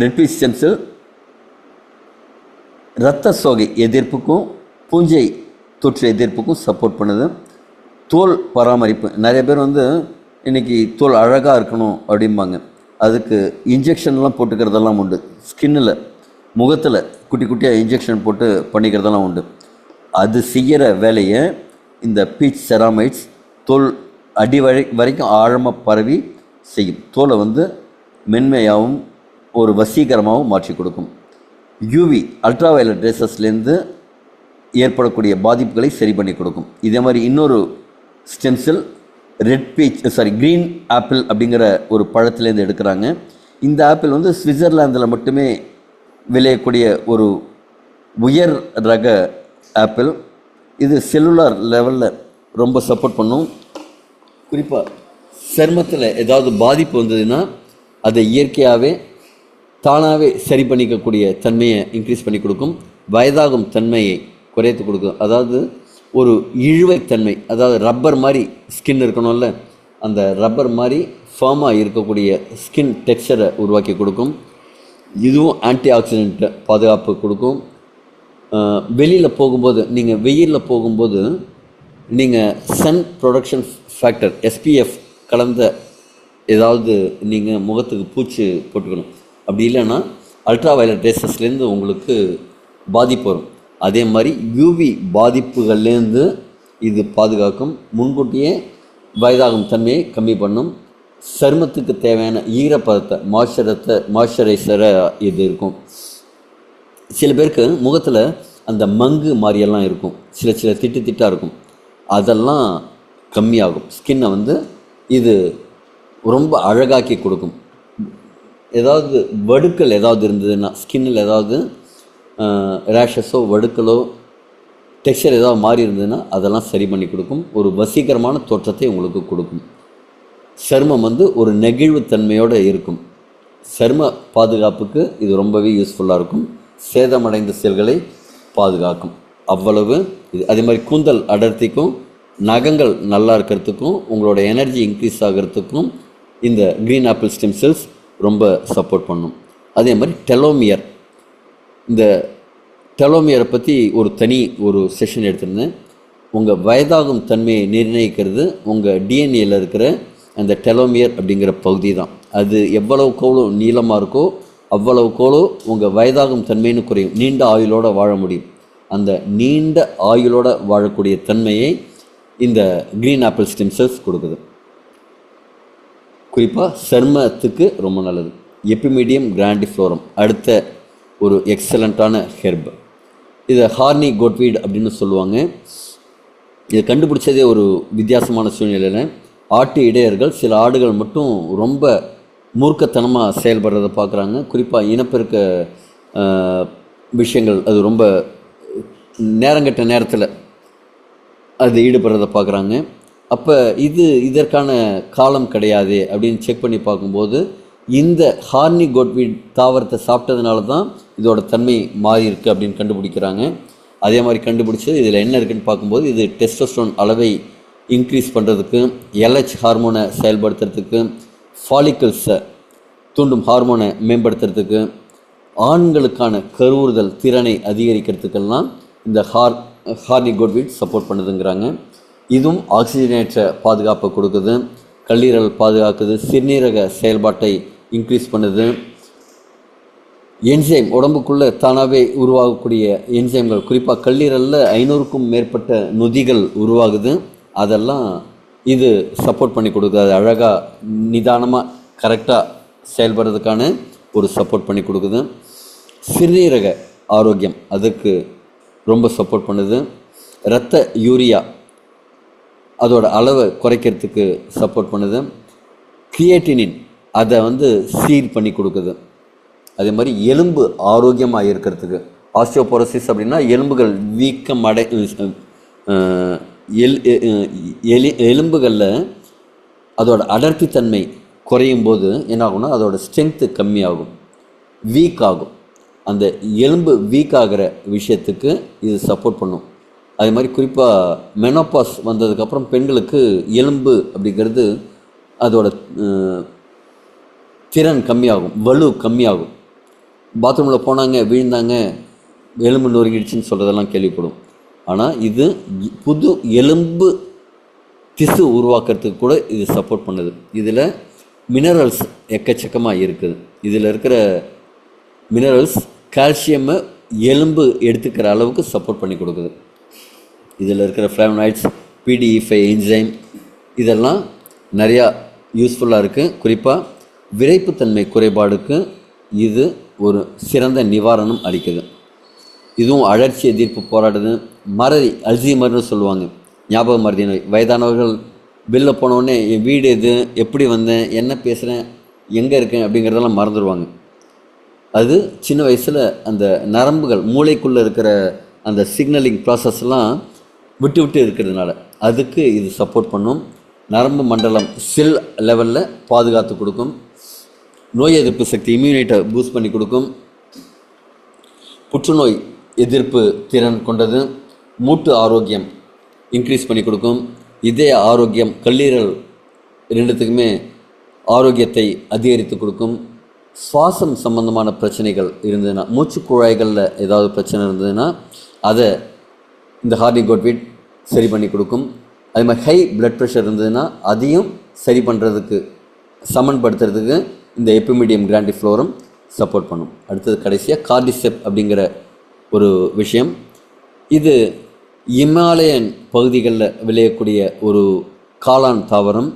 ரெட் பீச் ஸ்டெம் செல் இரத்த சோகை எதிர்ப்புக்கும் பூஞ்சை தொற்று எதிர்ப்புக்கும் சப்போர்ட் பண்ணுது. தோல் பராமரிப்பு, நிறைய பேர் இன்றைக்கி தோல் அழகாக இருக்கணும் அப்படிம்பாங்க, அதுக்கு இன்ஜெக்ஷன்லாம் போட்டுக்கிறதெல்லாம் உண்டு. ஸ்கின்னில் முகத்தில் குட்டி குட்டியாக இன்ஜெக்ஷன் போட்டு பண்ணிக்கிறதெல்லாம் உண்டு. அது செய்கிற வேலையை இந்த பீச் செராமைட்ஸ் தோல் அடி வரைக்கும் ஆழமாக பரவி செய்யும். தோலை மென்மையாகவும் ஒரு வசீகரமாகவும் மாற்றி கொடுக்கும். யூவி அல்ட்ரா வயலட் ரேசஸ்லேருந்து ஏற்படக்கூடிய பாதிப்புகளை சரி பண்ணி கொடுக்கும். இதே மாதிரி இன்னொரு ஸ்டெம் செல் க்ரீன் ஆப்பிள் அப்படிங்கிற ஒரு பழத்துலேருந்து எடுக்கிறாங்க. இந்த ஆப்பிள் சுவிட்சர்லாந்தில் மட்டுமே விளையக்கூடிய ஒரு உயர் ரக ஆப்பிள். இது செல்லுலார் லெவலில் ரொம்ப சப்போர்ட் பண்ணும். குறிப்பாக சருமத்தில் ஏதாவது பாதிப்பு வந்ததுன்னா அதை இயற்கையாகவே தானாகவே சரி பண்ணிக்கக்கூடிய தன்மையை இன்க்ரீஸ் பண்ணி கொடுக்கும். வயதாகும் தன்மையை குறைத்து கொடுக்கும். அதாவது ஒரு இழுவைத்தன்மை, அதாவது ரப்பர் மாதிரி ஸ்கின் இருக்கணும்ல, அந்த ரப்பர் மாதிரி ஃபார்மாக இருக்கக்கூடிய ஸ்கின் டெக்ஸ்சரை உருவாக்கி கொடுக்கும். இதுவும் ஆன்டி ஆக்சிடென்ட் பாதுகாப்பு கொடுக்கும். வெளியில் போகும்போது, நீங்கள் வெயிலில் போகும்போது நீங்கள் சன் ப்ரொடக்ஷன் ஃபேக்டர் SPF கலந்த ஏதாவது நீங்கள் முகத்துக்கு பூச்சி போட்டுக்கணும். அப்படி இல்லைன்னா அல்ட்ரா வயலட் ரேசஸ்லேருந்து உங்களுக்கு பாதிப்பு வரும். அதே மாதிரி யூவி பாதிப்புகள்லேருந்து இது பாதுகாக்கும். முன்கூட்டியே வயதாகும் தன்மையை கம்மி பண்ணும். சருமத்துக்கு தேவையான ஈரப்பதத்தை மாய்ஸ்சரைசரை இது இருக்கும். சில பேருக்கு முகத்தில் அந்த மங்கு மாதிரியெல்லாம் இருக்கும், சில திட்டாக இருக்கும், அதெல்லாம் கம்மியாகும். ஸ்கின்னை வந்து இது ரொம்ப அழகாக்கி கொடுக்கும். ஏதாவது வடுக்கள் ஏதாவது இருந்ததுன்னா, ஸ்கின்னில் ஏதாவது ரேஷஸோ வடுக்களோ டெக்ஸ்சர் ஏதாவது மாறி இருந்ததுன்னா அதெல்லாம் சரி பண்ணி கொடுக்கும். ஒரு வசீகரமான தோற்றத்தை உங்களுக்கு கொடுக்கும். சருமம் வந்து ஒரு நெகிழ்வுத்தன்மையோடு இருக்கும். சரும பாதுகாப்புக்கு இது ரொம்பவே யூஸ்ஃபுல்லாக இருக்கும். சேதமடைந்த செல்களை பாதுகாக்கும். அவ்வளவு இது. அதே மாதிரி கூந்தல் அடர்த்திக்கும் நகங்கள் நல்லா இருக்கிறதுக்கும் உங்களோட எனர்ஜி இன்க்ரீஸ் ஆகிறதுக்கும் இந்த க்ரீன் ஆப்பிள் ஸ்டெம் செல்ஸ் ரொம்ப சப்போர்ட் பண்ணும். அதே மாதிரி டெலோமியர், இந்த டெலோமியரை பற்றி ஒரு செஷன் எடுத்திருந்தேன். உங்கள் வயதாகும் தன்மையை நிர்ணயிக்கிறது உங்கள் டிஎன்ஏயில் இருக்கிற அந்த டெலோமியர் அப்படிங்கிற பகுதி தான். அது எவ்வளவுக்கோளோ நீளமாக இருக்கோ அவ்வளவுக்கோளோ உங்கள் வயதாகும் தன்மைன்னு குறையும், நீண்ட ஆயுளோடு வாழ முடியும். அந்த நீண்ட ஆயுளோடு வாழக்கூடிய தன்மையை இந்த க்ரீன் ஆப்பிள் ஸ்டெம் செல்ஸ் கொடுக்குது. குறிப்பாக சருமத்துக்கு ரொம்ப நல்லது. எபிமீடியம் கிராண்டிஃப்ளோரம் அடுத்த ஒரு எக்ஸலண்ட்டான ஹெர்ப். இதை ஹார்னி கோட்வீட் அப்படின்னு சொல்லுவாங்க. இதை கண்டுபிடிச்சதே ஒரு வித்தியாசமான சூழ்நிலையில். ஆட்டு இடையர்கள், சில ஆடுகள் மட்டும் ரொம்ப மூர்க்கத்தனமாக செயல்படுறதை பார்க்குறாங்க. குறிப்பாக இனப்பெருக்க விஷயங்கள் அது ரொம்ப நேரங்கட்ட நேரத்தில் அது ஈடுபடுறதை பார்க்குறாங்க. அப்போ இதற்கான காலம் கிடையாது அப்படின்னு செக் பண்ணி பார்க்கும்போது இந்த ஹார்னி கோட்வீட் தாவரத்தை சாப்பிட்டதுனால தான் இதோட தன்மை மாறி இருக்குது அப்படின்னு கண்டுபிடிக்கிறாங்க. அதே மாதிரி கண்டுபிடிச்சி இதில் என்ன இருக்குதுன்னு பார்க்கும்போது இது டெஸ்டோஸ்டரோன் அளவை இன்க்ரீஸ் பண்ணுறதுக்கு, LH ஹார்மோனை செயல்படுத்துறதுக்கு, ஃபாலிக்கல்ஸை தூண்டும் ஹார்மோனை மேம்படுத்துறதுக்கு, ஆண்களுக்கான கருவுறுதல் திறனை அதிகரிக்கிறதுக்கெல்லாம் இந்த ஹார்னி கோட்வீட் சப்போர்ட் பண்ணுதுங்கிறாங்க. இதுவும் ஆக்சிஜனேற்ற பாதுகாப்பை கொடுக்குது, கல்லீரல் பாதுகாக்குது, சிறுநீரக செயல்பாட்டை இன்க்ரீஸ் பண்ணுது. என்சைம், உடம்புக்குள்ளே தானாகவே உருவாகக்கூடிய என்சைம்கள், குறிப்பாக கல்லீரலில் 500க்கும் மேற்பட்ட நொதிகள் உருவாகுது. அதெல்லாம் இது சப்போர்ட் பண்ணி கொடுக்குது. அது அழகாக நிதானமாக கரெக்டாக செயல்படுறதுக்கான ஒரு சப்போர்ட் பண்ணி கொடுக்குது. சிறுநீரக ஆரோக்கியம் அதுக்கு ரொம்ப சப்போர்ட் பண்ணுது. இரத்த யூரியா அதோட அளவை குறைக்கிறதுக்கு சப்போர்ட் பண்ணுது. கிரியேட்டினின் அதை வந்து சீர் பண்ணி கொடுக்குது. அதே மாதிரி எலும்பு ஆரோக்கியமாக இருக்கிறதுக்கு, ஆஸ்டியோபோரோசிஸ் அப்படின்னா எலும்புகள் வீக்கம் எலும்புகளில் அதோட அடர்த்தி தன்மை குறையும் போது என்ன ஆகும்னா அதோட ஸ்ட்ரென்த்து கம்மியாகும், வீக் ஆகும். அந்த எலும்பு வீக் ஆகிற விஷயத்துக்கு இது சப்போர்ட் பண்ணும். அதே மாதிரி குறிப்பாக மெனோபாஸ் வந்ததுக்கப்புறம் பெண்களுக்கு எலும்பு அப்படிங்கிறது அதோட திறன் கம்மியாகும், வலு கம்மியாகும். பாத்ரூமில் போனாங்க, விழுந்தாங்க, எலும்பு நொறுங்கிடுச்சின்னு சொல்கிறதெல்லாம் கேள்விப்படும். ஆனால் இது புது எலும்பு திசு உருவாக்குறதுக்கு கூட இது சப்போர்ட் பண்ணுது. இதில் மினரல்ஸ் எக்கச்சக்கமாக இருக்குது. இதில் இருக்கிற மினரல்ஸ் கால்சியமை எலும்பு எடுத்துக்கிற அளவுக்கு சப்போர்ட் பண்ணி கொடுக்குது. இதில் இருக்கிற ஃப்ளேவனாய்ட்ஸ், PDE5 என்சைம் இதெல்லாம் நிறையா யூஸ்ஃபுல்லாக இருக்குது. குறிப்பாக விரைப்புத்தன்மை குறைபாடுக்கு இது ஒரு சிறந்த நிவாரணம் அளிக்குது. இதுவும் அழற்சி எதிர்ப்பு போராடுது. மறதி, அல்சீமர்னு சொல்லுவாங்க, ஞாபக மறதி நோய். வயதானவர்கள் வெளில போனோடனே என் வீடு எது, எப்படி வந்தேன், என்ன பேசுகிறேன், எங்கே இருக்கேன் அப்படிங்கிறதெல்லாம் மறந்துடுவாங்க. அது சின்ன வயசில் அந்த நரம்புகள், மூளைக்குள்ளே இருக்கிற அந்த சிக்னலிங் ப்ராசஸ்லாம் விட்டு இருக்கிறதுனால அதுக்கு இது சப்போர்ட் பண்ணும். நரம்பு மண்டலம் செல் லெவலில் பாதுகாத்து கொடுக்கும். நோய் எதிர்ப்பு சக்தி, இம்யூனிட்டை பூஸ்ட் பண்ணி கொடுக்கும். புற்றுநோய் எதிர்ப்பு திறன் கொண்டது. மூட்டு ஆரோக்கியம் இன்க்ரீஸ் பண்ணி கொடுக்கும். இதய ஆரோக்கியம், கல்லீரல் ரெண்டுத்துக்குமே ஆரோக்கியத்தை அதிகரித்து கொடுக்கும். சுவாசம் சம்பந்தமான பிரச்சனைகள் இருந்ததுன்னா, மூச்சு குழாய்களில் ஏதாவது பிரச்சனை இருந்ததுன்னா அதை இந்த ஹார்னி கோட்வீட் சரி பண்ணி கொடுக்கும். அதே மாதிரி ஹை பிளட் ப்ரெஷர் இருந்ததுன்னா அதையும் சரி பண்ணுறதுக்கு, சமன்படுத்துறதுக்கு இந்த எபிமீடியம் கிராண்டிஃப்ளோரம் சப்போர்ட் பண்ணும். அடுத்தது கடைசியாக கார்டிசெப் அப்படிங்கிற ஒரு விஷயம். இது இமாலயன் பகுதிகளில் விளையக்கூடிய ஒரு காளான் தாவரம்.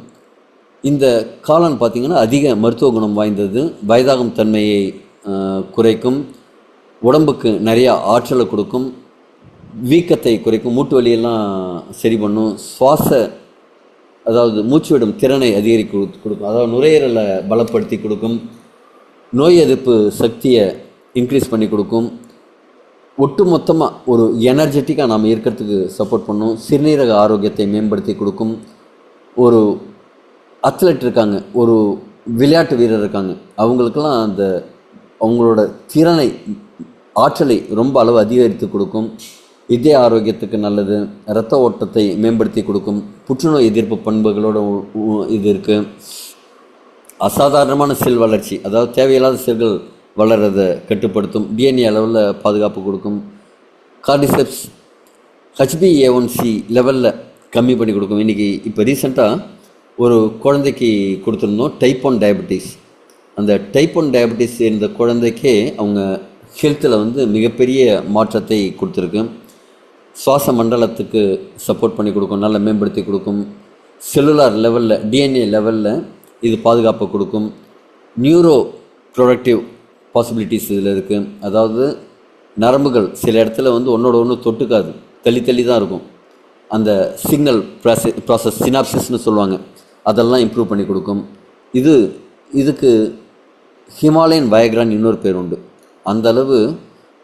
இந்த காளான் பார்த்திங்கன்னா அதிக மருத்துவ குணம் வாய்ந்தது, வயதாகும் தன்மையை குறைக்கும், உடம்புக்கு நிறையா ஆற்றலை கொடுக்கும், வீக்கத்தை குறைக்கும், மூட்டு வலியெல்லாம் சரி பண்ணும், அதாவது மூச்சு விடும் திறனை அதிகரிக்க கொடுக்கும், அதாவது நுரையீரலை பலப்படுத்தி கொடுக்கும், நோய் எதிர்ப்பு சக்தியை இன்க்ரீஸ் பண்ணி கொடுக்கும், ஒட்டு மொத்தமாக ஒரு எனர்ஜெட்டிக்காக நாம் இருக்கிறதுக்கு சப்போர்ட் பண்ணும், சிறுநீரக ஆரோக்கியத்தை மேம்படுத்தி கொடுக்கும். ஒரு அத்லெட் இருக்காங்க, ஒரு விளையாட்டு வீரர் இருக்காங்க, அவங்களுக்கெல்லாம் அவங்களோட திறனை ஆற்றலை ரொம்ப அளவு அதிகரித்து கொடுக்கும். இதய ஆரோக்கியத்துக்கு நல்லது, இரத்த ஓட்டத்தை மேம்படுத்தி கொடுக்கும், புற்றுநோய் எதிர்ப்பு பண்புகளோட இது இருக்குது. அசாதாரணமான செல் வளர்ச்சி, அதாவது தேவையில்லாத செல்கள் வளர்கிறத கட்டுப்படுத்தும், டிஎன்ஏ அளவில் பாதுகாப்பு கொடுக்கும், கார்டிசெப்ஸ் HbA1c லெவலில் கம்மி பண்ணி கொடுக்கும். இன்றைக்கி இப்போ ரீசெண்டாக ஒரு குழந்தைக்கு கொடுத்துருந்தோம் டைப் 1 டயபெட்டிஸ். அந்த டைப் 1 டயபெட்டிஸ் இருந்த குழந்தைக்கே அவங்க ஹெல்த்தில் மிகப்பெரிய மாற்றத்தை கொடுத்துருக்கு. சுவாச மண்டலத்துக்கு சப்போர்ட் பண்ணி கொடுக்கும், நல்லா மேம்படுத்தி கொடுக்கும், செல்லுலார் லெவலில் டிஎன்ஏ லெவலில் இது பாதுகாப்பை கொடுக்கும். நியூரோ ப்ரொடக்டிவ் பாசிபிலிட்டிஸ் இதில் இருக்குது. அதாவது நரம்புகள் சில இடத்துல ஒன்றோட ஒன்று தொட்டுக்காது, தள்ளி தான் இருக்கும். அந்த சிக்னல் ப்ராசஸ் சினாப்சிஸ்னு சொல்லுவாங்க, அதெல்லாம் இம்ப்ரூவ் பண்ணி கொடுக்கும். இதுக்கு ஹிமாலயன் வயக்ரான் இன்னொரு பேர் உண்டு. அந்த அளவு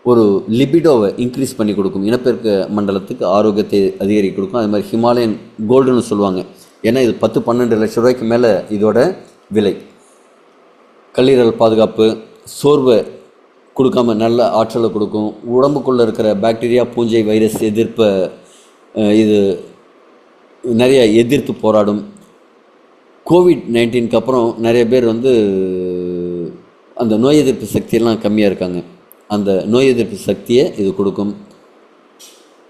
ஒரு லிபிடோவை இன்க்ரீஸ் பண்ணி கொடுக்கும், இனப்பெருக்க மண்டலத்துக்கு ஆரோக்கியத்தை அதிகரிக்க கொடுக்கும். அது மாதிரி ஹிமாலயன் கோல்டுன்னு சொல்லுவாங்க, ஏன்னா இது 10-12 லட்சம் ரூபாய்க்கு மேலே இதோட விலை. கல்லீரல் பாதுகாப்பு, சோர்வை கொடுக்காம நல்ல ஆற்றலை கொடுக்கும், உடம்புக்குள்ளே இருக்கிற பாக்டீரியா, பூஞ்சை, வைரஸ் எதிர்ப்பை இது நிறைய எதிர்த்து போராடும். கோவிட்-19க்கு அப்புறம் நிறைய பேர் அந்த நோய் எதிர்ப்பு சக்தியெல்லாம் கம்மியாக இருக்காங்க, அந்த நோய் எதிர்ப்பு சக்தியை இது கொடுக்கும்.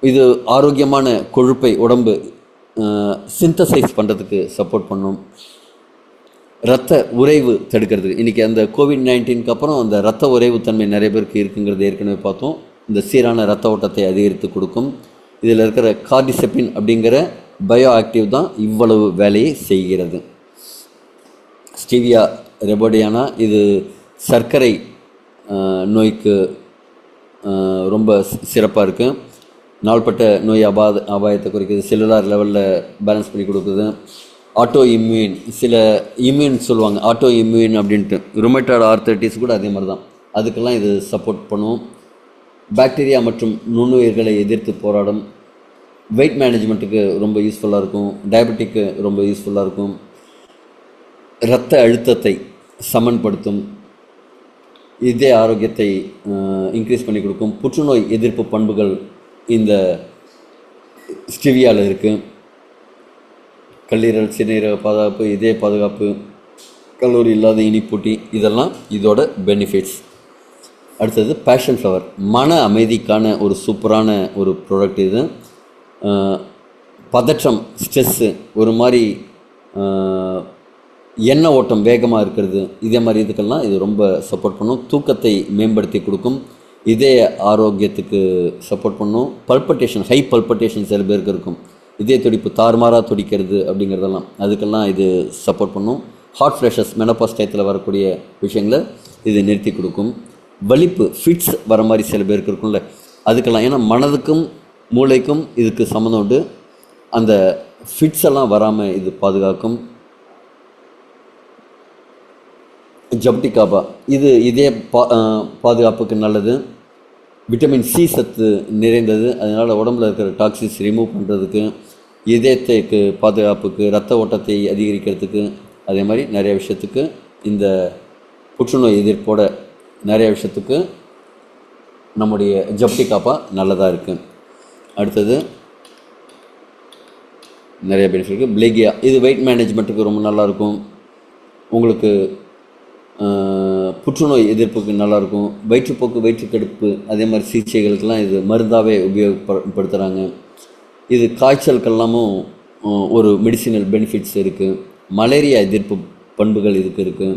இது ஆரோக்கியமான கொழுப்பை உடம்பு சிந்தசைஸ் பண்ணுறதுக்கு சப்போர்ட் பண்ணும். இரத்த உறைவு தடுக்கிறதுக்கு, இன்றைக்கி அந்த கோவிட்-19க்கு அப்புறம் அந்த இரத்த உறைவு தன்மை நிறைய பேருக்கு இருக்குங்கிறது ஏற்கனவே பார்த்தோம். இந்த சீரான இரத்த ஓட்டத்தை அதிகரித்து கொடுக்கும். இதில் இருக்கிற கார்டிசெப்பின் அப்படிங்கிற பயோ ஆக்டிவ் தான் இவ்வளவு வேலையை செய்கிறது. ஸ்டீவியா ரெபோடியானா இது சர்க்கரை நோய்க்கு ரொம்ப சிறப்பாக இருக்குது. நாள்பட்ட நோய் அபாயத்தை குறைக்குது, செல்லுலார் லெவலில் பேலன்ஸ் பண்ணி கொடுக்குது. ஆட்டோ இம்யூன், சில இம்யூன் சொல்லுவாங்க, ஆட்டோ இம்யூன் அப்படின்ட்டு, ருமேட்டாய்டு ஆர்த்தரைட்டிஸ் கூட அதே மாதிரி தான், அதுக்கெல்லாம் இது சப்போர்ட் பண்ணும். பாக்டீரியா மற்றும் நுண்ணுயிர்களை எதிர்த்து போராடும். வெயிட் மேனேஜ்மெண்ட்டுக்கு ரொம்ப யூஸ்ஃபுல்லாக இருக்கும், டயபெட்டிக்கு ரொம்ப யூஸ்ஃபுல்லாக இருக்கும். இரத்த அழுத்தத்தை சமன்படுத்தும், இதய ஆரோக்கியத்தை இன்க்ரீஸ் பண்ணி கொடுக்கும். புற்றுநோய் எதிர்ப்பு பண்புகள் இந்த ஸ்டீவியாவில் இருக்குது. கல்லீரல், சிறுநீரக பாதுகாப்பு, இதய பாதுகாப்பு, கல்லூரி இல்லாத இனிப்பூட்டி, இதெல்லாம் இதோட பெனிஃபிட்ஸ். அடுத்தது பேஷன் ஃப்ளவர், மன அமைதிக்கான ஒரு சூப்பரான ஒரு ப்ராடக்ட் இது. பதற்றம், ஸ்ட்ரெஸ்ஸு, ஒரு மாதிரி எண்ண ஓட்டம் வேகமாக இருக்கிறது, இதே மாதிரி இதுக்கெல்லாம் இது ரொம்ப சப்போர்ட் பண்ணும். தூக்கத்தை மேம்படுத்தி கொடுக்கும், இதய ஆரோக்கியத்துக்கு சப்போர்ட் பண்ணும். பல்பட்டேஷன், ஹை பல்பட்டேஷன் சில பேருக்கு இருக்கும், இதய துடிப்பு தாறுமாறாக துடிக்கிறது அப்படிங்கிறதெல்லாம், அதுக்கெல்லாம் இது சப்போர்ட் பண்ணும். ஹார்ட் ஃப்ளஷஸ், மெனோபாஸ் டயத்தில் வரக்கூடிய விஷயங்களை இது நிறுத்தி கொடுக்கும். வலிப்பு, ஃபிட்ஸ் வர மாதிரி சில பேருக்கு இருக்கும்ல, அதுக்கெல்லாம், ஏன்னா மனதுக்கும் மூளைக்கும் இதுக்கு சம்மந்தம் உண்டு, அந்த ஃபிட்ஸ் எல்லாம் வராமல் இது பாதுகாக்கும். ஜப்டிகாபா, இது இதே பாதுகாப்புக்கு நல்லது, விட்டமின் சி சத்து நிறைந்தது, அதனால் உடம்புல இருக்கிற டாக்ஸிஸ் ரிமூவ் பண்ணுறதுக்கு, இதயத்துக்கு பாதுகாப்புக்கு, இரத்த ஓட்டத்தை அதிகரிக்கிறதுக்கு, அதே மாதிரி நிறைய விஷயத்துக்கு, இந்த புற்றுநோய் எதிர்ப்போட நிறைய விஷயத்துக்கு நம்முடைய ஜப்டிகாபா நல்லதாக இருக்குது. அடுத்தது நிறைய பெனிஃபிட் இருக்குது. பிளேகியா, இது வெயிட் மேனேஜ்மெண்ட்டுக்கு ரொம்ப நல்லாயிருக்கும், உங்களுக்கு புற்றுநோய் எதிர்ப்புக்கு நல்லாயிருக்கும். வயிற்றுப்போக்கு, வயிற்றுக்கடுப்பு, அதே மாதிரி சிகிச்சைகளுக்கெல்லாம் இது மருந்தாகவே உபயோகப்படுத்துகிறாங்க. இது காய்ச்சலுக்கெல்லாமும் ஒரு மெடிசினல் பெனிஃபிட்ஸ் இருக்குது. மலேரியா எதிர்ப்பு பண்புகள் இதுக்கு இருக்குது.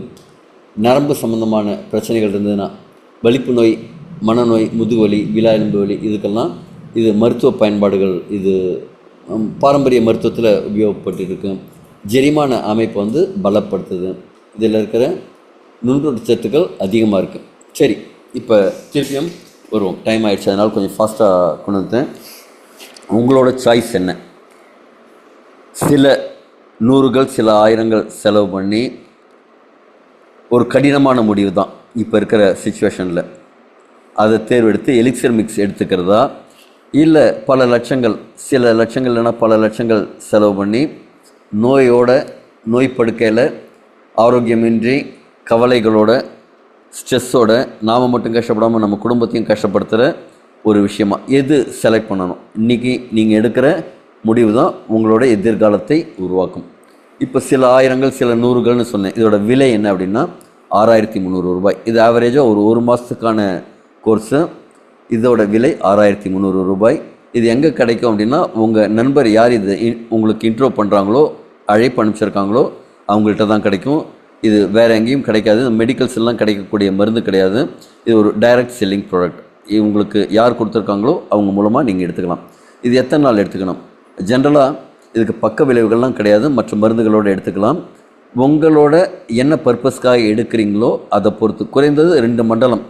நரம்பு சம்மந்தமான பிரச்சனைகள் இருந்ததுன்னா, வலிப்பு நோய், மனநோய், முதுகுவலி, விலா எலும்பு வலி, இதுக்கெல்லாம் இது மருத்துவ பயன்பாடுகள், இது பாரம்பரிய மருத்துவத்தில் உபயோகப்பட்டு இருக்கு. ஜெரிமான அமைப்பை வந்து பலப்படுத்துது. இதில் இருக்கிற நுண்ணுயிர் சத்துக்கள் அதிகமாக இருக்குது. சரி, இப்போ திருப்பியும் வருவோம். டைம் ஆகிடுச்சு, அதனால் கொஞ்சம் ஃபாஸ்ட்டாக கொண்டு வந்தேன். உங்களோட சாய்ஸ் என்ன? சில நூறுகள் சில ஆயிரங்கள் செலவு பண்ணி ஒரு கடினமான முடிவு தான் இப்போ இருக்கிற சுச்சுவேஷனில், அதை தேர்வெடுத்து எலிக்சர் மிக்ஸ் எடுத்துக்கிறதா, இல்லை பல லட்சங்கள், சில லட்சங்கள் இல்லைன்னா பல லட்சங்கள் செலவு பண்ணி நோய் படுக்கையில் ஆரோக்கியமின்றி கவலைகளோட ஸ்ட்ரெஸ்ஸோட நாம் மட்டும் கஷ்டப்படாமல் நம்ம குடும்பத்தையும் கஷ்டப்படுத்துகிற ஒரு விஷயமா எது செலக்ட் பண்ணணும்? இன்றைக்கி நீங்கள் எடுக்கிற முடிவு தான் உங்களோட எதிர்காலத்தை உருவாக்கும். இப்போ சில ஆயிரங்கள் சில நூறுகள்னு சொன்னேன். இதோட விலை என்ன அப்படின்னா 6300 ரூபாய். இது ஆவரேஜாக ஒரு மாதத்துக்கான கோர்ஸு. இதோட விலை 6300 ரூபாய். இது எங்கே கிடைக்கும் அப்படின்னா, உங்கள் நண்பர் யார் இது உங்களுக்கு இன்ட்ரோ பண்ணுறாங்களோ, அழைப்பு அனுப்பிச்சிருக்காங்களோ அவங்கள்ட்ட தான் கிடைக்கும். இது வேறு எங்கேயும் கிடைக்காது. மெடிக்கல்ஸ் எல்லாம் கிடைக்கக்கூடிய மருந்து கிடையாது. இது ஒரு டைரக்ட் செல்லிங் ப்ராடக்ட். உங்களுக்கு யார் கொடுத்துருக்காங்களோ அவங்க மூலமாக நீங்கள் எடுத்துக்கலாம். இது எத்தனை நாள் எடுத்துக்கணும்? ஜென்ரலாக இதுக்கு பக்க விளைவுகள்லாம் கிடையாது. மற்ற மருந்துகளோடு எடுத்துக்கலாம். உங்களோட என்ன பர்பஸ்க்காக எடுக்கிறீங்களோ அதை பொறுத்து குறைந்தது 2 மண்டலம்.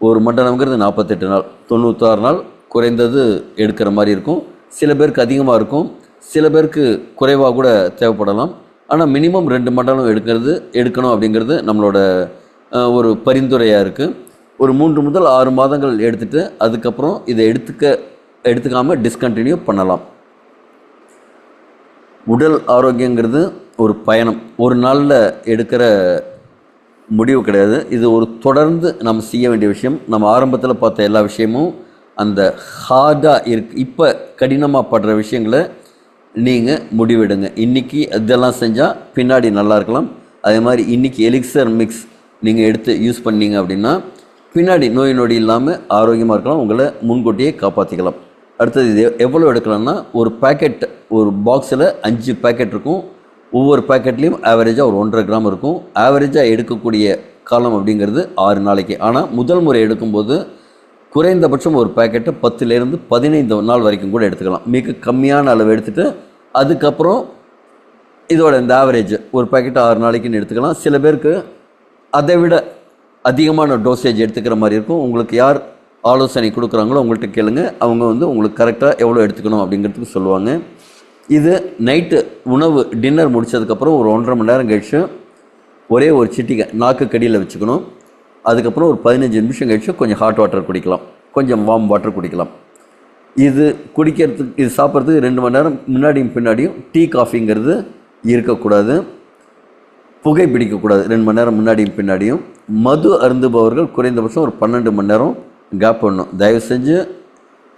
ஒரு மண்டலம்ங்கிறது 48 நாள், 96 நாள் குறைந்தது எடுக்கிற மாதிரி இருக்கும். சில பேருக்கு அதிகமாக இருக்கும், சில பேருக்கு குறைவாக கூட தேவைப்படலாம். ஆனால் மினிமம் 2 மண்டலம் எடுக்கணும் அப்படிங்கிறது நம்மளோட ஒரு பரிந்துரையாக இருக்குது. ஒரு 3 முதல் 6 மாதங்கள் எடுத்துகிட்டு அதுக்கப்புறம் இதை எடுத்துக்காமல் டிஸ்கண்டினியூ பண்ணலாம். உடல் ஆரோக்கியங்கிறது ஒரு பயணம், ஒரு நாளில் எடுக்கிற முடிவு கிடையாது. இது ஒரு தொடர்ந்து நம்ம செய்ய வேண்டிய விஷயம். நம்ம ஆரம்பத்தில் பார்த்த எல்லா விஷயமும் அந்த ஹார்டாக இப்போ கடினமாக படுற விஷயங்களை நீங்கள் முடிவெடுங்க. இன்றைக்கி இதெல்லாம் செஞ்சால் பின்னாடி நல்லா இருக்கலாம். அதே மாதிரி இன்றைக்கி எலிக்சர் மிக்ஸ் நீங்கள் எடுத்து யூஸ் பண்ணீங்க அப்படின்னா பின்னாடி நோய் இல்லாமல் ஆரோக்கியமாக இருக்கலாம், உங்களை முன்கூட்டியே காப்பாற்றிக்கலாம். அடுத்தது இது எவ்வளோ எடுக்கலாம்னா, ஒரு பேக்கெட், ஒரு பாக்ஸில் 5 பேக்கெட் இருக்கும். ஒவ்வொரு பேக்கெட்லேயும் ஆவரேஜாக ஒரு 1.5 கிராம் இருக்கும். ஆவரேஜாக எடுக்கக்கூடிய காலம் அப்படிங்கிறது 6 நாளைக்கு. ஆனால் முதல் முறை எடுக்கும்போது குறைந்தபட்சம் ஒரு பேக்கெட்டை 10லேருந்து 15 நாள் வரைக்கும் கூட எடுத்துக்கலாம். மிக கம்மியான அளவு எடுத்துகிட்டு அதுக்கப்புறம் இதோட இந்த ஆவரேஜ் ஒரு பேக்கெட்டு 6 நாளைக்குன்னு எடுத்துக்கலாம். சில பேருக்கு அதை விட அதிகமான டோசேஜ் எடுத்துக்கிற மாதிரி இருக்கும். உங்களுக்கு யார் ஆலோசனை கொடுக்குறாங்களோ அவங்கள்ட்ட கேளுங்க. அவங்க வந்து உங்களுக்கு கரெக்டாக எவ்வளோ எடுத்துக்கணும் அப்படிங்கிறதுக்கு சொல்லுவாங்க. இது நைட்டு உணவு டின்னர் முடித்ததுக்கப்புறம் ஒரு 1.5 மணி நேரம் கழிச்சு ஒரே ஒரு சிட்டிகை நாக்கு கடியில் வச்சுக்கணும். அதுக்கப்புறம் ஒரு 15 நிமிஷம் கழிச்சு கொஞ்சம் ஹாட் வாட்டர் குடிக்கலாம், கொஞ்சம் வார்ம் வாட்டர் குடிக்கலாம். இது குடிக்கிறதுக்கு, இது சாப்பிட்றதுக்கு 2 மணி நேரம் முன்னாடியும் பின்னாடியும் டீ காஃபிங்கிறது இருக்கக்கூடாது. புகை பிடிக்கக்கூடாது 2 மணி நேரம் முன்னாடியும் பின்னாடியும். மது அருந்துபவர்கள் குறைந்தபட்சம் ஒரு 12 மணி நேரம் கேப் பண்ணணும். தயவு செஞ்சு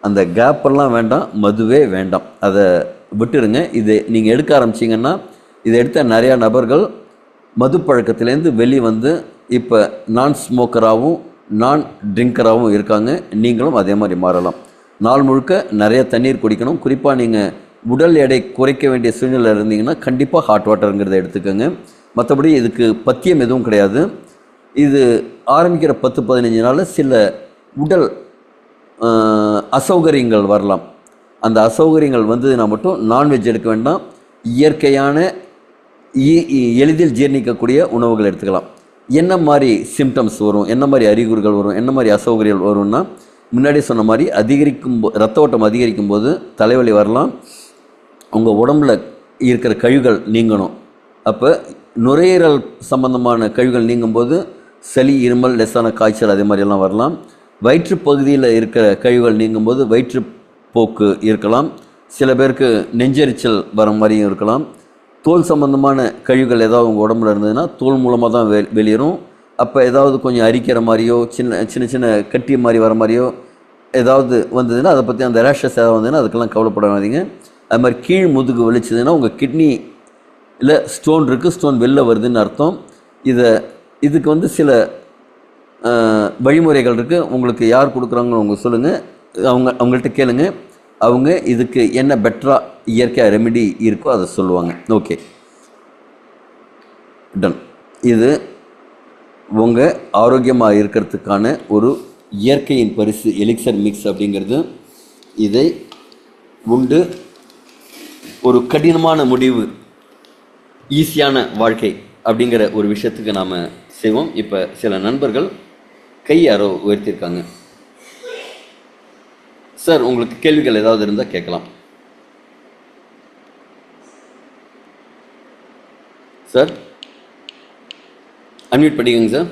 அந்த கேப்பெல்லாம் வேண்டாம், மதுவே வேண்டாம், அதை விட்டுருங்க. இது நீங்கள் எடுக்க ஆரம்பிச்சிங்கன்னா, இதை எடுத்த நிறையா நபர்கள் மது பழக்கத்திலேருந்து வெளியே வந்து இப்போ நான் ஸ்மோக்கராகவும் நான் ட்ரிங்கராகவும் இருக்காங்க. நீங்களும் அதே மாதிரி மாறலாம். நாள் முழுக்க நிறைய தண்ணீர் குடிக்கணும். குறிப்பாக நீங்கள் உடல் எடை குறைக்க வேண்டிய சூழ்நிலை இருந்தீங்கன்னா கண்டிப்பாக ஹாட் வாட்டருங்கிறத எடுத்துக்கோங்க. மற்றபடி இதுக்கு பத்தியம் எதுவும் கிடையாது. இது ஆரம்பிக்கிற 10-15 நாளில் சில உடல் அசௌகரியங்கள் வரலாம். அந்த அசௌகரியங்கள் வந்ததுன்னா மட்டும் நான்வெஜ் எடுக்க வேண்டாம். இயற்கையான எளிதில் ஜீர்ணிக்கக்கூடிய உணவுகள் எடுத்துக்கலாம். என்ன மாதிரி சிம்டம்ஸ் வரும், என்ன மாதிரி அறிகுறிகள் வரும், என்ன மாதிரி அசௌகரியங்கள் வரும்னா, முன்னாடி சொன்ன மாதிரி ரத்த ஓட்டம் அதிகரிக்கும் போது தலைவலி வரலாம். உங்கள் உடம்புல இருக்கிற கழிவுகள் நீங்கணும். அப்போ நுரையீரல் சம்பந்தமான கழிவுகள் நீங்கும்போது சளி, இருமல், லேசான காய்ச்சல் அதே மாதிரியெல்லாம் வரலாம். வயிற்று பகுதியில் இருக்கிற கழிவுகள் நீங்கும்போது வயிற்றுப்போக்கு இருக்கலாம். சில பேருக்கு நெஞ்செரிச்சல் வர மாதிரியும் இருக்கலாம். தோல் சம்பந்தமான கழிவுகள் ஏதாவது உங்கள் உடம்புல இருந்ததுன்னா தோல் மூலமாக தான் வெளியேறும். அப்போ ஏதாவது கொஞ்சம் அரிக்கிற மாதிரியோ சின்ன சின்ன கட்டி மாதிரி வர மாதிரியோ ஏதாவது வந்ததுன்னா அதை பற்றி, அந்த ரேஷஸ் ஏதாவது வந்ததுன்னா அதுக்கெல்லாம் கவலைப்படாதீங்க. அது மாதிரி கீழ் முதுகு வலிச்சதுன்னா உங்கள் கிட்னியில் ஸ்டோன் இருக்குது, ஸ்டோன் வெளில வருதுன்னு அர்த்தம். இதுக்கு வந்து சில வழிமுறைகள் இருக்குது. உங்களுக்கு யார் கொடுக்குறாங்கன்னு அவங்க சொல்லுங்கள், அவங்கள்ட்ட கேளுங்க. அவங்க இதுக்கு என்ன பெட்டராக இயற்கையாக ரெமெடி இருக்கோ அதை சொல்லுவாங்க. Okay, done. இது உங்கள் ஆரோக்கியமாக இருக்கிறதுக்கான ஒரு இயற்கையின் பரிசு எலிக்சர் மிக்ஸ் அப்படிங்கிறது. இதை உண்டு ஒரு கடினமான முடிவு ஈஸியான வாழ்க்கை அப்படிங்கிற ஒரு விஷயத்துக்கு நாம் செய்வோம். இப்போ சில நண்பர்கள் கை யாரோ உயர்த்தியிருக்காங்க. சார், உங்களுக்கு கேள்விகள் ஏதாவது இருந்தால் கேட்கலாம். சார், அன்மியூட் பண்ணிக்கோங்க சார்.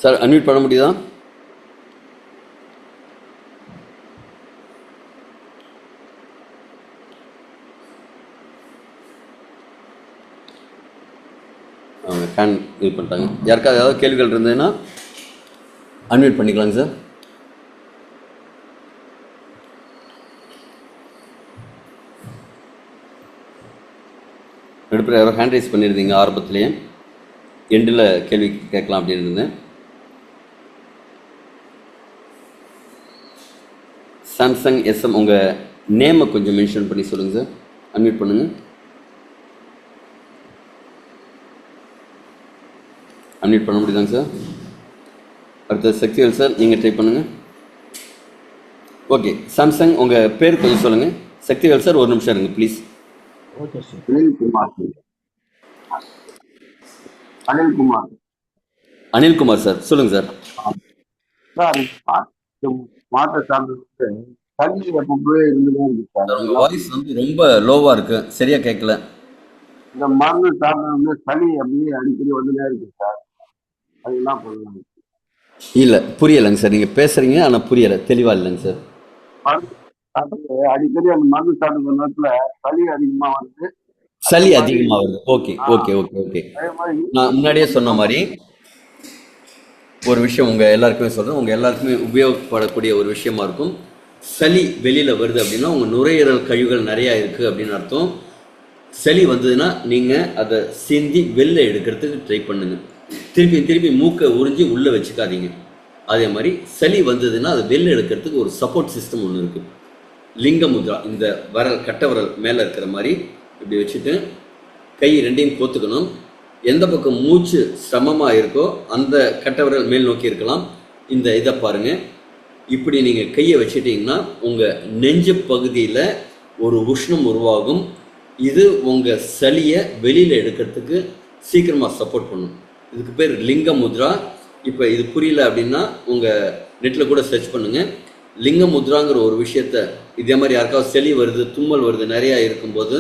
சார், அன்மியூட் பண்ண முடியுதா? அவங்க ஹேண்ட் இது பண்ணிட்டாங்க. யாருக்காவது ஏதாவது கேள்விகள் இருந்ததுன்னா அன்மியூட் பண்ணிக்கலாங்க சார். நடுப்புற யாரோ ஹேண்ட் ரைஸ் பண்ணியிருந்தீங்க ஆரம்பத்திலேயே. எண்டில் கேள்வி கேட்கலாம் அப்படின்னு இருந்தேன். சாம்சங் எஸ்எம், உங்கள் நேமை கொஞ்சம் மென்ஷன் பண்ணி சொல்லுங்கள் சார். அன்மியூட் பண்ணுங்கள். அன்மியூட் பண்ண முடியுதாங்க சார்? அடுத்த சக்திவேல் சார், நீங்கள் ட்ரை பண்ணுங்கள். ஓகே, சாம்சங் உங்கள் பேர் கொஞ்சம் சொல்லுங்கள். சக்திவேல் சார், ஒரு நிமிஷம் இருங்க please. Okay sir. Anilkumar sir, சொல்லுங்கள் சார். மாற்ற சார்ந்து கல்வி எப்பவுமே இருந்துதான் இருக்கு சார். சார், உங்கள் வாய்ஸ் வந்து ரொம்ப லோவாக இருக்கு, சரியா கேட்கல. இந்த மருந்து சார்ந்து வந்து சளி அப்படியே அடிக்கடி வந்துதான் இருக்கு சார். அது என்ன பண்ணலாம்? இல்லை, புரியலைங்க சார். நீங்கள் பேசுகிறீங்க ஆனால் புரியலை, தெளிவாக இல்லைங்க சார். மருந்து சாப்பிட்டு அடிக்கடி அந்த மருந்து சாப்பிட்டு நேரத்துல சளி அதிகமா வந்து சளி அதிகமாக வருது. Okay okay okay okay. அதே மாதிரி நான் முன்னாடியே சொன்ன மாதிரி ஒரு விஷயம் உங்கள் எல்லாருக்குமே சொல்கிறேன், உங்கள் எல்லாருக்குமே உபயோகப்படக்கூடிய ஒரு விஷயமா இருக்கும். சளி வெளியில் வருது அப்படின்னா உங்கள் நுரையீரல் கழிவுகள் நிறையா இருக்குது அப்படின்னு அர்த்தம். சளி வந்ததுன்னா நீங்கள் அதை சிந்தி வெளில எடுக்கிறதுக்கு ட்ரை பண்ணுங்க. திருப்பி திருப்பி மூக்கை உறிஞ்சி உள்ளே வச்சுக்காதீங்க. அதே மாதிரி சளி வந்ததுன்னா அதை வெளில எடுக்கிறதுக்கு ஒரு சப்போர்ட் சிஸ்டம் ஒன்று இருக்குது. லிங்க முத்ரா, இந்த விரல் கட்டை விரல் மேலே இருக்கிற மாதிரி இப்படி வச்சுட்டு கை ரெண்டையும் கோத்துக்கணும். எந்த பக்கம் மூச்சு சமமாக இருக்கோ அந்த கட்டை விரல் மேல் நோக்கி இருக்கலாம். இந்த இதை பாருங்கள், இப்படி நீங்கள் கையை வச்சுட்டிங்கன்னா உங்கள் நெஞ்சு பகுதியில் ஒரு உஷ்ணம் உருவாகும். இது உங்கள் சளியை வெளியில் எடுக்கிறதுக்கு சீக்கிரமாக சப்போர்ட் பண்ணும். இதுக்கு பேர் லிங்க முத்ரா. இப்போ இது புரியல அப்படின்னா உங்கள் நெட்டில் கூட சர்ச் பண்ணுங்கள். லிங்க முத்ராங்கிற ஒரு விஷயத்த இதே மாதிரி யாருக்காவது சளி வருது, தும்மல் வருது, நிறையா இருக்கும்போது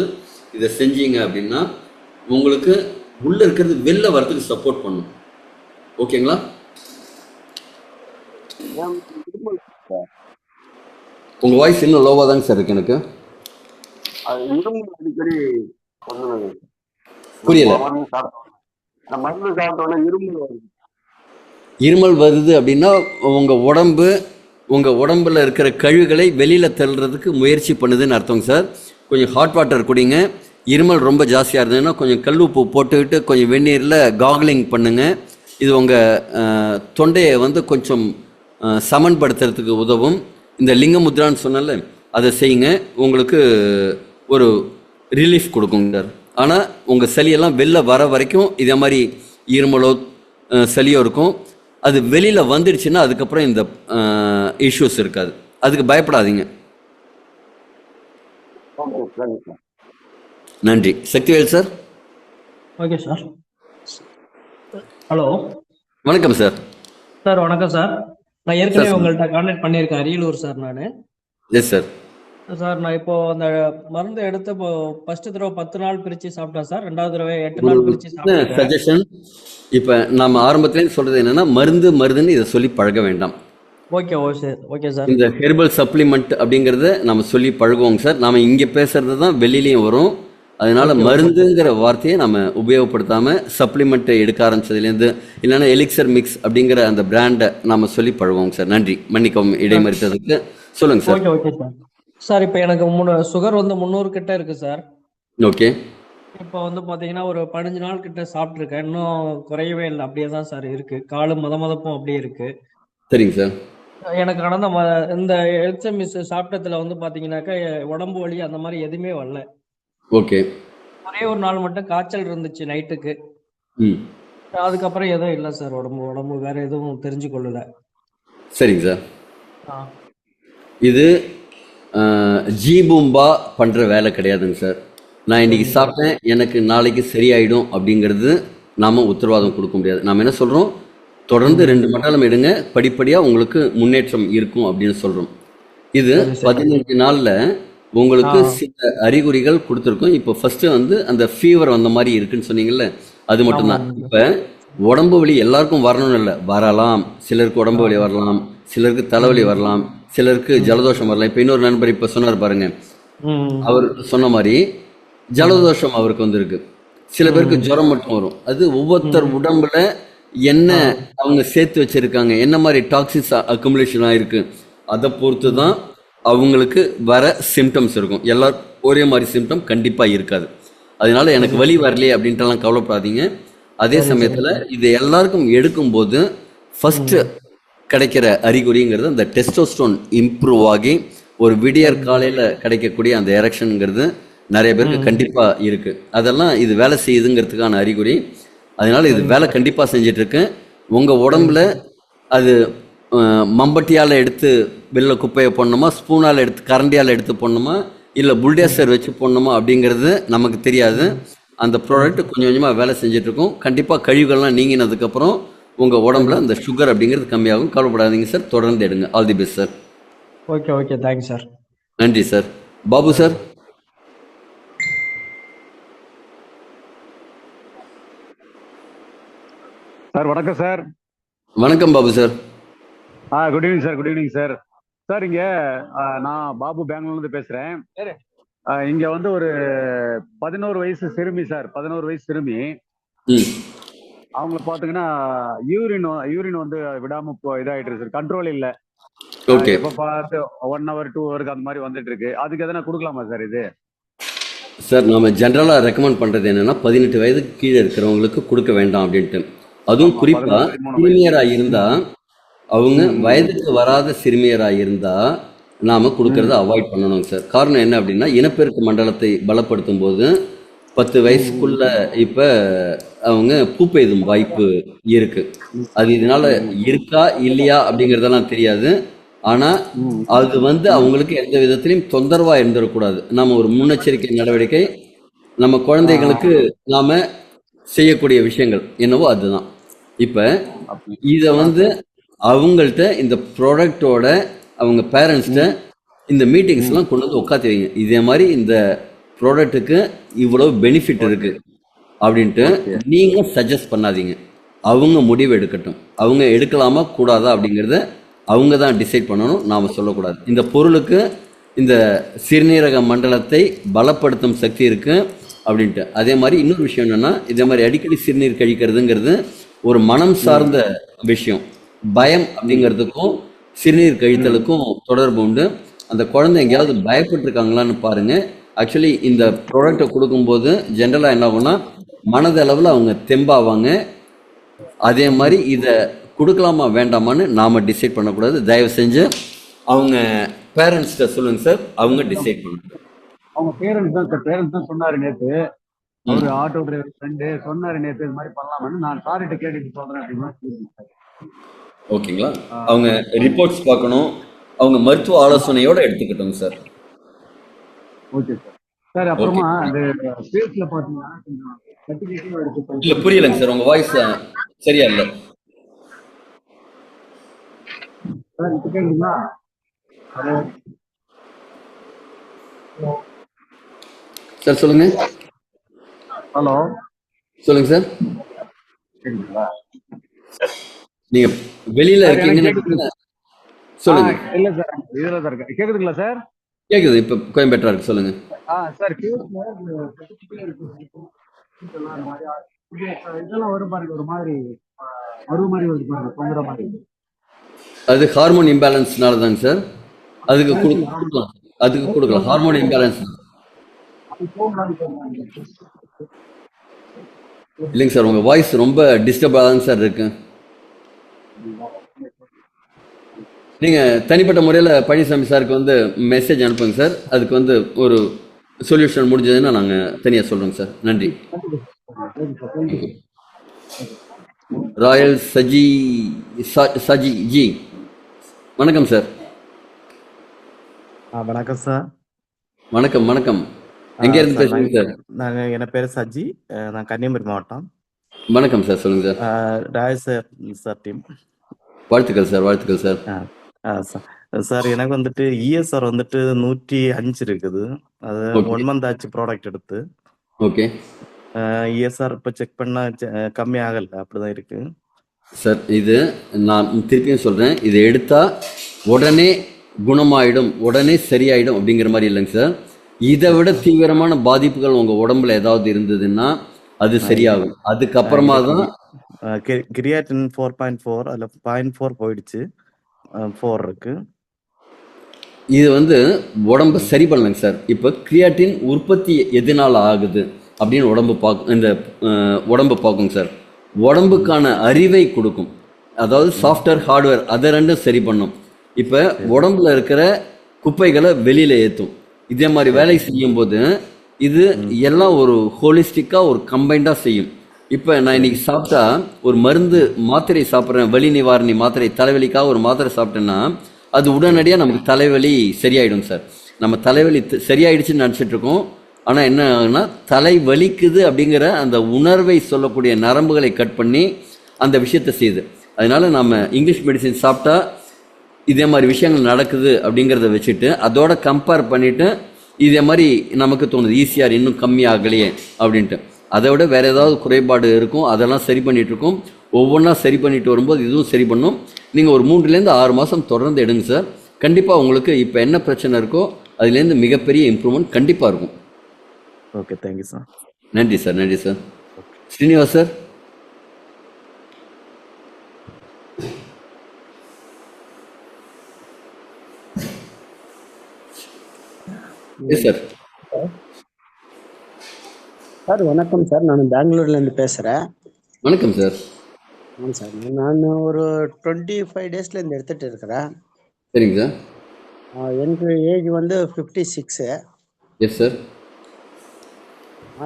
இதை செஞ்சீங்க அப்படின்னா உங்களுக்கு உள்ளே இருக்கிறது வெளில வரதுக்கு சப்போர்ட் பண்ணும். ஓகேங்களா? உங்கள் வாய்ஸ் இன்னும் லோவாக தாங்க சார் இருக்கு எனக்கு. அடிக்கடி புரியல. மருந்து சாப்பிட்டோட இருமல் வருது அப்படின்னா உங்கள் உடம்புல இருக்கிற கழிவுகளை வெளியில் தள்ளுறதுக்கு முயற்சி பண்ணுதுன்னு அர்த்தங்க சார். கொஞ்சம் ஹாட் வாட்டர் குடிங்க. இருமல் ரொம்ப ஜாஸ்தியாக இருந்ததுன்னா கொஞ்சம் கல் உப்பு போட்டுக்கிட்டு கொஞ்சம் வெந்நீரில் காக்லிங் பண்ணுங்கள். இது உங்கள் தொண்டையை வந்து கொஞ்சம் சமன்படுத்துறதுக்கு உதவும். இந்த லிங்க முத்ரான்னு சொன்னால அதை செய்யுங்க, உங்களுக்கு ஒரு ரிலீஃப் கொடுக்குங்க சார். ஆனால் உங்கள் சளியெல்லாம் வெளில வர வரைக்கும் இதே மாதிரி இருமலோ சளியோ இருக்கும். அது வெளியில் வந்துடுச்சுன்னா அதுக்கப்புறம் இந்த இஷ்யூஸ் இருக்காது. அதுக்கு பயப்படாதீங்க. நன்றி. Sakthivel sir. Okay sir. Hello, வணக்கம் சார். சார் வணக்கம் சார். நான் ஏற்கனவே உங்கள்கிட்ட கான்டாக்ட் பண்ணியிருக்கேன், அரியலூர் சார். நான் எஸ் சார். சார், நான் இப்போ அந்த மருந்து எடுத்து இப்போ ஃபர்ஸ்ட் தடவை 10 நாள் பிரித்து சாப்பிட்டேன் சார். ரெண்டாவது தடவை 8 நாள் பிரித்து சாப்பிட்டேன். சஜஷன், இப்போ நம்ம ஆரம்பத்துலேருந்து சொல்கிறது என்னென்னா மருந்துன்னு இதை சொல்லி பழக வேண்டாம். Okay okay sir. இந்த ஹெர்பல் சப்ளிமெண்ட் அப்படிங்கிறத நம்ம சொல்லி பழகுவோங்க சார். நம்ம இங்கே பேசுறது தான் வெளியிலையும் வரும். அதனால மருந்துங்கிற வார்த்தையை நம்ம உபயோகப்படுத்தாமல் சப்ளிமெண்ட்டை எடுக்க ஆரம்பிச்சதுலேருந்து இல்லைன்னா எலிக்சர் மிக்ஸ் அப்படிங்கிற அந்த பிராண்டை நம்ம சொல்லி பழகுவோங்க சார். நன்றி, மன்னிக்கவும் இடைமறித்ததுக்கு. சொல்லுங்கள் சார். Okay sir. சார், இப்போ எனக்கு சுகர் வந்து 300 கிட்ட இருக்கு சார். ஓகே. இப்போ வந்து பார்த்தீங்கன்னா ஒரு 15 நாள் கிட்ட சாப்பிட்ருக்கேன். இன்னும் குறையவே இல்லை, அப்படியே தான் சார் இருக்கு. காலு மதமதப்பும் அப்படியே இருக்கு. சரிங்க சார். எனக்கு கடந்த இந்த எல்சமிஸ் சாப்பிட்டதுல வந்து பாத்தீங்கன்னாக்கா உடம்பு வலி அந்த மாதிரி எதுவுமே வரல. ஓகே. ஒரே ஒரு நாள் மட்டும் காய்ச்சல் இருந்துச்சு நைட்டுக்கு. அதுக்கப்புறம் எதுவும் இல்லை சார். உடம்பு வேற எதுவும் தெரிஞ்சு கொள்ளல. சரிங்க சார். ஆ. இது ஜி பூம்பா பண்ணுற வேலை கிடையாதுங்க சார். நான் இன்னைக்கு சாப்பிட்டேன் எனக்கு நாளைக்கு சரியாயிடும் அப்படிங்கிறது நாம் உத்தரவாதம் கொடுக்க முடியாது. நாம் என்ன சொல்கிறோம், தொடர்ந்து 2 மண்டலம் எடுங்க, படிப்படியாக உங்களுக்கு முன்னேற்றம் இருக்கும் அப்படின்னு சொல்கிறோம். இது சரி சரி 15 நாளில் உங்களுக்கு சில அறிகுறிகள் கொடுத்துருக்கோம். இப்போ ஃபஸ்ட்டு வந்து அந்த ஃபீவர் வந்த மாதிரி இருக்குன்னு சொன்னீங்கல்ல, அது மட்டும்தான். ஆமாங்க இப்போ உடம்பு வலி எல்லாருக்கும் வரணும்னு இல்லை, வரலாம். சிலருக்கு உடம்பு வலி வரலாம், சிலருக்கு தலைவலி வரலாம், சிலருக்கு ஜலதோஷம் வரலாம். இப்போ இன்னொரு நண்பர் இப்போ சொன்னார் பாருங்க, ம் அவர் சொன்ன மாதிரி ஜலதோஷம் அவருக்கு வந்திருக்கு. சில பேருக்கு ஜுரம் மட்டும் வரும். அது ஒவ்வொருத்தர் உடம்புல என்ன அவங்க சேர்த்து வச்சிருக்காங்க, என்ன மாதிரி டாக்ஸிக்ஸ் அக்குமுலேஷன் ஆயிருக்கு, அதை பொறுத்து தான் அவங்களுக்கு வர சிம்டம்ஸ் இருக்கும். எல்லாரும் ஒரே மாதிரி சிம்டம் கண்டிப்பாக இருக்காது. அதனால எனக்கு வலி வரலையே அப்படின்ட்டுலாம் கவலைப்படாதீங்க. அதே சமயத்தில் இது எல்லாருக்கும் எடுக்கும்போது ஃபர்ஸ்ட் கிடைக்கிற அறிகுறிங்கிறது அந்த டெஸ்டோஸ்டோன் இம்ப்ரூவ் ஆகி ஒரு விடியற் காலையில் கிடைக்கக்கூடிய அந்த எரெக்ஷனுங்கிறது நிறைய பேருக்கு கண்டிப்பாக இருக்குது. அதெல்லாம் இது வேலை செய்யுதுங்கிறதுக்கான அறிகுறி. அதனால இது வேலை கண்டிப்பாக செஞ்சிட்ருக்கு. உங்கள் உடம்புல அது மம்பட்டியால் எடுத்து வெளில குப்பையை போடணுமா, ஸ்பூனால் எடுத்து கரண்டியால் எடுத்து போடணுமா, இல்லை புல்டேசர் வச்சு போடணுமா அப்படிங்கிறது நமக்கு தெரியாது. அந்த ப்ராடக்ட் கொஞ்சம் கொஞ்சமாக வேலை செஞ்சிட்ருக்கோம். கண்டிப்பாக கழிவுகள்லாம் நீங்கினதுக்கப்புறம் உங்கள் உடம்புல அந்த சுகர் அப்படிங்கிறது கம்மியாகும். கவலைப்படாதீங்க சார், தொடர்ந்து எடுங்க. All the best sir. Okay okay thanks sir. நன்றி சார். பாபு சார். சார் வணக்கம் சார். வணக்கம் Babu sir. Good evening sir. Good evening sir. Sir இங்க நான் பாபு பெங்களூர்லேருந்து பேசுறேன். இங்க வந்து ஒரு 11 வயசு சிறுமி சார், 11 வயசு சிறுமி. ம் அவங்கள பாத்தீங்கன்னா யூரின் வந்து விடாம இதாயிட்டு இருக்கு சார், கண்ட்ரோல் இல்ல. ஓகே இப்ப பார்த்து 1 hour 2 hour அந்த மாதிரி வந்துட்டு இருக்கு. அதுக்கு எதனா கொடுக்கலாமா சார் இது? சார், நம்ம ஜென்ரலாக ரெக்கமெண்ட் பண்ணுறது என்னென்னா 18 வயதுக்கு கீழே இருக்கிறவங்களுக்கு கொடுக்க வேண்டாம் அப்படின்ட்டு. அதுவும் குறிப்பாக 13 வயசு. சிறுமியராக இருந்தால், அவங்க வயதுக்கு வராத சிறுமியராக இருந்தால் நாம் கொடுக்கறத அவாய்ட் பண்ணணும் சார். காரணம் என்ன அப்படின்னா, இனப்பெருக்க மண்டலத்தை பலப்படுத்தும் போது 10 வயசுக்குள்ள இப்போ அவங்க பூப்பெய்தும் வாய்ப்பு இருக்கு. அது இதனால இருக்கா இல்லையா அப்படிங்கிறதெல்லாம் தெரியாது. ஆனால் அது வந்து அவங்களுக்கு எந்த விதத்திலையும் தொந்தரவாக இருந்துடக்கூடாது. நம்ம ஒரு முன்னெச்சரிக்கை நடவடிக்கை, நம்ம குழந்தைகளுக்கு நாம் செய்யக்கூடிய விஷயங்கள் என்னவோ அதுதான். இப்போ இதை வந்து அவங்கள்ட்ட இந்த ப்ராடக்டோட அவங்க பேரண்ட்ஸ்கிட்ட இந்த மீட்டிங்ஸ்லாம் கொண்டு வந்து உட்காந்து வைங்க. இதே மாதிரி இந்த ப்ராடக்ட்டுக்கு இவ்வளோ பெனிஃபிட் இருக்குது அப்படின்ட்டு நீங்கள் சஜஸ்ட் பண்ணாதீங்க. அவங்க முடிவு எடுக்கட்டும். அவங்க எடுக்கலாமா கூடாதா அப்படிங்கிறத அவங்க தான் டிசைட் பண்ணணும், நாம் சொல்லக்கூடாது. இந்த பொருளுக்கு இந்த சிறுநீரக மண்டலத்தை பலப்படுத்தும் சக்தி இருக்குது அப்படின்ட்டு. அதே மாதிரி இன்னொரு விஷயம் என்னென்னா, இதே மாதிரி அடிக்கடி சிறுநீர் கழிக்கிறதுங்கிறது ஒரு மனம் சார்ந்த விஷயம். பயம் அப்படிங்கிறதுக்கும் சிறுநீர் கழித்தலுக்கும் தொடர்பு உண்டு. அந்த குழந்தை எங்கேயாவது பயப்பட்டுருக்காங்களான்னு பாருங்கள். ஆக்சுவலி இந்த ப்ராடக்டை கொடுக்கும்போது ஜென்ரலாக என்ன ஆகும்னா, மனதளவில் அவங்க தெம்பாவாங்க. அதே மாதிரி இதை கொடுக்கலாமா வேண்டாமான்னு நாம் டிசைட் பண்ணக்கூடாது. தயவு செஞ்சு அவங்க பேரண்ட்ஸ்கிட்ட சொல்லுங்கள் சார், அவங்க டிசைட் பண்ணுங்க. அவங்க பேரண்ட்ஸ் தான் சார், பேரண்ட்ஸ் தான் சொன்னாரு நேற்று. ஒரு ஆட்டோ டிரைவர் ஃப்ரெண்டு சொன்னாரு நேற்று இது மாதிரி பண்ணலாமான்னு. நான் சார்கிட்ட கேட்டுட்டு சொல்றேன் அப்படின்னு. ஓகேங்களா? அவங்க ரிப்போர்ட்ஸ் பார்க்கணும், அவங்க மருத்துவ ஆலோசனையோட எடுத்துக்கிட்டோங்க சார். Okay sir. சார் அப்புறமா அந்த ஸ்பேஸ்ல பாத்தீங்கன்னா கொஞ்சம் சர்டிஃபிகேட்டும் எடுத்து. இல்லை புரியலைங்க சார், உங்கள் வாய்ஸ் சரியா இல்லை சார். இப்போ கேக்குதுங்களா? சார். சொல்லுங்க. ஹலோ, சொல்லுங்க சார். கேக்குதுங்களா? நீங்க வெளியில இருக்கீங்கன்னு சொல்லுங்க. இல்ல சார், இதுல தான் இருக்கு. கேக்குதுங்களா சார்? கேக்குது, இப்ப கோயம்பேட்டா இருக்கு. சொல்லுங்க. சார் இதெல்லாம் வரும் பாருங்க, ஒரு மாதிரி வருது பாருங்க, தொங்குற மாதிரி. அது ஹார்மோன் இம்பேலன்ஸ்னால தாங்க சார். அதுக்கு கொடுக்கலாம், அதுக்கு கொடுக்கலாம். ஹார்மோன் இம்பேலன்ஸ் இல்லைங்க சார். உங்க வாய்ஸ் ரொம்ப டிஸ்டர்பாக தாங்க சார் இருக்கு. நீங்க தனிப்பட்ட முறையில் பழனிசாமி சாருக்கு வந்து மெசேஜ் அனுப்புங்க சார். அதுக்கு வந்து ஒரு சொல்யூஷன் முடிஞ்சதுன்னா நாங்கள் தனியாக சொல்கிறோங்க சார். நன்றி. ராயல் சஜி ஜி, வணக்கம் சார். வணக்கம் சார். வணக்கம் வணக்கம். எங்க இருந்து சார் பேசுறீங்க சார்? என் பேர் சஜி. நான் கன்னியாகுமரி மாவட்டம். வணக்கம் சார், சொல்லுங்க சார். Roy sir team. வாழ்த்துக்கள் சார், வாழ்த்துக்கள் சார். சார் எனக்கு வந்துட்டு இஎஸ்ஆர் வந்துட்டு 105 இருக்குது. அது ஓகே 1 மந்த் ஆச்சு ப்ராடக்ட் எடுத்து. ஓகே இஎஸ்ஆர் இப்போ செக் பண்ணா கம்மி ஆகல, அப்படிதான் இருக்கு. சார். இது நான் திருப்பியும் சொல்கிறேன், இதை எடுத்தால் உடனே குணமாயிடும், உடனே சரியாயிடும் அப்படிங்கிற மாதிரி இல்லைங்க சார். இதை விட தீவிரமான பாதிப்புகள் உங்கள் உடம்புல ஏதாவது இருந்ததுன்னா அது சரியாகும். அதுக்கப்புறமா தான் கிரியாட்டின் 4.4 அதில் 0.4 போயிடுச்சு, 4 இருக்கு. இது வந்து உடம்பை சரி பண்ணலைங்க சார். இப்போ கிரியாட்டின் உற்பத்தி எதனால் ஆகுது அப்படின்னு உடம்பு பார்க்குங்க சார். உடம்புக்கான அறிவை கொடுக்கும், அதாவது சாஃப்ட்வேர் ஹார்ட்வேர் அதை ரெண்டும் சரி பண்ணும். இப்போ உடம்புல இருக்கிற குப்பைகளை வெளியில் ஏற்றும். இதே மாதிரி வேலை செய்யும்போது இது எல்லாம் ஒரு ஹோலிஸ்டிக்காக ஒரு கம்பைண்டாக செய்யும். இப்போ நான் இன்னைக்கு சாப்பிட்டா ஒரு மாத்திரை சாப்பிட்றேன், வலி நிவாரணி மாத்திரை, தலைவலிக்காக ஒரு மாத்திரை சாப்பிட்டேன்னா அது உடனடியாக நமக்கு தலைவலி சரியாயிடும் சார். நம்ம தலைவலி சரியாயிடுச்சுன்னு நினச்சிட்டு இருக்கோம். ஆனால் என்ன ஆகுனா, தலை வலிக்குது அப்படிங்கிற அந்த உணர்வை சொல்லக்கூடிய நரம்புகளை கட் பண்ணி அந்த விஷயத்தை செய்யுது. அதனால நம்ம இங்கிலீஷ் மெடிசின் சாப்பிட்டா இதே மாதிரி விஷயங்கள் நடக்குது அப்படிங்கிறத வச்சுட்டு அதோட கம்பேர் பண்ணிட்டு இதே மாதிரி நமக்கு தோணுது ஈஸியாக இன்னும் கம்மி ஆகலையே அப்படின்ட்டு. அதை விட வேற ஏதாவது குறைபாடு இருக்கும், அதெல்லாம் சரி பண்ணிட்டு இருக்கோம். ஒவ்வொன்றா சரி பண்ணிட்டு வரும்போது இதுவும் சரி பண்ணும். நீங்கள் ஒரு 3லேருந்து 6 மாதம் தொடர்ந்து எடுங்க சார். கண்டிப்பாக உங்களுக்கு இப்போ என்ன பிரச்சனை இருக்கோ அதுலேருந்து மிகப்பெரிய இம்ப்ரூவ்மெண்ட் கண்டிப்பாக இருக்கும். Okay, thank you sir. நன்றி சார், நன்றி sir. Srinivas sir. Sir sir வணக்கம் சார். நான் பெங்களூர்லேருந்து பேசுகிறேன். வணக்கம் சார். சார் நான் ஒரு 25 டேஸ்லேருந்து எடுத்துகிட்டு இருக்கிறேன். சரிங்க சார். எனக்கு ஏஜ் வந்து 56. Yes sir.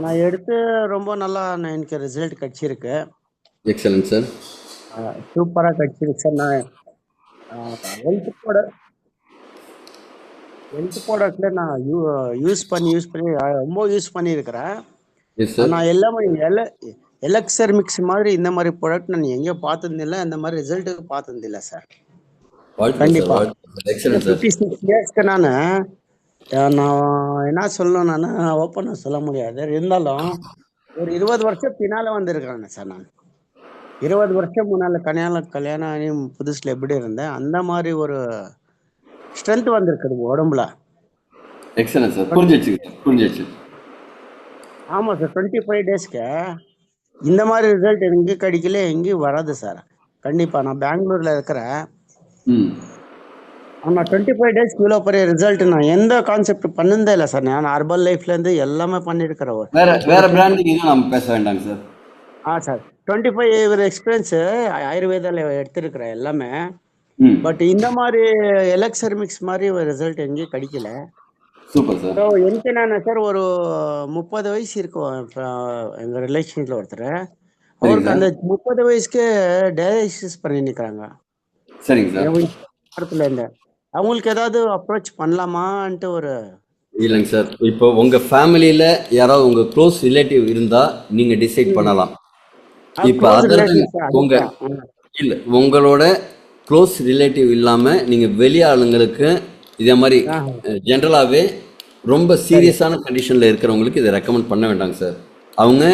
நான் எடுத்து ரொம்ப நல்லா எனக்கு ரிசல்ட் கிடச்சிருக்கு. Excellent sir. சூப்பராக கிடச்சிருக்கு சார். நான் ஹெல்த் ப்ராடக்ட்ல நான் யூஸ் பண்ணி ரொம்ப யூஸ் பண்ணியிருக்கிறேன். Yes sir. நான் எல்லாமே எலக்சர் மிக்ஸ் மாதிரி இந்த மாதிரி ப்ராடக்ட் நான் எங்கேயும் பார்த்ததில்லை, இந்த மாதிரி ரிசல்ட்டுக்கு பார்த்ததில்லை சார். கண்டிப்பா எக்ஸலன்ட் சார். 56 இயர்ஸ்க்கு நான் என்ன சொல்லணும், நான் ஓப்பனாக சொல்ல முடியாது. இருந்தாலும் ஒரு 20 வருஷம் பின்னால வந்திருக்கிறேன் சார். நான் 20 வருஷம் முன்னால கல்யாணம் ஆகி புதுசுல எப்படி இருந்தேன் அந்த மாதிரி ஒரு ஸ்ட்ரென்த் வந்திருக்குது உடம்புல. Excellent sir. புரிஞ்சிச்சு. ஆமாம் சார். 25 டேஸ்க்கு இந்த மாதிரி ரிசல்ட் எங்கே கிடைக்கல, எங்கேயும் வராது சார். கண்டிப்பாக நான் பெங்களூரில் இருக்கிறேன். ஆனால் 25 டேஸ்க்கு இவ்வளோ பெரிய ரிசல்ட் நான் எந்த கான்செப்ட் பண்ணதே இல்லை சார். நான் ஹர்பல் லைஃப்லேருந்து எல்லாமே பண்ணியிருக்கிறேன். வேற பிராண்டிங் நம்ம பேச வேண்டாங்க சார். சார் 25 எக்ஸ்பீரியன்ஸு ஆயுர்வேதாவில் எடுத்திருக்கிறேன் எல்லாமே. பட் இந்த மாதிரி எலக்சர் மிக்ஸ் மாதிரி ஒரு ரிசல்ட் எங்கேயும் கிடைக்கல. Super sir. ஸோ எனக்கு என்ன சார், ஒரு 30 வயசு இருக்கும் எங்கள் ரிலேஷன்ஸில் ஒருத்தர். அவருக்கு அந்த 30 வயசுக்கு டயாலிசிஸ் பண்ணி நிற்கிறாங்க. சரிங்க சார். வாரத்துலேருந்து அவங்களுக்கு ஏதாவது அப்ரோச் பண்ணலாமான்ட்டு ஒரு. இல்லைங்க சார், இப்போ உங்கள் ஃபேமிலியில் யாராவது உங்கள் க்ளோஸ் ரிலேட்டிவ் இருந்தால் நீங்கள் டிசைட் பண்ணலாம். இப்போ உங்களோட க்ளோஸ் ரிலேட்டிவ் இல்லாமல் நீங்கள் வெளி ஆளுங்களுக்கு இதே மாதிரி ஜென்ரலாகவே ரொம்ப சீரியஸான கண்டிஷனில் இருக்கிறவங்களுக்கு இதை ரெக்கமெண்ட் பண்ண வேண்டாங்க சார். அவங்க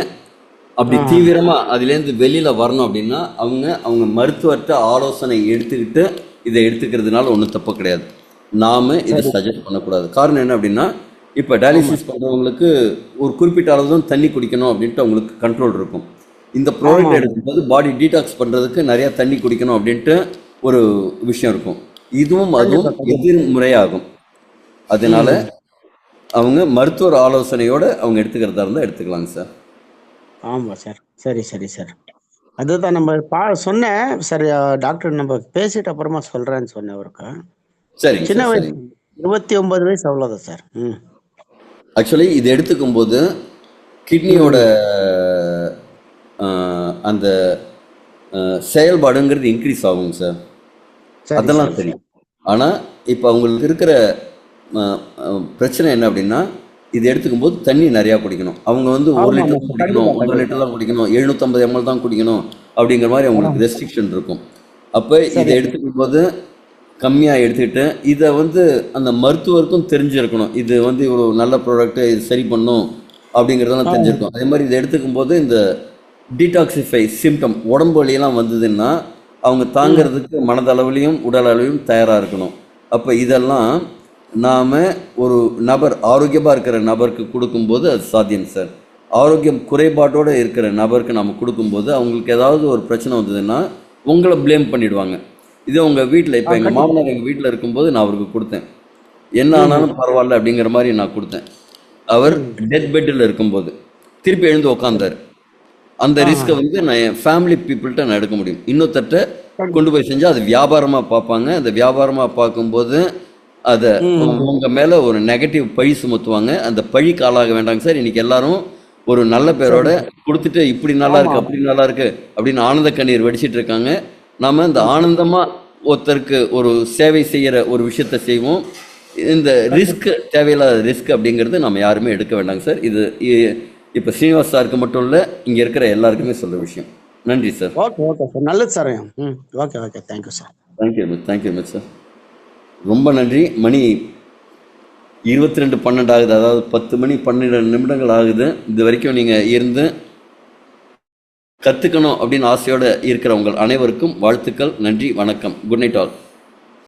அப்படி தீவிரமாக அதுலேருந்து வெளியில் வரணும் அப்படின்னா அவங்க மருத்துவர்கிட்ட ஆலோசனை எடுத்துக்கிட்டு இதை எடுத்துக்கிறதுனால ஒன்றும் தப்பு கிடையாது. நாம் இதை சஜஸ்ட் பண்ணக்கூடாது. காரணம் என்ன அப்படின்னா, இப்போ டயாலிசிஸ் பண்ணுறவங்களுக்கு ஒரு குறிப்பிட்ட அளவு தான் தண்ணி குடிக்கணும் அப்படின்ட்டு அவங்களுக்கு கண்ட்ரோல் இருக்கும். இந்த ப்ராடக்ட் எடுக்கும்போது பாடி டீடாக்ஸ் பண்ணுறதுக்கு நிறையா தண்ணி குடிக்கணும் அப்படின்ட்டு ஒரு விஷயம் இருக்கும். அதுவும் எதிர்முறையாகும். அதனால அவங்க மருத்துவர் ஆலோசனையோடு அவங்க எடுத்துக்கிறதா இருந்தால் எடுத்துக்கலாங்க சார். ஆமாம் சார். சரி சார். அதுதான் நம்ம சொன்னேன் சார். டாக்டர் நம்ம பேசிட்டு அப்புறமா சொல்கிறேன்னு சொன்னேன் அவருக்கு. சரி. சின்ன வயசு 29 வயசு அவ்வளோதான் சார். ஆக்சுவலி இது எடுத்துக்கும் போது கிட்னியோட அந்த செயல்பாடுங்கிறது இன்க்ரீஸ் ஆகுங்க சார். அதெல்லாம் சரி. ஆனால் இப்போ அவங்களுக்கு இருக்கிற பிரச்சனை என்ன அப்படின்னா இது எடுத்துக்கும் போது தண்ணி நிறையா குடிக்கணும். அவங்க வந்து 1 ஆமா லிட்டர் ஆமா தான் சார் குடிக்கணும், கண்டிப்பா 1.5 லிட்டர் தான் குடிக்கணும், 750 ml தான் குடிக்கணும் அப்படிங்கிற மாதிரி அவங்களுக்கு ரெஸ்ட்ரிக்ஷன் இருக்கும். அப்போ இதை சரி எடுத்துக்கும் போது கம்மியாக எடுத்துக்கிட்டு இதை வந்து அந்த மருத்துவருக்கும் தெரிஞ்சிருக்கணும். இது வந்து இவ்வளோ நல்ல ப்ராடக்ட்டு, இது சரி பண்ணும் அப்படிங்கிறதெல்லாம் தெரிஞ்சிருக்கும். அதே மாதிரி இதை எடுத்துக்கும் போது இந்த டீடாக்சிஃபை சிம்டம் உடம்பு வலியெல்லாம் வந்ததுன்னா அவங்க தாங்கிறதுக்கு மனதளவுலையும் உடல் அளவிலும் தயாராக இருக்கணும். அப்போ இதெல்லாம் நாம் ஒரு நபர் ஆரோக்கியமாக இருக்கிற நபருக்கு கொடுக்கும்போது அது சாத்தியம் சார். ஆரோக்கியம் குறைபாட்டோடு இருக்கிற நபருக்கு நம்ம கொடுக்கும்போது அவங்களுக்கு ஏதாவது ஒரு பிரச்சனை வந்ததுன்னா உங்களை ப்ளேம் பண்ணிடுவாங்க. இதே உங்கள் வீட்டில் இப்போ எங்கள் கண்டிப்பா மாமனார் எங்கள் வீட்டில் இருக்கும்போது நான் அவருக்கு கொடுத்தேன். என்ன ஆனாலும் பரவாயில்ல அப்படிங்கிற மாதிரி நான் கொடுத்தேன். அவர் டெத் பெட்டில் இருக்கும்போது திருப்பி எழுந்து உக்காந்தார். அந்த ரிஸ்க்கை வந்து நான் என் ஃபேமிலி பீப்புள்கிட்ட நான் எடுக்க முடியும். இன்னொருத்தட்ட கொண்டு போய் செஞ்சால் அது வியாபாரமாக பார்ப்பாங்க. அந்த வியாபாரமாக பார்க்கும்போது அதை உங்கள் மேலே ஒரு நெகட்டிவ் பழி சுமத்துவாங்க. அந்த பழிக்கு ஆளாக வேண்டாங்க சார். இன்னைக்கு எல்லாரும் ஒரு நல்ல பேரோட கொடுத்துட்டு இப்படி நல்லா இருக்கு அப்படி நல்லா இருக்கு அப்படின்னு ஆனந்த கண்ணீர் வெடிச்சிட்டு இருக்காங்க. நாம் இந்த ஆனந்தமாக ஒருத்தருக்கு ஒரு சேவை செய்கிற ஒரு விஷயத்த செய்வோம். இந்த ரிஸ்க் தேவையில்லாத ரிஸ்க் அப்படிங்கிறது நம்ம யாருமே எடுக்க வேண்டாங்க சார். இது இப்போ ஸ்ரீனிவாஸ் சாருக்கு மட்டும் இல்லை, இங்கே இருக்கிற எல்லாருக்குமே சொல்கிற விஷயம். நன்றி சார். ஓகே ஓகே சார் நல்லது sir. Okay okay thank you sir. Thank you much sir. ரொம்ப நன்றி. மணி 22:12 ஆகுது, அதாவது 10 மணி 12 நிமிடங்கள் ஆகுது. இது வரைக்கும் நீங்கள் இருந்து கற்றுக்கணும் அப்படின்னு ஆசையோடு இருக்கிற உங்கள் அனைவருக்கும் வாழ்த்துக்கள். நன்றி, வணக்கம். Good night all.